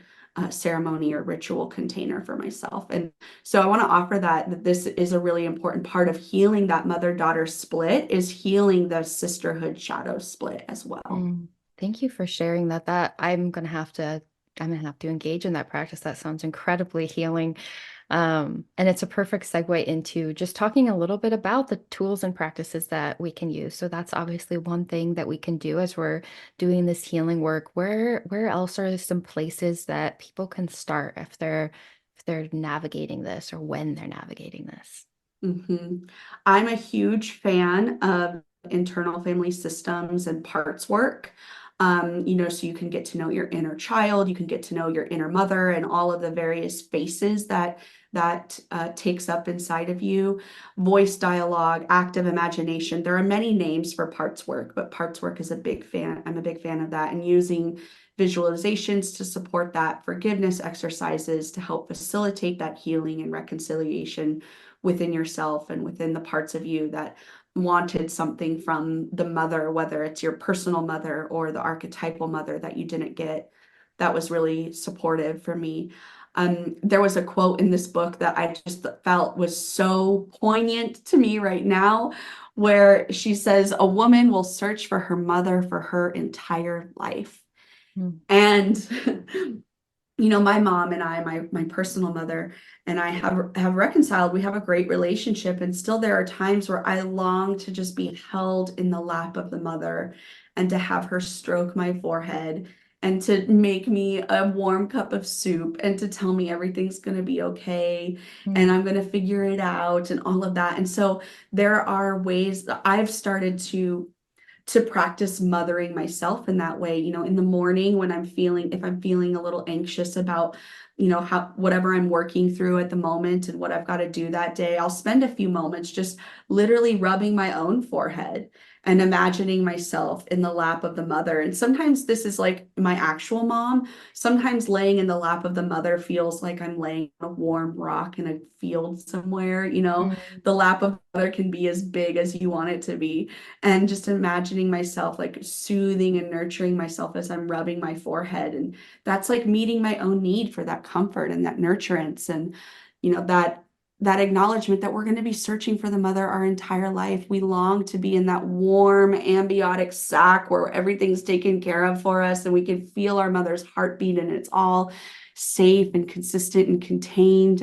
ceremony or ritual container for myself. And so I want to offer that this is a really important part of healing that mother-daughter split, is healing the sisterhood shadow split as well. mm. Thank you for sharing that. I'm gonna have to engage in that practice. That sounds incredibly healing. And it's a perfect segue into just talking a little bit about the tools and practices that we can use. So that's obviously one thing that we can do as we're doing this healing work. Where else are some places that people can start if they're navigating this or when they're navigating this? Mhm. I'm a huge fan of internal family systems and parts work. So you can get to know your inner child, you can get to know your inner mother and all of the various faces that takes up inside of you. Voice dialogue, active imagination. There are many names for parts work, but parts work is a big fan. I'm a big fan of that, and using visualizations to support that, forgiveness exercises to help facilitate that healing and reconciliation within yourself and within the parts of you that wanted something from the mother, whether it's your personal mother or the archetypal mother that you didn't get. That was really supportive for me. There was a quote in this book that I just felt was so poignant to me right now, where she says, "A woman will search for her mother for her entire life." Mm. And my mom and I, my personal mother and I have reconciled. We have a great relationship, and still there are times where I long to just be held in the lap of the mother and to have her stroke my forehead and to make me a warm cup of soup and to tell me everything's going to be okay and Mm. I'm going to figure it out and all of that. And so there are ways that I've started to practice mothering myself in that way, in the morning when if I'm feeling a little anxious about, how whatever I'm working through at the moment and what I've got to do that day, I'll spend a few moments just literally rubbing my own forehead and imagining myself in the lap of the mother. And sometimes this is like my actual mom. Sometimes laying in the lap of the mother feels like I'm laying on a warm rock in a field somewhere. Mm. The lap of the mother can be as big as you want it to be, and just imagining myself like soothing and nurturing myself as I'm rubbing my forehead. And that's like meeting my own need for that comfort and that nurturance and, that acknowledgement that we're going to be searching for the mother our entire life. We long to be in that warm ambiotic sac where everything's taken care of for us and we can feel our mother's heartbeat and it's all safe and consistent and contained.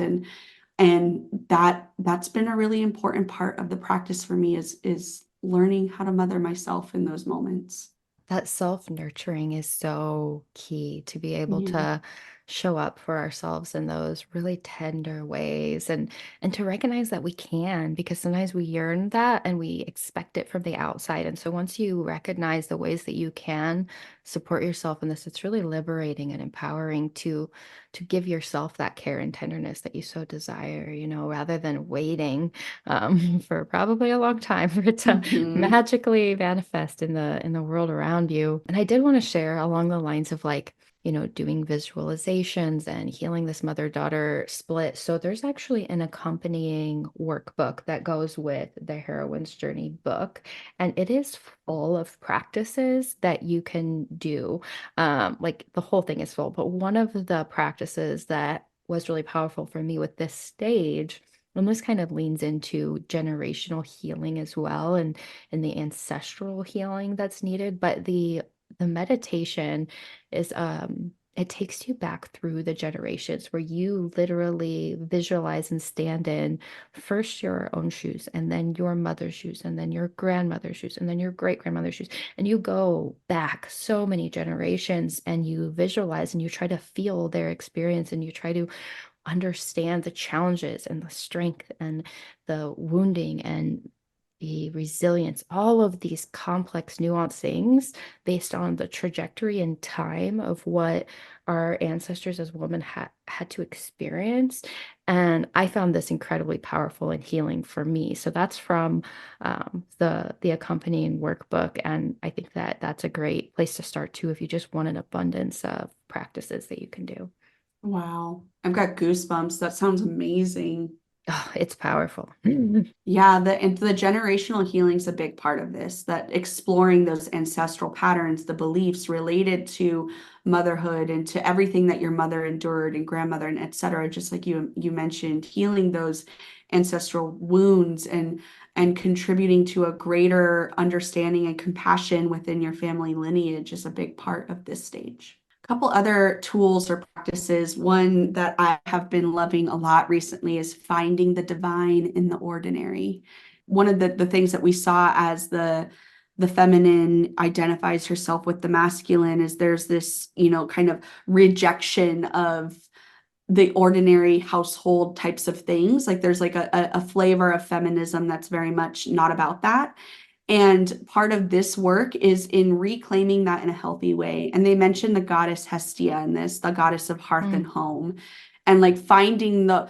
And that's been a really important part of the practice for me is learning how to mother myself in those moments. That self-nurturing is so key to be able Yeah. to show up for ourselves in those really tender ways and to recognize that we can, because sometimes we yearn that and we expect it from the outside. And so once you recognize the ways that you can support yourself in this, it's really liberating and empowering to give yourself that care and tenderness that you so desire, rather than waiting for probably a long time for it to Mhm. magically manifest in the world around you. And I did want to share along the lines of like, doing visualizations and healing this mother-daughter split. So there's actually an accompanying workbook that goes with the Heroine's Journey book, and it is full of practices that you can do. Like the whole thing is full, but one of the practices that was really powerful for me with this stage, and this kind of leans into generational healing as well, and the ancestral healing that's needed. But the meditation is it takes you back through the generations where you literally visualize and stand in first your own shoes, and then your mother's shoes, and then your grandmother's shoes, and then your great grandmother's shoes. And you go back so many generations and you visualize and you try to feel their experience and you try to understand the challenges and the strength and the wounding and the resilience, all of these complex, nuanced things based on the trajectory and time of what our ancestors as women had to experience. And I found this incredibly powerful and healing for me. So that's from the accompanying workbook, and I think that that's a great place to start too if you just want an abundance of practices that you can do. Wow. I've got goosebumps. That sounds amazing. Oh, it's powerful. Yeah, the generational healing is a big part of this, that exploring those ancestral patterns, the beliefs related to motherhood and to everything that your mother endured and grandmother and et cetera, just like you mentioned, healing those ancestral wounds and contributing to a greater understanding and compassion within your family lineage is a big part of this stage. Couple other tools or practices. One that I have been loving a lot recently is finding the divine in the ordinary. One of the things that we saw as the feminine identifies herself with the masculine is there's this, kind of rejection of the ordinary household types of things. Like there's like a flavor of feminism that's very much not about that. And part of this work is in reclaiming that in a healthy way. And they mentioned the goddess Hestia in this, the goddess of hearth and Mm, home. And like finding the,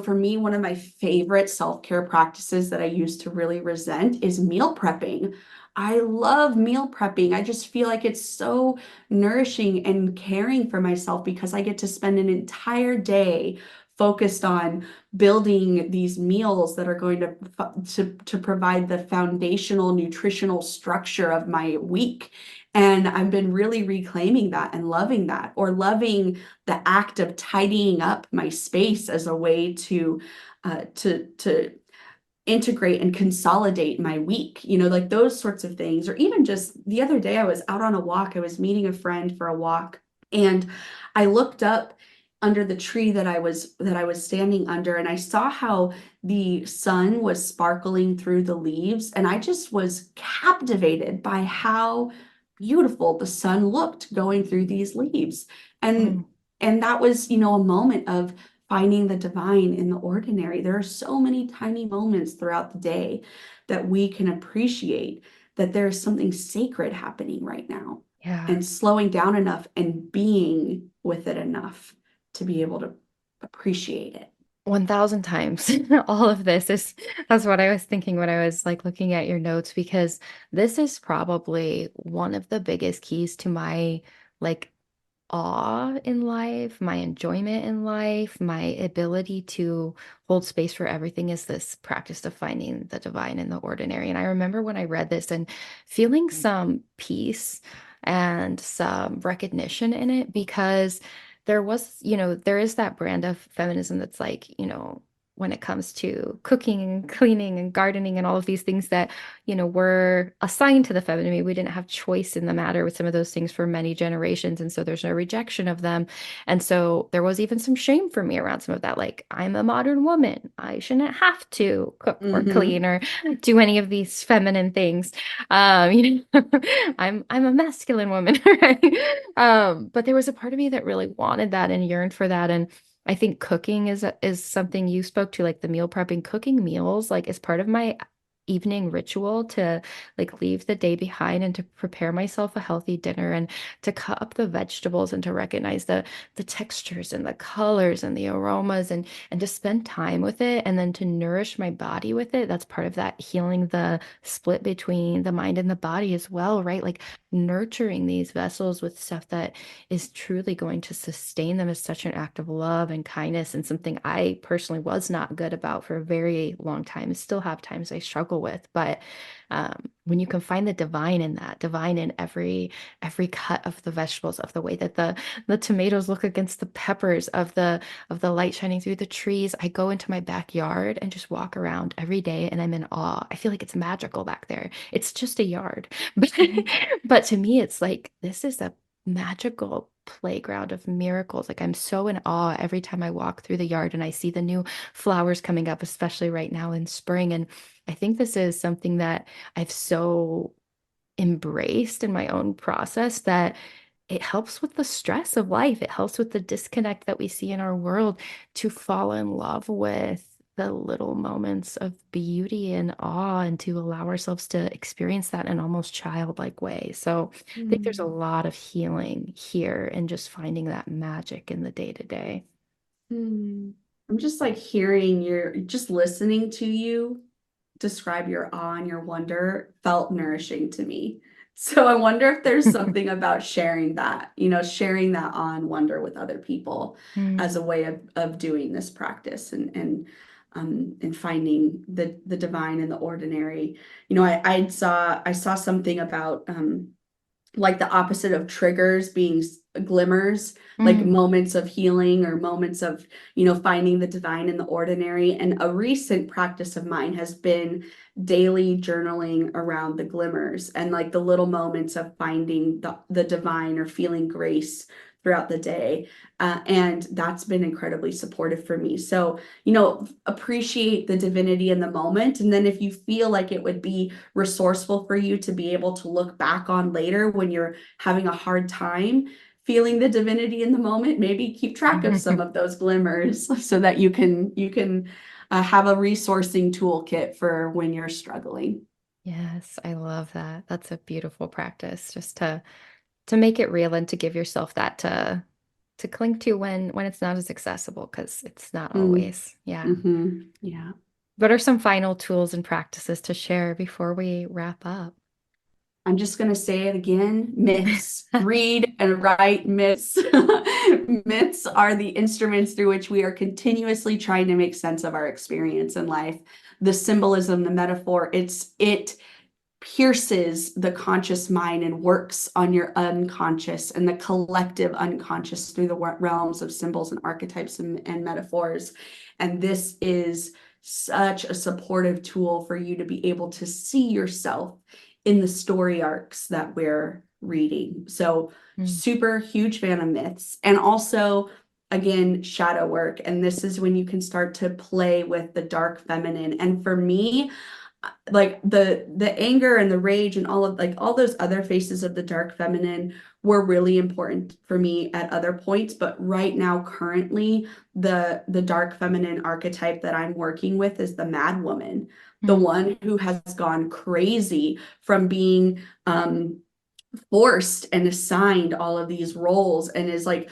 for me, one of my favorite self-care practices that I used to really resent is meal prepping. I love meal prepping. I just feel like it's so nourishing and caring for myself because I get to spend an entire day focused on building these meals that are going to provide the foundational nutritional structure of my week. And I've been really reclaiming that and loving that, or loving the act of tidying up my space as a way to integrate and consolidate my week, like those sorts of things. Or even just the other day, I was out on a walk. I was meeting a friend for a walk, and I looked up under the tree that I was standing under, and I saw how the sun was sparkling through the leaves, and I just was captivated by how beautiful the sun looked going through these leaves. And mm. and that was, a moment of finding the divine in the ordinary. There are so many tiny moments throughout the day that we can appreciate that there is something sacred happening right now, Yeah. and slowing down enough and being with it enough to be able to appreciate it. 1000 times. All of this is that's what I was thinking when I was like looking at your notes, because this is probably one of the biggest keys to my like awe in life, my enjoyment in life, my ability to hold space for everything, is this practice of finding the divine in the ordinary. And I remember when I read this and feeling some peace and some recognition in it, because there was, there is that brand of feminism that's like, when it comes to cooking and cleaning and gardening and all of these things that, were assigned to the feminine. We didn't have choice in the matter with some of those things for many generations. And so there's no rejection of them. And so there was even some shame for me around some of that. Like, I'm a modern woman. I shouldn't have to cook or Mm-hmm. clean or do any of these feminine things. I'm a masculine woman, right? But there was a part of me that really wanted that and yearned for that. And I think cooking is something you spoke to, like the meal prepping, cooking meals, like is part of my evening ritual to like leave the day behind and to prepare myself a healthy dinner and to cut up the vegetables and to recognize the textures and the colors and the aromas and to spend time with it and then to nourish my body with it. That's part of that healing the split between the mind and the body as well, right? Like nurturing these vessels with stuff that is truly going to sustain them is such an act of love and kindness, and something I personally was not good about for a very long time. Still have times I struggle with, but when you can find the divine in that, divine in every cut of the vegetables, of the way that the tomatoes look against the peppers, of the light shining through the trees. I go into my backyard and just walk around every day, and I'm in awe. I feel like it's magical back there. It's just a yard, but but to me, it's like this is a magical playground of miracles. Like I'm so in awe every time I walk through the yard and I see the new flowers coming up, especially right now in spring. And I think this is something that I've so embraced in my own process that it helps with the stress of life. It helps with the disconnect that we see in our world to fall in love with the little moments of beauty and awe and to allow ourselves to experience that in an almost childlike way. So I think there's a lot of healing here and just finding that magic in the day to day. Mm-hmm. I'm just like hearing just listening to you describe your awe and your wonder felt nourishing to me. So I wonder if there's something about sharing that awe and wonder with other people as a way of doing this practice, and finding the divine in the ordinary. I saw something about like the opposite of triggers being glimmers, like Mm, moments of healing or moments of, finding the divine in the ordinary. And a recent practice of mine has been daily journaling around the glimmers and like the little moments of finding the divine or feeling grace throughout the day. And that's been incredibly supportive for me. So, appreciate the divinity in the moment. And then if you feel like it would be resourceful for you to be able to look back on later when you're having a hard time feeling the divinity in the moment, maybe keep track of some mm. of those glimmers so that you can have a resourcing toolkit for when you're struggling. Yes, I love that. That's a beautiful practice just to make it real and to give yourself that to cling to when it's not as accessible because it's not Mm, always. Yeah. yeah. What are some final tools and practices to share before we wrap up? I'm just going to say it again, myths. Read and write myths. Myths are the instruments through which we are continuously trying to make sense of our experience in life. The symbolism, the metaphor, it pierces the conscious mind and works on your unconscious and the collective unconscious through the realms of symbols and archetypes and metaphors. And this is such a supportive tool for you to be able to see yourself in the story arcs that we're reading. So, Mm, super huge fan of myths. And also, again, shadow work. And this is when you can start to play with the dark feminine. And for me, like the anger and the rage and all of like all those other faces of the dark feminine were really important for me at other points, but right now currently the dark feminine archetype that I'm working with is the mad woman, the mm, one who has gone crazy from being forced and assigned all of these roles and is like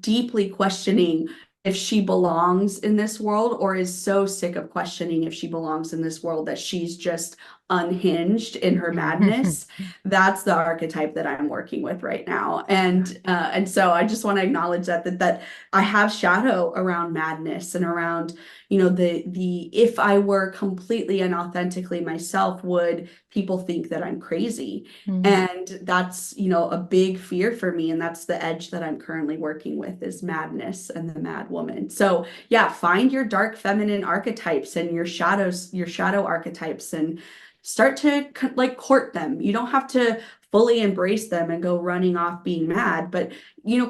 deeply questioning if she belongs in this world, or is so sick of questioning if she belongs in this world that she's just unhinged in her mm. madness. That's the archetype that I'm working with right now. And so I just want to acknowledge that I have shadow around madness and around, the if I were completely and authentically myself, would people think that I'm crazy? Mm. And that's, a big fear for me. And that's the edge that I'm currently working with, is madness and the mad woman. So yeah, find your dark feminine archetypes and your shadow archetypes, and start to like court them. You don't have to fully embrace them and go running off being mad, but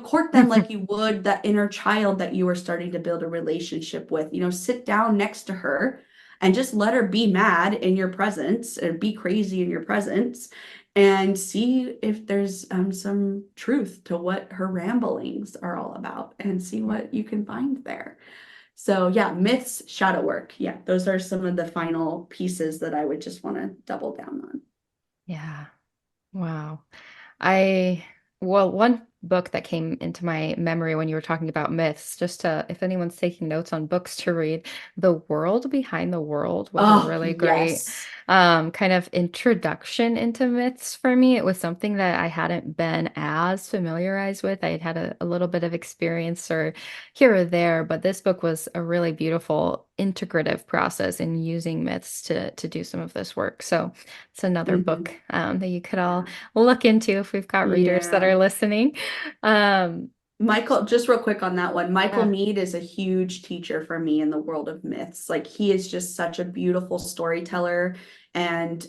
court them like you would that inner child that you were starting to build a relationship with. Sit down next to her and just let her be mad in your presence and be crazy in your presence, and see if there's some truth to what her ramblings are all about, and see what you can find there. So yeah, myths, shadow work. Yeah, those are some of the final pieces that I would just want to double down on. Yeah. Wow. I, well, one book that came into my memory when you were talking about myths, just to, if anyone's taking notes on books to read, The World Behind the World was a Oh, really great yes. kind of introduction into myths for me. It was something that I hadn't been as familiarized with. I had had a little bit of experience or here or there, but this book was a really beautiful integrative process in using myths to do some of this work. So it's another book Mhm. that you could all Yeah. look into if we've got readers that Yeah. are listening. Um, Michael, just real quick on that one, Michael yeah. Mead is a huge teacher for me in the world of myths. Like, he is just such a beautiful storyteller and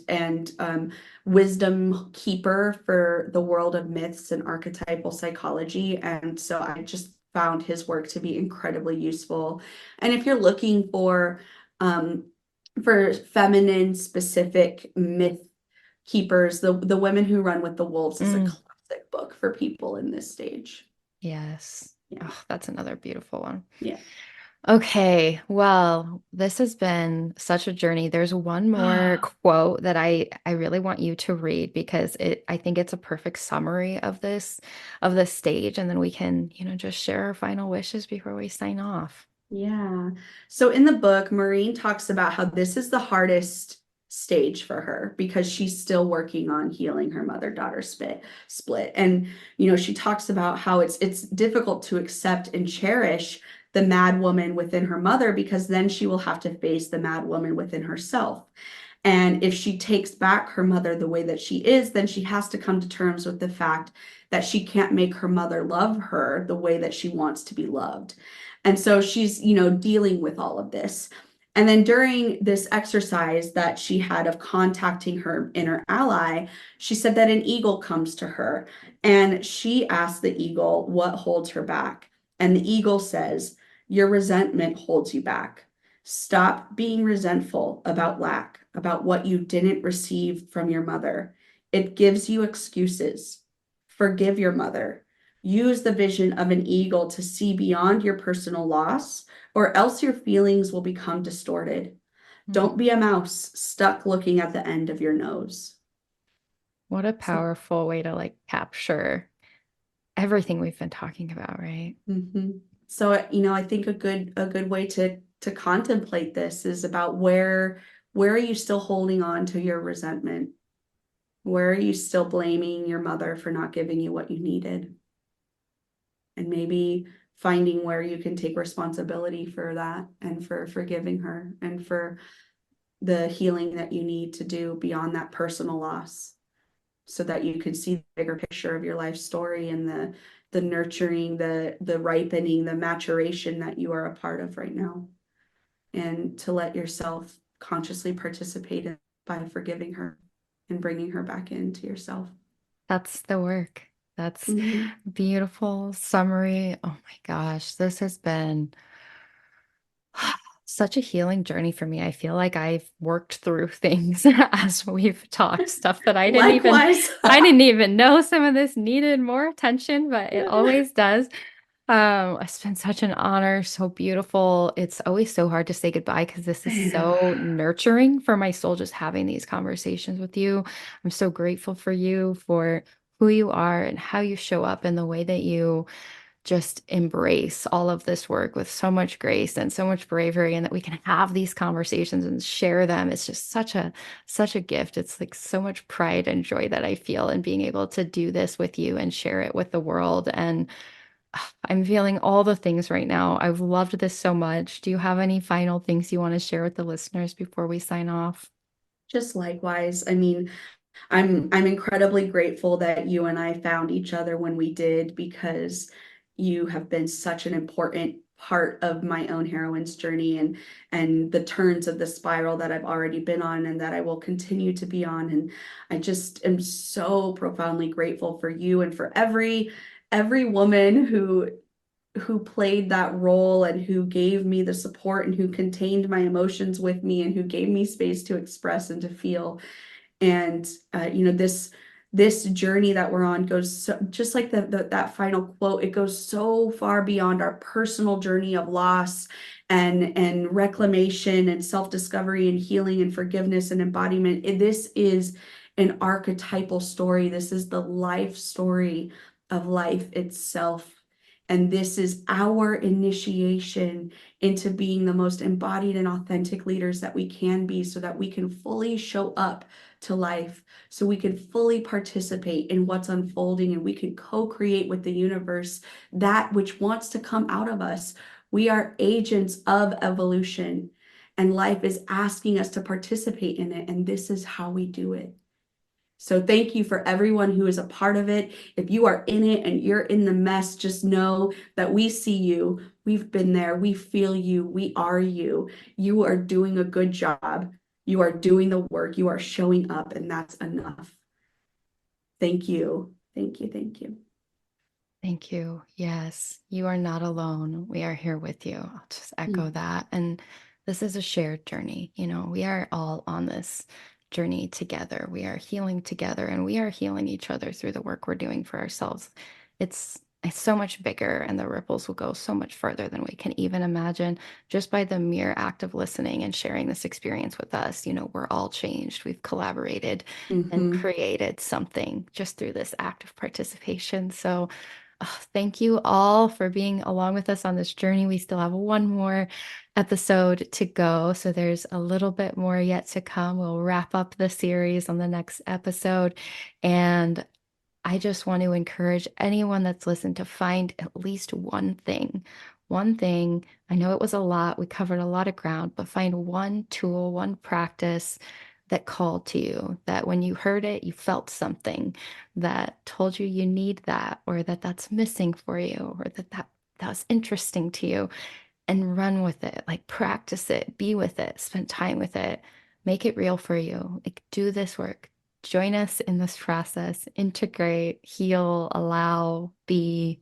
wisdom keeper for the world of myths and archetypal psychology. And so I just found his work to be incredibly useful. And if you're looking um for feminine specific myth keepers, the Women Who Run with the Wolves is a Mm, classic book for people in this stage. yes. Yeah. Oh, that's another beautiful one. Yeah. Okay, well, this has been such a journey. There's one more quote that I really want you to read because I think it's a perfect summary of this stage, and then we can, just share our final wishes before we sign off. Yeah. So in the book, Maureen talks about how this is the hardest stage for her because she's still working on healing her mother-daughter split. And she talks about how it's difficult to accept and cherish the mad woman within her mother, because then she will have to face the mad woman within herself. And if she takes back her mother the way that she is, then she has to come to terms with the fact that she can't make her mother love her the way that she wants to be loved. And so she's, dealing with all of this. And then during this exercise that she had of contacting her inner ally, she said that an eagle comes to her, and she asks the eagle what holds her back. And the eagle says, "Your resentment holds you back. Stop being resentful about lack, about what you didn't receive from your mother. It gives you excuses. Forgive your mother. Use the vision of an eagle to see beyond your personal loss, or else your feelings will become distorted. Mm. Don't be a mouse stuck looking at the end of your nose. What a So, powerful way to like capture everything we've been talking about, right? mhm. So, I think a good way to contemplate this is about where are you still holding on to your resentment? Where are you still blaming your mother for not giving you what you needed? And maybe finding where you can take responsibility for that and for forgiving her and for the healing that you need to do beyond that personal loss so that you can see the bigger picture of your life story and the nurturing, the ripening, the maturation that you are a part of right now, and to let yourself consciously participate in by forgiving her and bringing her back into yourself. That's the work. That's Mhm. beautiful summary. Oh my gosh, this has been such a healing journey for me. I feel like I've worked through things as we've talked, stuff that Likewise. I didn't even know some of this needed more attention, but it always does. It's been such an honor, so beautiful. It's always so hard to say goodbye because this is I know. so nurturing for my soul just having these conversations with you. I'm so grateful for you, for who you are and how you show up and the way that you just embrace all of this work with so much grace and so much bravery, and that we can have these conversations and share them. It's just such a gift. It's like so much pride and joy that I feel in being able to do this with you and share it with the world. And I'm feeling all the things right now. I've loved this so much. Do you have any final things you want to share with the listeners before we sign off? Just likewise. I mean, I'm incredibly grateful that you and I found each other when we did, because you have been such an important part of my own heroine's journey and the turns of the spiral that I've already been on and that I will continue to be on. And I just am so profoundly grateful for you and for every woman who played that role and who gave me the support and who contained my emotions with me and who gave me space to express and to feel. And this journey that we're on goes so, just like that final quote, it goes so far beyond our personal journey of loss and reclamation and self-discovery and healing and forgiveness and embodiment. This is an archetypal story. This is the life story of life itself. And this is our initiation into being the most embodied and authentic leaders that we can be, so that we can fully show up to life, so we can fully participate in what's unfolding, and we can co-create with the universe that which wants to come out of us. We are agents of evolution, and life is asking us to participate in it, and this is how we do it. So thank you for everyone who is a part of it. If you are in it and you're in the mess, just know that we see you. We've been there. We feel you. We are you. You are doing a good job. You are doing the work. You are showing up, and that's enough. Thank you. Thank you. Thank you. Thank you. Yes, you are not alone. We are here with you. I'll just echo Mm. that. And this is a shared journey. We are all on this journey together. We are healing together and we are healing each other through the work we're doing for ourselves. It's so much bigger and the ripples will go so much further than we can even imagine just by the mere act of listening and sharing this experience with us. We're all changed. We've collaborated and Mhm. created something just through this act of participation. So, oh, thank you all for being along with us on this journey. We still have one more episode to go, so there's a little bit more yet to come. We'll wrap up the series on the next episode. And I just want to encourage anyone that's listened to find at least one thing. One thing. I know it was a lot. We covered a lot of ground, but find one tool, one practice that called to you, that when you heard it, you felt something that told you you need that, or that that's missing for you, or that was interesting to you, and run with it. Like practice it, be with it, spend time with it, make it real for you. Like do this work. Join us in this process, integrate, heal, allow, be.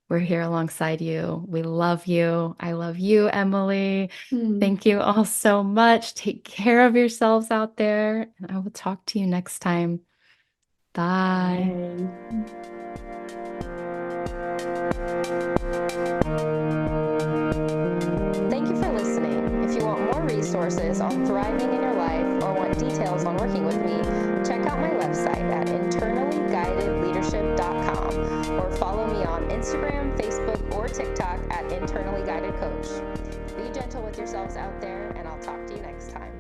We're here alongside you. We love you. I love you, Emily. Mm. Thank you all so much. Take care of yourselves out there, and I will talk to you next time. Bye. Bye. Thank you for listening. If you want more resources, resources on thriving in your life or want details on working with me, check out my website at internallyguidedleadership.com or follow me on Instagram, Facebook, or TikTok at Internally Guided Coach. Be gentle with yourselves out there, and I'll talk to you next time.